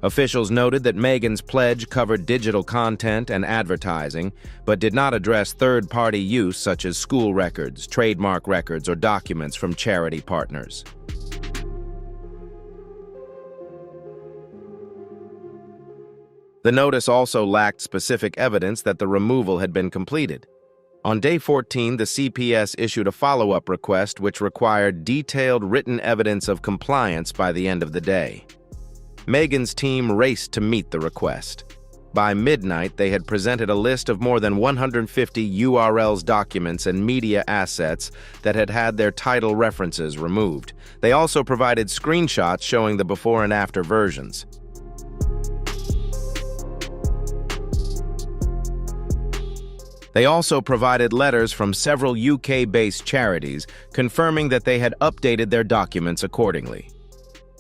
Officials noted that Meghan's pledge covered digital content and advertising, but did not address third-party use such as school records, trademark records, or documents from charity partners. The notice also lacked specific evidence that the removal had been completed. On day 14, the CPS issued a follow-up request which required detailed written evidence of compliance by the end of the day. Meghan's team raced to meet the request. By midnight, they had presented a list of more than 150 URLs, documents, and media assets that had had their title references removed. They also provided screenshots showing the before and after versions. They also provided letters from several UK-based charities confirming that they had updated their documents accordingly.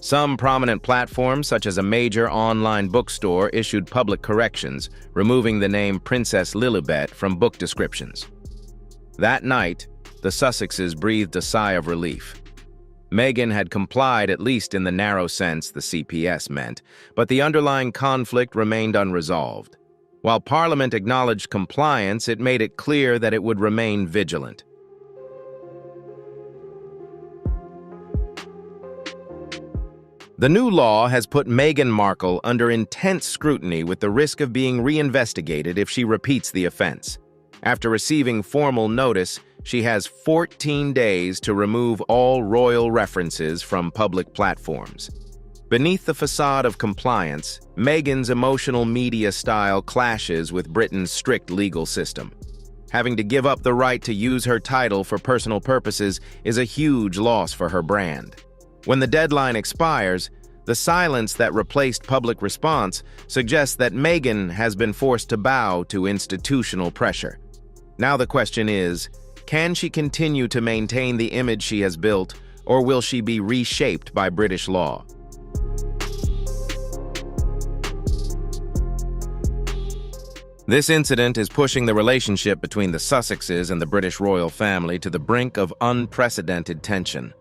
Some prominent platforms, such as a major online bookstore, issued public corrections, removing the name Princess Lilibet from book descriptions. That night, the Sussexes breathed a sigh of relief. Meghan had complied, at least in the narrow sense the CPS meant, but the underlying conflict remained unresolved. While Parliament acknowledged compliance, it made it clear that it would remain vigilant. The new law has put Meghan Markle under intense scrutiny, with the risk of being reinvestigated if she repeats the offense. After receiving formal notice, she has 14 days to remove all royal references from public platforms. Beneath the facade of compliance, Meghan's emotional media style clashes with Britain's strict legal system. Having to give up the right to use her title for personal purposes is a huge loss for her brand. When the deadline expires, the silence that replaced public response suggests that Meghan has been forced to bow to institutional pressure. Now the question is, can she continue to maintain the image she has built, or will she be reshaped by British law? This incident is pushing the relationship between the Sussexes and the British royal family to the brink of unprecedented tension.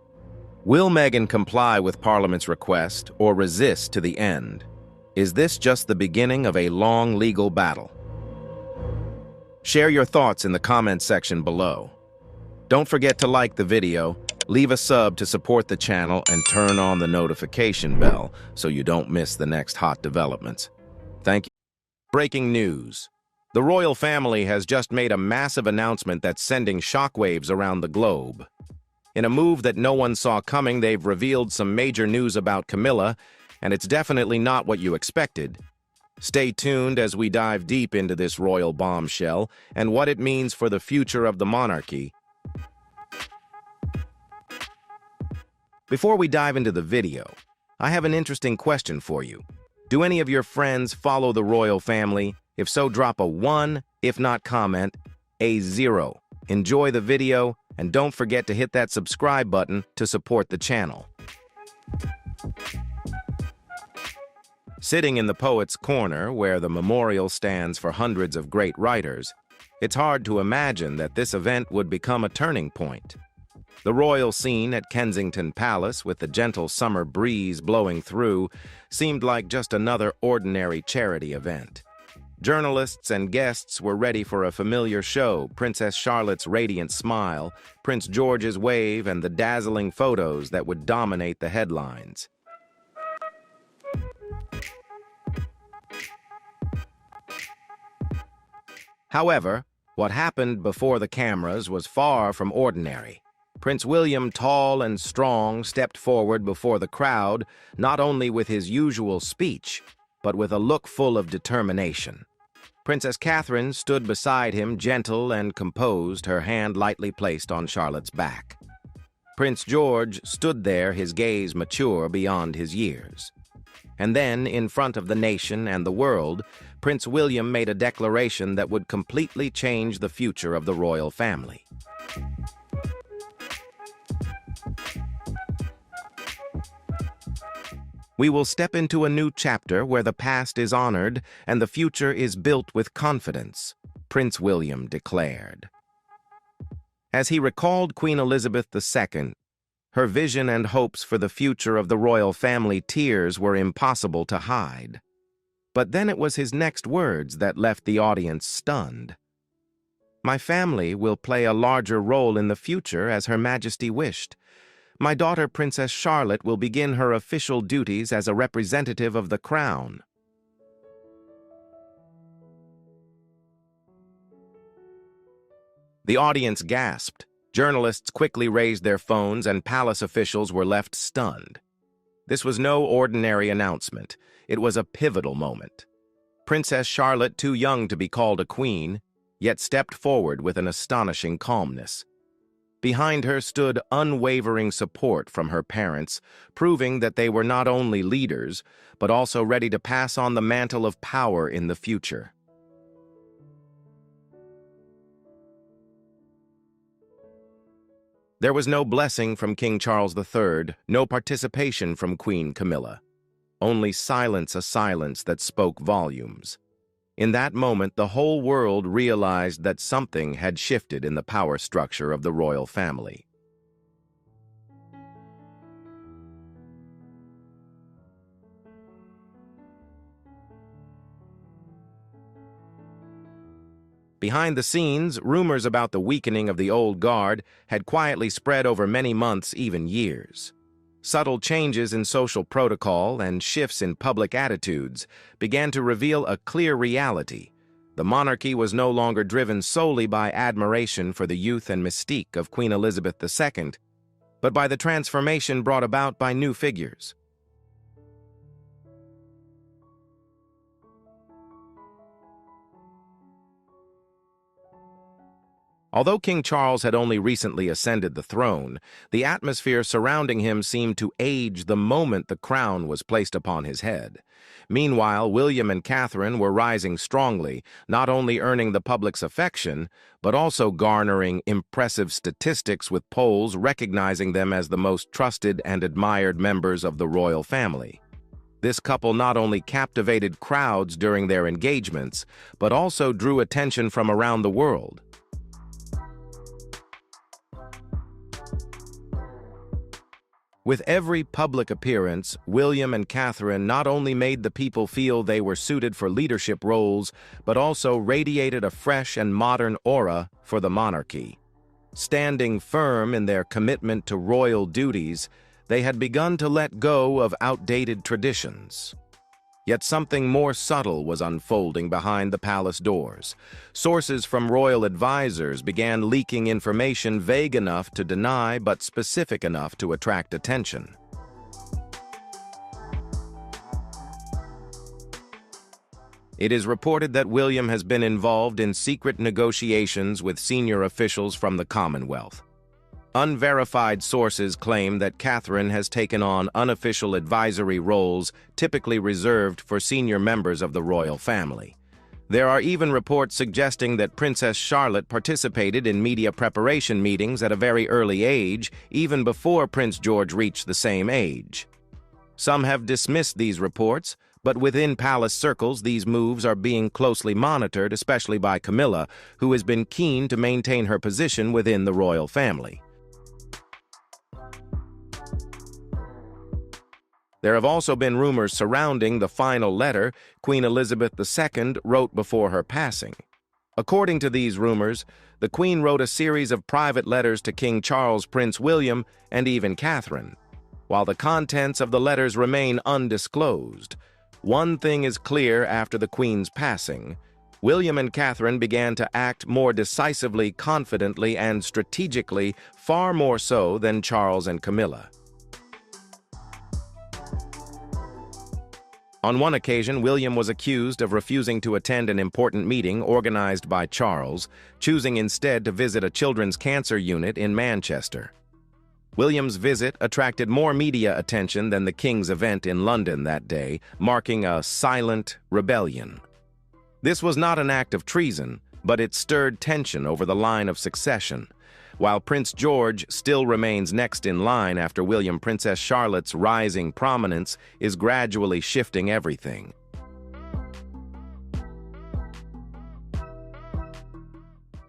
Will Meghan comply with Parliament's request or resist to the end? Is this just the beginning of a long legal battle? Share your thoughts in the comments section below. Don't forget to like the video, leave a sub to support the channel, and turn on the notification bell so you don't miss the next hot developments. Thank you. Breaking news. The royal family has just made a massive announcement that's sending shockwaves around the globe. In a move that no one saw coming, they've revealed some major news about Camila, and it's definitely not what you expected. Stay tuned as we dive deep into this royal bombshell and what it means for the future of the monarchy. Before we dive into the video, I have an interesting question for you. Do any of your friends follow the royal family? If so, drop a 1, if not comment, a 0. Enjoy the video, and don't forget to hit that subscribe button to support the channel. Sitting in the Poet's Corner, where the memorial stands for hundreds of great writers, it's hard to imagine that this event would become a turning point. The royal scene at Kensington Palace, with the gentle summer breeze blowing through, seemed like just another ordinary charity event. Journalists and guests were ready for a familiar show: Princess Charlotte's radiant smile, Prince George's wave, and the dazzling photos that would dominate the headlines. However, what happened before the cameras was far from ordinary. Prince William, tall and strong, stepped forward before the crowd, not only with his usual speech, but with a look full of determination. Princess Catherine stood beside him, gentle and composed, her hand lightly placed on Charlotte's back. Prince George stood there, his gaze mature beyond his years. And then, in front of the nation and the world, Prince William made a declaration that would completely change the future of the royal family. We will step into a new chapter where the past is honored and the future is built with confidence, Prince William declared. As he recalled Queen Elizabeth II, her vision and hopes for the future of the royal family, tears were impossible to hide. But then it was his next words that left the audience stunned. "My family will play a larger role in the future as Her Majesty wished. My daughter, Princess Charlotte, will begin her official duties as a representative of the crown." The audience gasped. Journalists quickly raised their phones, and palace officials were left stunned. This was no ordinary announcement. It was a pivotal moment. Princess Charlotte, too young to be called a queen, yet stepped forward with an astonishing calmness. Behind her stood unwavering support from her parents, proving that they were not only leaders, but also ready to pass on the mantle of power in the future. There was no blessing from King Charles III, no participation from Queen Camila. Only silence, a silence that spoke volumes. In that moment, the whole world realized that something had shifted in the power structure of the royal family. Behind the scenes, rumors about the weakening of the old guard had quietly spread over many months, even years. Subtle changes in social protocol and shifts in public attitudes began to reveal a clear reality. The monarchy was no longer driven solely by admiration for the youth and mystique of Queen Elizabeth II, but by the transformation brought about by new figures. Although King Charles had only recently ascended the throne, the atmosphere surrounding him seemed to age the moment the crown was placed upon his head. Meanwhile, William and Catherine were rising strongly, not only earning the public's affection, but also garnering impressive statistics, with polls recognizing them as the most trusted and admired members of the royal family. This couple not only captivated crowds during their engagements, but also drew attention from around the world. With every public appearance, William and Catherine not only made the people feel they were suited for leadership roles, but also radiated a fresh and modern aura for the monarchy. Standing firm in their commitment to royal duties, they had begun to let go of outdated traditions. Yet something more subtle was unfolding behind the palace doors. Sources from royal advisors began leaking information vague enough to deny but specific enough to attract attention. It is reported that William has been involved in secret negotiations with senior officials from the Commonwealth. Unverified sources claim that Catherine has taken on unofficial advisory roles typically reserved for senior members of the royal family. There are even reports suggesting that Princess Charlotte participated in media preparation meetings at a very early age, even before Prince George reached the same age. Some have dismissed these reports, but within palace circles, these moves are being closely monitored, especially by Camila, who has been keen to maintain her position within the royal family. There have also been rumors surrounding the final letter Queen Elizabeth II wrote before her passing. According to these rumors, the Queen wrote a series of private letters to King Charles, Prince William, and even Catherine. While the contents of the letters remain undisclosed, one thing is clear after the Queen's passing. William and Catherine began to act more decisively, confidently, and strategically, far more so than Charles and Camilla. On one occasion, William was accused of refusing to attend an important meeting organized by Charles, choosing instead to visit a children's cancer unit in Manchester. William's visit attracted more media attention than the King's event in London that day, marking a silent rebellion. This was not an act of treason, but it stirred tension over the line of succession. While Prince George still remains next in line after William, Princess Charlotte's rising prominence is gradually shifting everything.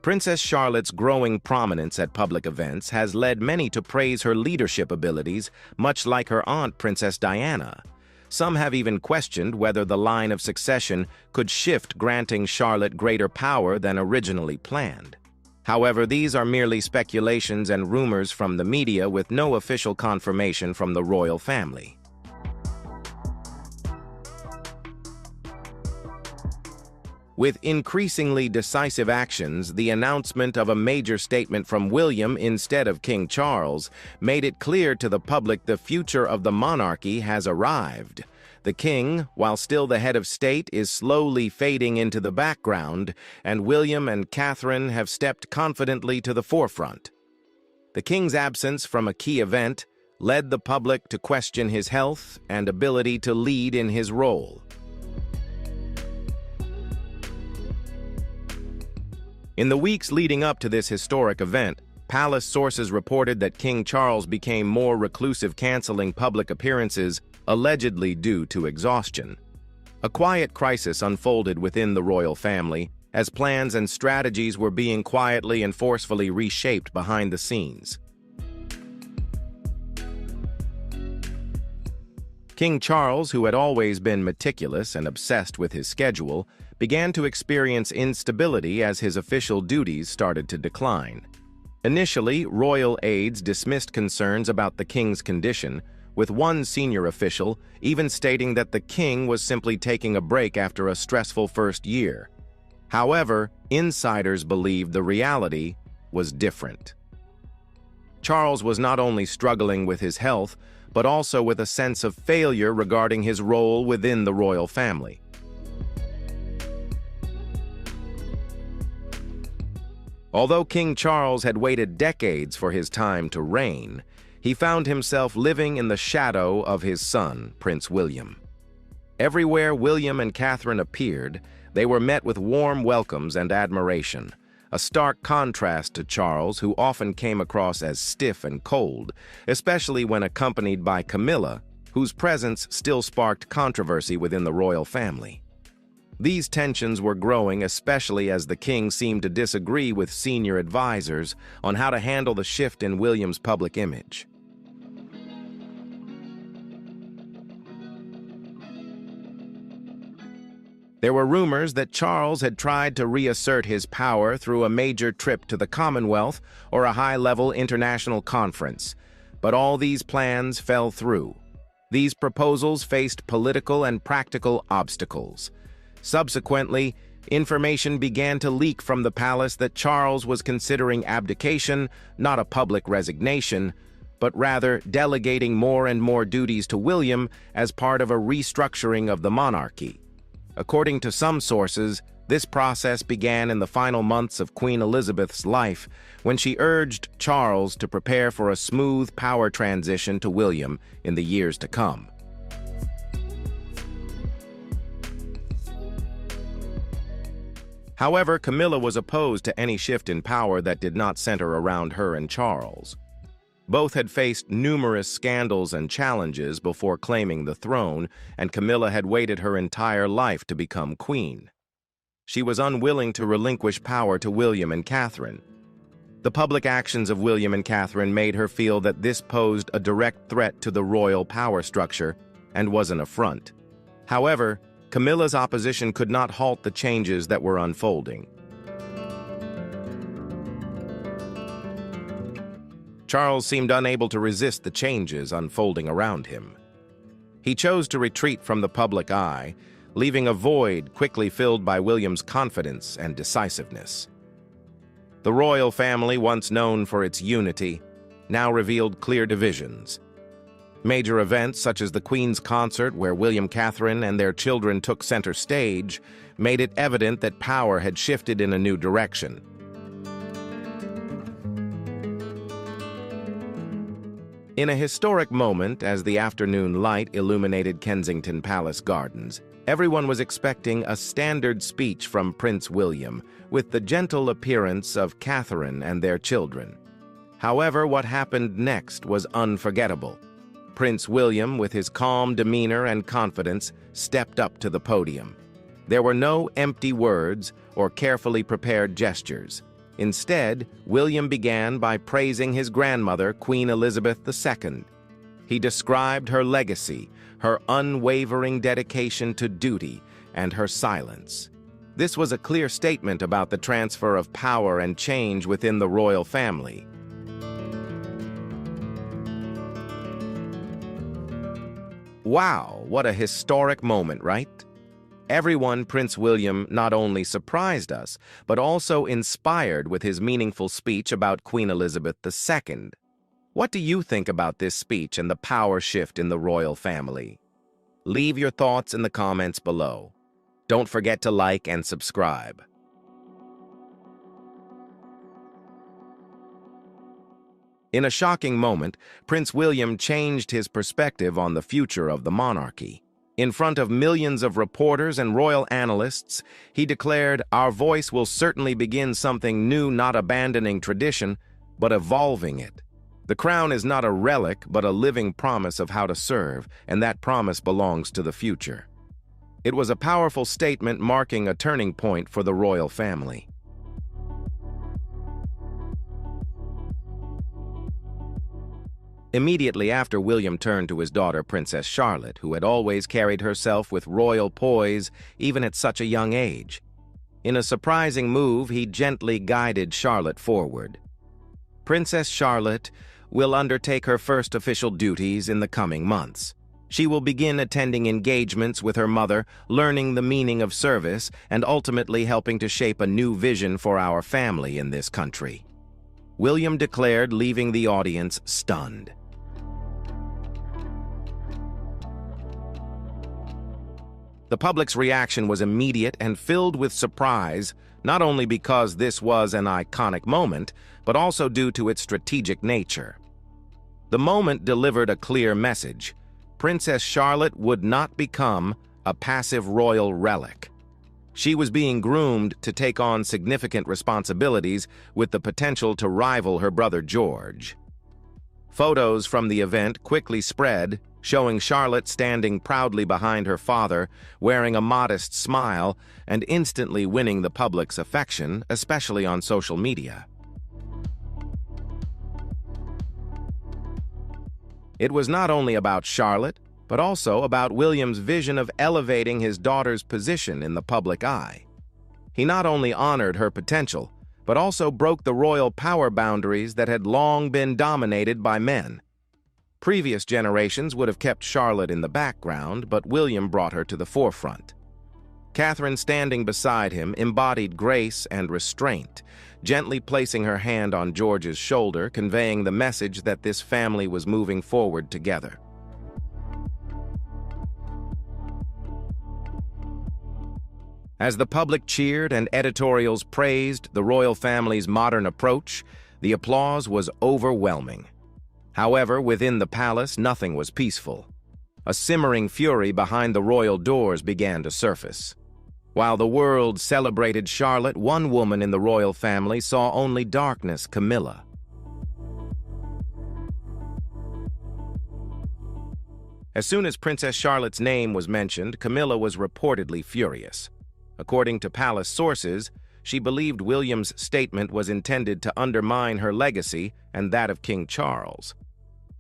Princess Charlotte's growing prominence at public events has led many to praise her leadership abilities, much like her aunt, Princess Diana. Some have even questioned whether the line of succession could shift, granting Charlotte greater power than originally planned. However, these are merely speculations and rumors from the media with no official confirmation from the royal family. With increasingly decisive actions, the announcement of a major statement from William instead of King Charles made it clear to the public the future of the monarchy has arrived. The king, while still the head of state, is slowly fading into the background, and William and Catherine have stepped confidently to the forefront. The king's absence from a key event led the public to question his health and ability to lead in his role. In the weeks leading up to this historic event, palace sources reported that King Charles became more reclusive, canceling public appearances, allegedly due to exhaustion. A quiet crisis unfolded within the royal family as plans and strategies were being quietly and forcefully reshaped behind the scenes. King Charles, who had always been meticulous and obsessed with his schedule, began to experience instability as his official duties started to decline. Initially, royal aides dismissed concerns about the king's condition, with one senior official even stating that the king was simply taking a break after a stressful first year. However, insiders believed the reality was different. Charles was not only struggling with his health, but also with a sense of failure regarding his role within the royal family. Although King Charles had waited decades for his time to reign, he found himself living in the shadow of his son, Prince William. Everywhere William and Catherine appeared, they were met with warm welcomes and admiration, a stark contrast to Charles, who often came across as stiff and cold, especially when accompanied by Camilla, whose presence still sparked controversy within the royal family. These tensions were growing, especially as the king seemed to disagree with senior advisors on how to handle the shift in William's public image. There were rumors that Charles had tried to reassert his power through a major trip to the Commonwealth or a high-level international conference, but all these plans fell through. These proposals faced political and practical obstacles. Subsequently, information began to leak from the palace that Charles was considering abdication, not a public resignation, but rather delegating more and more duties to William as part of a restructuring of the monarchy. According to some sources, this process began in the final months of Queen Elizabeth's life, when she urged Charles to prepare for a smooth power transition to William in the years to come. However, Camilla was opposed to any shift in power that did not center around her and Charles. Both had faced numerous scandals and challenges before claiming the throne, and Camilla had waited her entire life to become queen. She was unwilling to relinquish power to William and Catherine. The public actions of William and Catherine made her feel that this posed a direct threat to the royal power structure, and was an affront. However, Camilla's opposition could not halt the changes that were unfolding. Charles seemed unable to resist the changes unfolding around him. He chose to retreat from the public eye, leaving a void quickly filled by William's confidence and decisiveness. The royal family, once known for its unity, now revealed clear divisions. Major events such as the Queen's concert, where William, Catherine, and their children took center stage, made it evident that power had shifted in a new direction. In a historic moment, as the afternoon light illuminated Kensington Palace gardens, everyone was expecting a standard speech from Prince William, with the gentle appearance of Catherine and their children. However, what happened next was unforgettable. Prince William, with his calm demeanor and confidence, stepped up to the podium. There were no empty words or carefully prepared gestures. Instead, William began by praising his grandmother, Queen Elizabeth II. He described her legacy, her unwavering dedication to duty, and her silence. This was a clear statement about the transfer of power and change within the royal family. Wow, what a historic moment, right? Prince William not only surprised us, but also inspired with his meaningful speech about Queen Elizabeth II. What do you think about this speech and the power shift in the royal family? Leave your thoughts in the comments below. Don't forget to like and subscribe. In a shocking moment, Prince William changed his perspective on the future of the monarchy. In front of millions of reporters and royal analysts, he declared, "Our voice will certainly begin something new, not abandoning tradition, but evolving it. The crown is not a relic, but a living promise of how to serve, and that promise belongs to the future." It was a powerful statement marking a turning point for the royal family. Immediately after, William turned to his daughter, Princess Charlotte, who had always carried herself with royal poise, even at such a young age. In a surprising move, he gently guided Charlotte forward. Princess Charlotte will undertake her first official duties in the coming months. She will begin attending engagements with her mother, learning the meaning of service, and ultimately helping to shape a new vision for our family in this country. William declared, leaving the audience stunned. The public's reaction was immediate and filled with surprise, not only because this was an iconic moment, but also due to its strategic nature. The moment delivered a clear message. Princess Charlotte would not become a passive royal relic. She was being groomed to take on significant responsibilities with the potential to rival her brother George. Photos from the event quickly spread, showing Charlotte standing proudly behind her father, wearing a modest smile, and instantly winning the public's affection, especially on social media. It was not only about Charlotte, but also about William's vision of elevating his daughter's position in the public eye. He not only honored her potential, but also broke the royal power boundaries that had long been dominated by men. Previous generations would have kept Charlotte in the background, but William brought her to the forefront. Catherine, standing beside him, embodied grace and restraint, gently placing her hand on George's shoulder, conveying the message that this family was moving forward together. As the public cheered and editorials praised the royal family's modern approach, the applause was overwhelming. However, within the palace, nothing was peaceful. A simmering fury behind the royal doors began to surface. While the world celebrated Charlotte, one woman in the royal family saw only darkness: Camila. As soon as Princess Charlotte's name was mentioned, Camila was reportedly furious. According to palace sources, she believed William's statement was intended to undermine her legacy and that of King Charles.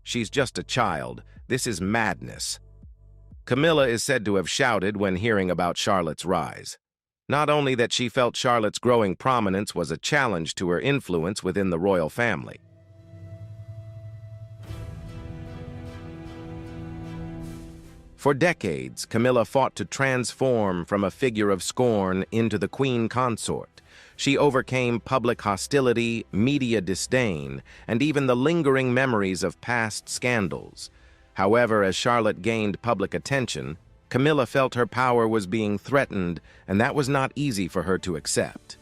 "She's just a child. This is madness." Camilla is said to have shouted when hearing about Charlotte's rise. Not only that she felt Charlotte's growing prominence was a challenge to her influence within the royal family. For decades, Camilla fought to transform from a figure of scorn into the queen consort. She overcame public hostility, media disdain, and even the lingering memories of past scandals. However, as Charlotte gained public attention, Camilla felt her power was being threatened, and that was not easy for her to accept.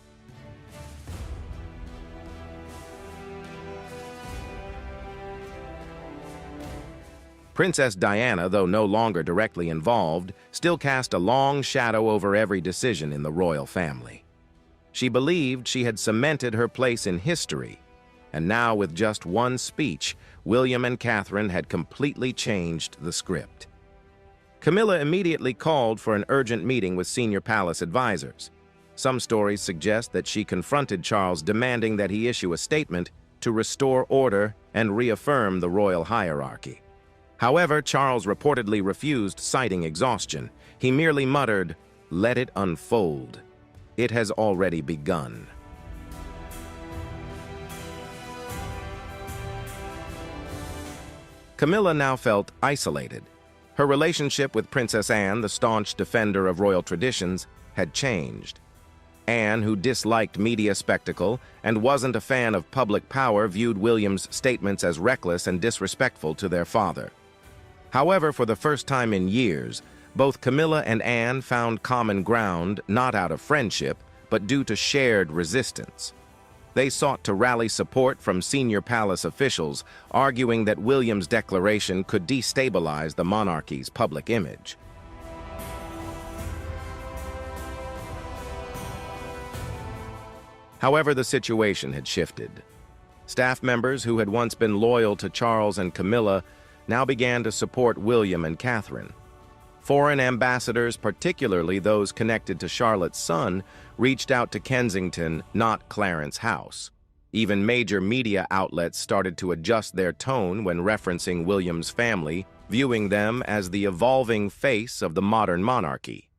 Princess Diana, though no longer directly involved, still cast a long shadow over every decision in the royal family. She believed she had cemented her place in history, and now with just one speech, William and Catherine had completely changed the script. Camilla immediately called for an urgent meeting with senior palace advisors. Some stories suggest that she confronted Charles, demanding that he issue a statement to restore order and reaffirm the royal hierarchy. However, Charles reportedly refused, citing exhaustion. He merely muttered, "Let it unfold. It has already begun." Camilla now felt isolated. Her relationship with Princess Anne, the staunch defender of royal traditions, had changed. Anne, who disliked media spectacle and wasn't a fan of public power, viewed William's statements as reckless and disrespectful to their father. However, for the first time in years, both Camilla and Anne found common ground, not out of friendship, but due to shared resistance. They sought to rally support from senior palace officials, arguing that William's declaration could destabilize the monarchy's public image. However, the situation had shifted. Staff members who had once been loyal to Charles and Camilla now began to support William and Catherine. Foreign ambassadors, particularly those connected to Charlotte's son, reached out to Kensington, not Clarence House. Even major media outlets started to adjust their tone when referencing William's family, viewing them as the evolving face of the modern monarchy.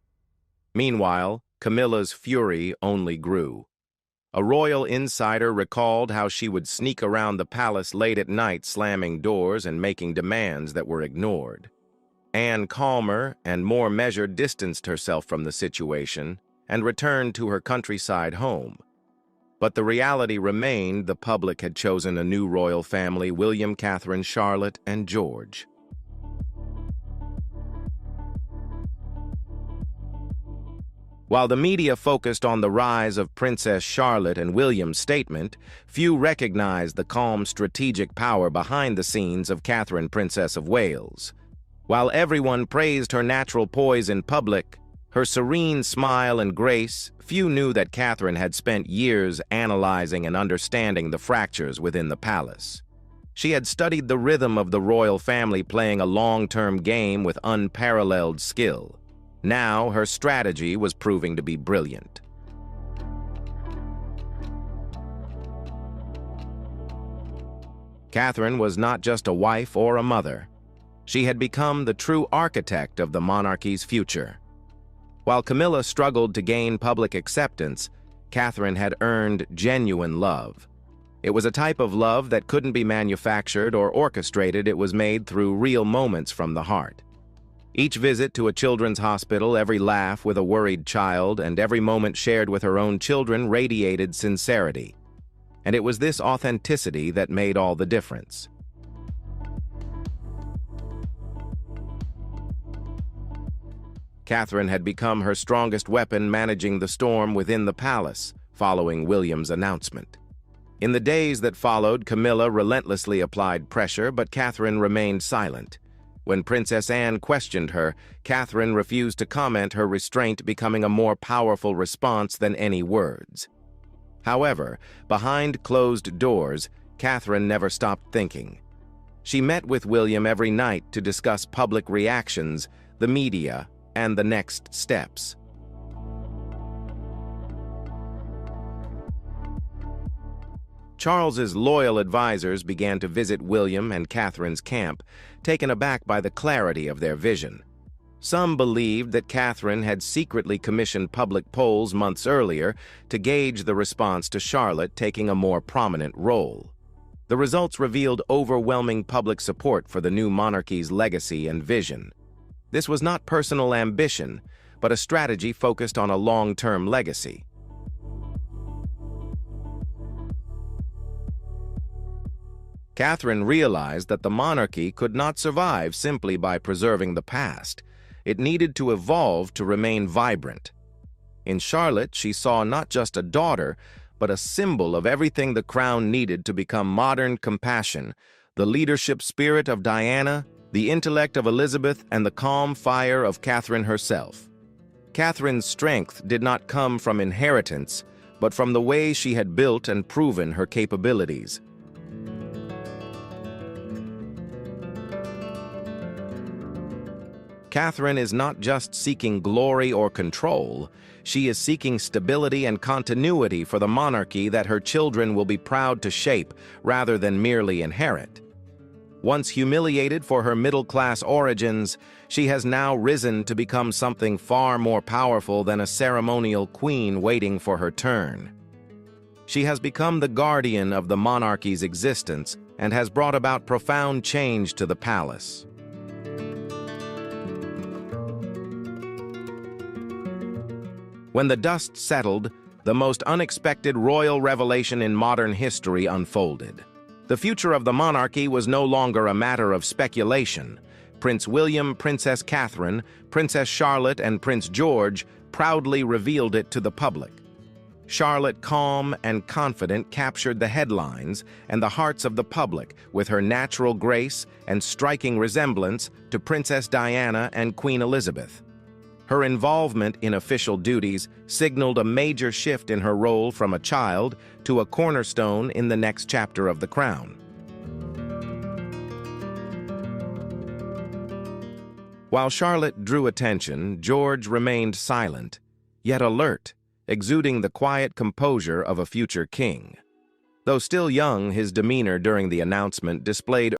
Meanwhile, Camilla's fury only grew. A royal insider recalled how she would sneak around the palace late at night, slamming doors and making demands that were ignored. Anne, calmer and more measured, distanced herself from the situation and returned to her countryside home. But the reality remained: the public had chosen a new royal family: William, Catherine, Charlotte, and George. While the media focused on the rise of Princess Charlotte and William's statement, few recognized the calm strategic power behind the scenes of Catherine, Princess of Wales. While everyone praised her natural poise in public, her serene smile and grace, few knew that Catherine had spent years analyzing and understanding the fractures within the palace. She had studied the rhythm of the royal family, playing a long-term game with unparalleled skill. Now, her strategy was proving to be brilliant. Catherine was not just a wife or a mother. She had become the true architect of the monarchy's future. While Camilla struggled to gain public acceptance, Catherine had earned genuine love. It was a type of love that couldn't be manufactured or orchestrated. It was made through real moments from the heart. Each visit to a children's hospital, every laugh with a worried child, and every moment shared with her own children radiated sincerity. And it was this authenticity that made all the difference. Catherine had become her strongest weapon, managing the storm within the palace, following William's announcement. In the days that followed, Camilla relentlessly applied pressure, but Catherine remained silent. When Princess Anne questioned her, Catherine refused to comment, her restraint becoming a more powerful response than any words. However, behind closed doors, Catherine never stopped thinking. She met with William every night to discuss public reactions, the media, and the next steps. Charles's loyal advisors began to visit William and Catherine's camp, taken aback by the clarity of their vision. Some believed that Catherine had secretly commissioned public polls months earlier to gauge the response to Charlotte taking a more prominent role. The results revealed overwhelming public support for the new monarchy's legacy and vision. This was not personal ambition, but a strategy focused on a long-term legacy. Catherine realized that the monarchy could not survive simply by preserving the past. It needed to evolve to remain vibrant. In Charlotte, she saw not just a daughter, but a symbol of everything the crown needed to become modern compassion: the leadership spirit of Diana, the intellect of Elizabeth, and the calm fire of Catherine herself. Catherine's strength did not come from inheritance, but from the way she had built and proven her capabilities. Catherine is not just seeking glory or control, she is seeking stability and continuity for the monarchy that her children will be proud to shape rather than merely inherit. Once humiliated for her middle-class origins, she has now risen to become something far more powerful than a ceremonial queen waiting for her turn. She has become the guardian of the monarchy's existence and has brought about profound change to the palace. When the dust settled, the most unexpected royal revelation in modern history unfolded. The future of the monarchy was no longer a matter of speculation. Prince William, Princess Catherine, Princess Charlotte, and Prince George proudly revealed it to the public. Charlotte, calm and confident, captured the headlines and the hearts of the public with her natural grace and striking resemblance to Princess Diana and Queen Elizabeth. Her involvement in official duties signaled a major shift in her role from a child to a cornerstone in the next chapter of the crown. While Charlotte drew attention, George remained silent, yet alert, exuding the quiet composure of a future king. Though still young, his demeanor during the announcement displayed